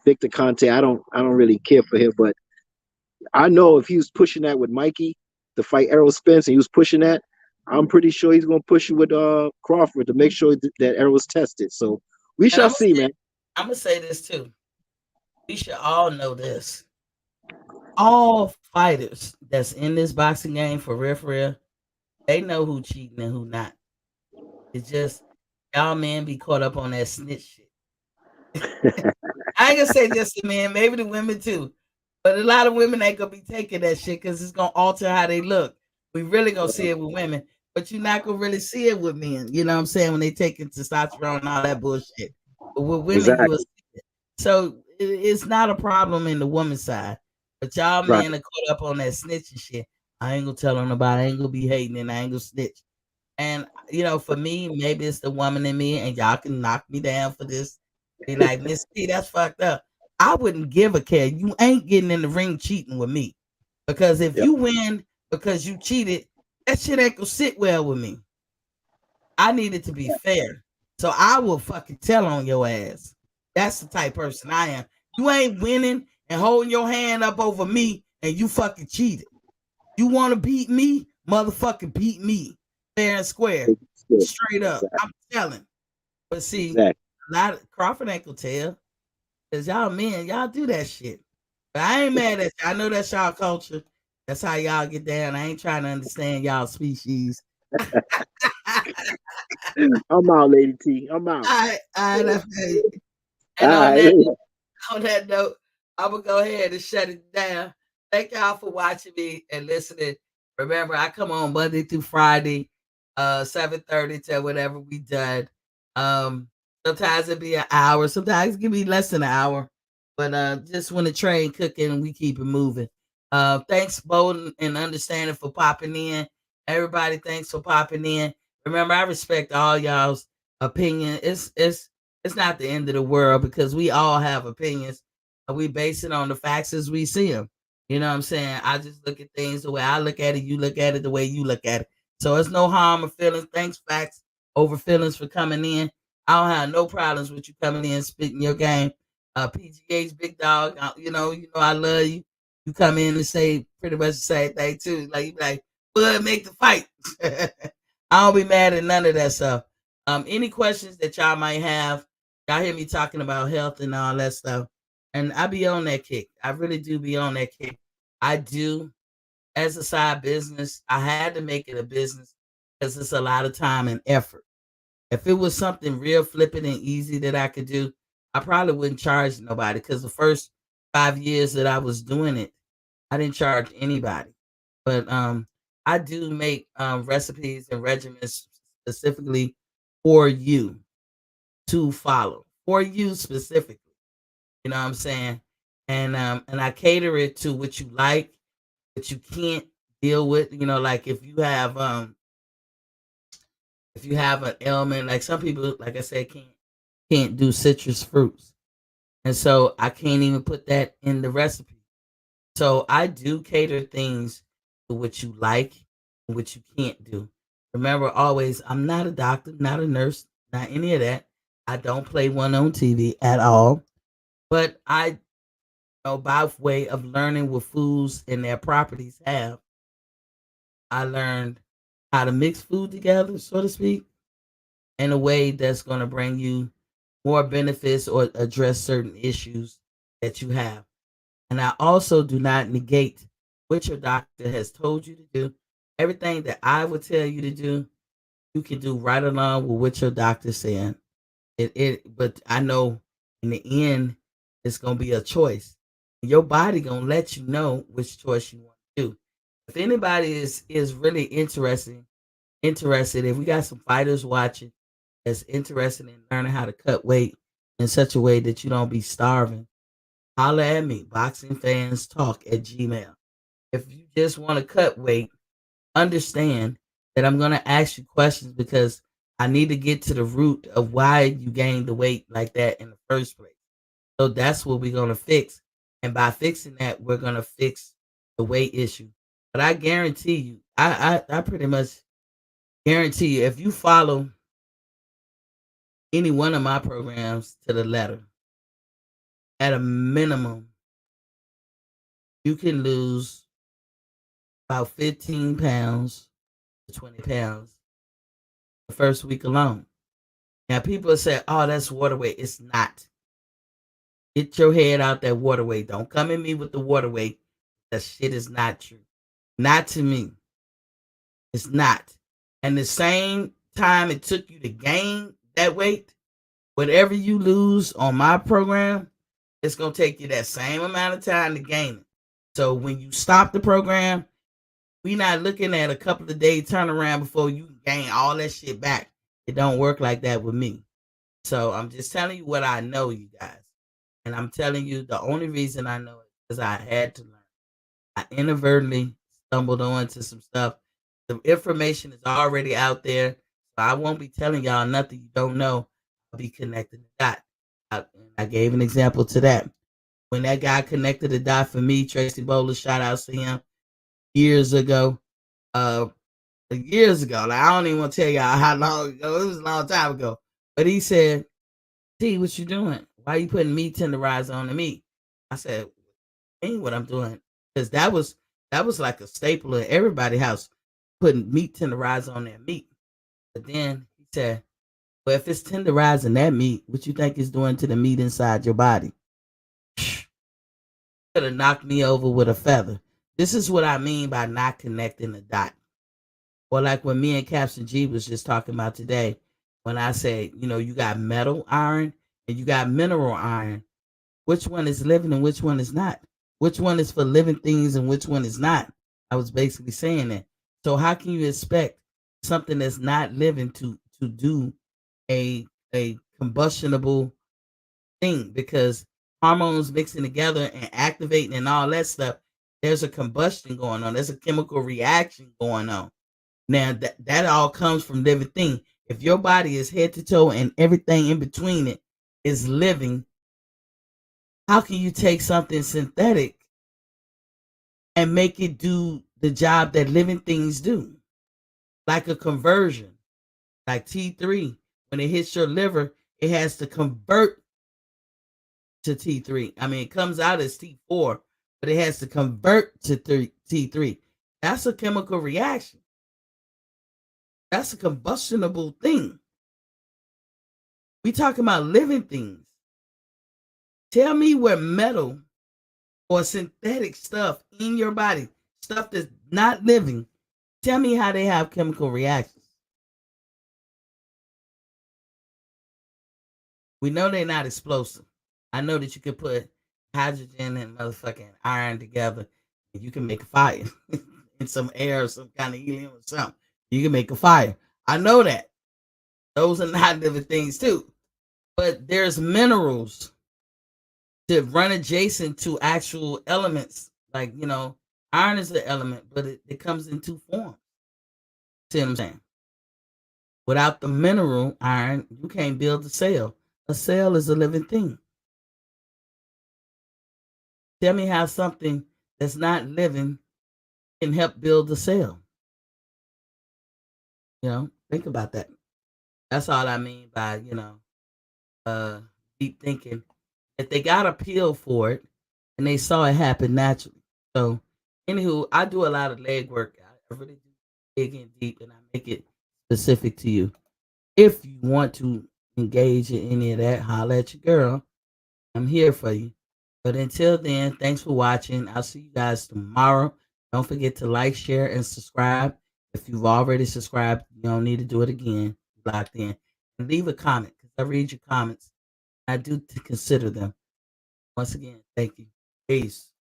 S3: Victor Conte. I don't really care for him, but I know if he was pushing that with Mikey to fight Errol Spence, and he was pushing that, I'm pretty sure he's gonna push it with Crawford to make sure that Errol's tested. So we
S1: And
S3: shall see, man.
S1: I'm gonna say this too. We should all know this. All fighters that's in this boxing game for real, they know who cheating and who not. It's just y'all men be caught up on that snitch shit. I ain't gonna say just the men, maybe the women too. But a lot of women ain't gonna be taking that shit because it's gonna alter how they look. We really gonna see it with women, but you're not gonna really see it with men. You know what I'm saying? When they taking testosterone and all that bullshit. But with women, you will
S3: Exactly.
S1: see it. So it's not a problem in the woman's side. But y'all
S3: Right.
S1: men are caught up on that snitching shit. I ain't gonna tell on nobody. I ain't gonna be hating and I ain't gonna snitch. And for me, maybe it's the woman in me, and y'all can knock me down for this. Be like, Miss T, that's fucked up. I wouldn't give a care. You ain't getting in the ring cheating with me. Because if
S3: Yep.
S1: you win because you cheated, that shit ain't gonna sit well with me. I need it to be fair. So I will fucking tell on your ass. That's the type person I am. You ain't winning and holding your hand up over me and you fucking cheated. You want to beat me? Motherfucking beat me. Fair and square. Straight up.
S3: Exactly.
S1: I'm telling. But see,
S3: Exactly.
S1: a lot of Crawford ain't gonna tell. Cause y'all men, y'all do that shit. But I ain't mad at you. I know that's y'all culture. That's how y'all get down. I ain't trying to understand y'all species.
S3: I'm out, Lady T. I'm out.
S1: I feel you.
S3: All
S1: And
S3: right.
S1: on that note, I'm gonna go ahead and shut it down. Thank y'all for watching me and listening. Remember, I come on Monday through Friday, 7:30 to whatever we done. Um, Sometimes it be an hour, sometimes it can be less than an hour. But just when the train cooking, we keep it moving. Thanks, Bowden and understanding for popping in. Everybody, thanks for popping in. Remember, I respect all y'all's opinion. It's not the end of the world because we all have opinions. We base it on the facts as we see them. You know what I'm saying? I just look at things the way I look at it. You look at it the way you look at it. So it's no harm or feelings. Thanks, facts over feelings for coming in. I don't have no problems with you coming in spitting your game. PGA's big dog. I love you. You come in and say pretty much the same thing too. Like you be like, Bud, make the fight. I don't be mad at none of that stuff. Any questions that y'all might have, y'all hear me talking about health and all that stuff. And I be on that kick. I really do be on that kick. I do as a side business. I had to make it a business because it's a lot of time and effort. If it was something real flippant and easy that I could do, I probably wouldn't charge nobody because the first 5 years that I was doing it, I didn't charge anybody. But I do make recipes and regimens specifically for you to follow, for you specifically. You know what I'm saying? And I cater it to what you like, what you can't deal with. You know, like if you have an ailment, like some people, like I said, can't do citrus fruits. And so I can't even put that in the recipe. So I do cater things to what you like and what you can't do. Remember always, I'm not a doctor, not a nurse, not any of that. I don't play one on TV at all. But I know by way of learning what foods and their properties have, I learned how to mix food together, so to speak, in a way that's going to bring you more benefits or address certain issues that you have. And I also do not negate what your doctor has told you to do. Everything that I would tell you to do, you can do right along with what your doctor's saying. But I know in the end, it's gonna be a choice. Your body gonna let you know which choice you want to do. If anybody is really interested, if we got some fighters watching that's interested in learning how to cut weight in such a way that you don't be starving, holler at me, boxingfanstalk@gmail. If you just want to cut weight, understand that I'm going to ask you questions because I need to get to the root of why you gained the weight like that in the first place. So that's what we're going to fix. And by fixing that, we're going to fix the weight issue. But I guarantee you, I pretty much guarantee you, if you follow any one of my programs to the letter, at a minimum, you can lose about 15 pounds to 20 pounds the first week alone. Now, people say, oh, that's water weight. It's not. Get your head out that water weight. Don't come at me with the water weight. That shit is not true. Not to me. It's not. And the same time it took you to gain that weight, whatever you lose on my program, it's going to take you that same amount of time to gain it. So when you stop the program, we not looking at a couple of days turnaround before you gain all that shit back. It don't work like that with me. So I'm just telling you what I know, you guys. And I'm telling you the only reason I know it is I had to learn. I inadvertently stumbled onto some stuff. The information is already out there. So I won't be telling y'all nothing you don't know. I'll be connecting the dot. I gave an example to that. When that guy connected the dot for me, Tracy Bowler, shout out to him years ago. Uh, years ago. Like I don't even want to tell y'all how long ago. It was a long time ago. But he said, "T, what you doing? Why you putting meat tenderizer on the meat?" I said, "Ain't what I'm doing," because that was like a staple in everybody's house, putting meat tenderizer on their meat. But then he said, "Well, if it's tenderizing that meat, what you think it's doing to the meat inside your body?" Could have knocked me over with a feather. This is what I mean by not connecting the dot. Or like when me and Captain G was just talking about today, when I say, you got metal iron and you got mineral iron. Which one is living and which one is not? Which one is for living things and which one is not? I was basically saying that. So how can you expect something that's not living to do a combustible thing? Because hormones mixing together and activating and all that stuff, there's a combustion going on. There's a chemical reaction going on. Now that all comes from living thing. If your body is head to toe and everything in between it is living, how can you take something synthetic and make it do the job that living things do? Like a conversion, like T3. When it hits your liver, it has to convert to T3. I mean, it comes out as T4, but it has to convert to T3. That's a chemical reaction. That's a combustible thing. We talking about living things. Tell me where metal or synthetic stuff in your body, stuff that's not living, tell me how they have chemical reactions. We know they're not explosive. I know that you can put hydrogen and motherfucking iron together and you can make a fire in some air or some kind of helium or something. You can make a fire. I know that. Those are not living things too. But there's minerals that run adjacent to actual elements. Like, iron is an element, but it comes in two forms. See what I'm saying? Without the mineral iron, you can't build a cell. A cell is a living thing. Tell me how something that's not living can help build a cell. Think about that. That's all I mean by, deep thinking. If they got a pill for it and they saw it happen naturally. So, anywho, I do a lot of leg work. I really do dig in deep and I make it specific to you. If you want to engage in any of that, holla at your girl. I'm here for you. But until then, thanks for watching. I'll see you guys tomorrow. Don't forget to like, share, and subscribe. If you've already subscribed, you don't need to do it again. Locked in. And leave a comment because I read your comments. I do consider them. Once again, thank you. Peace.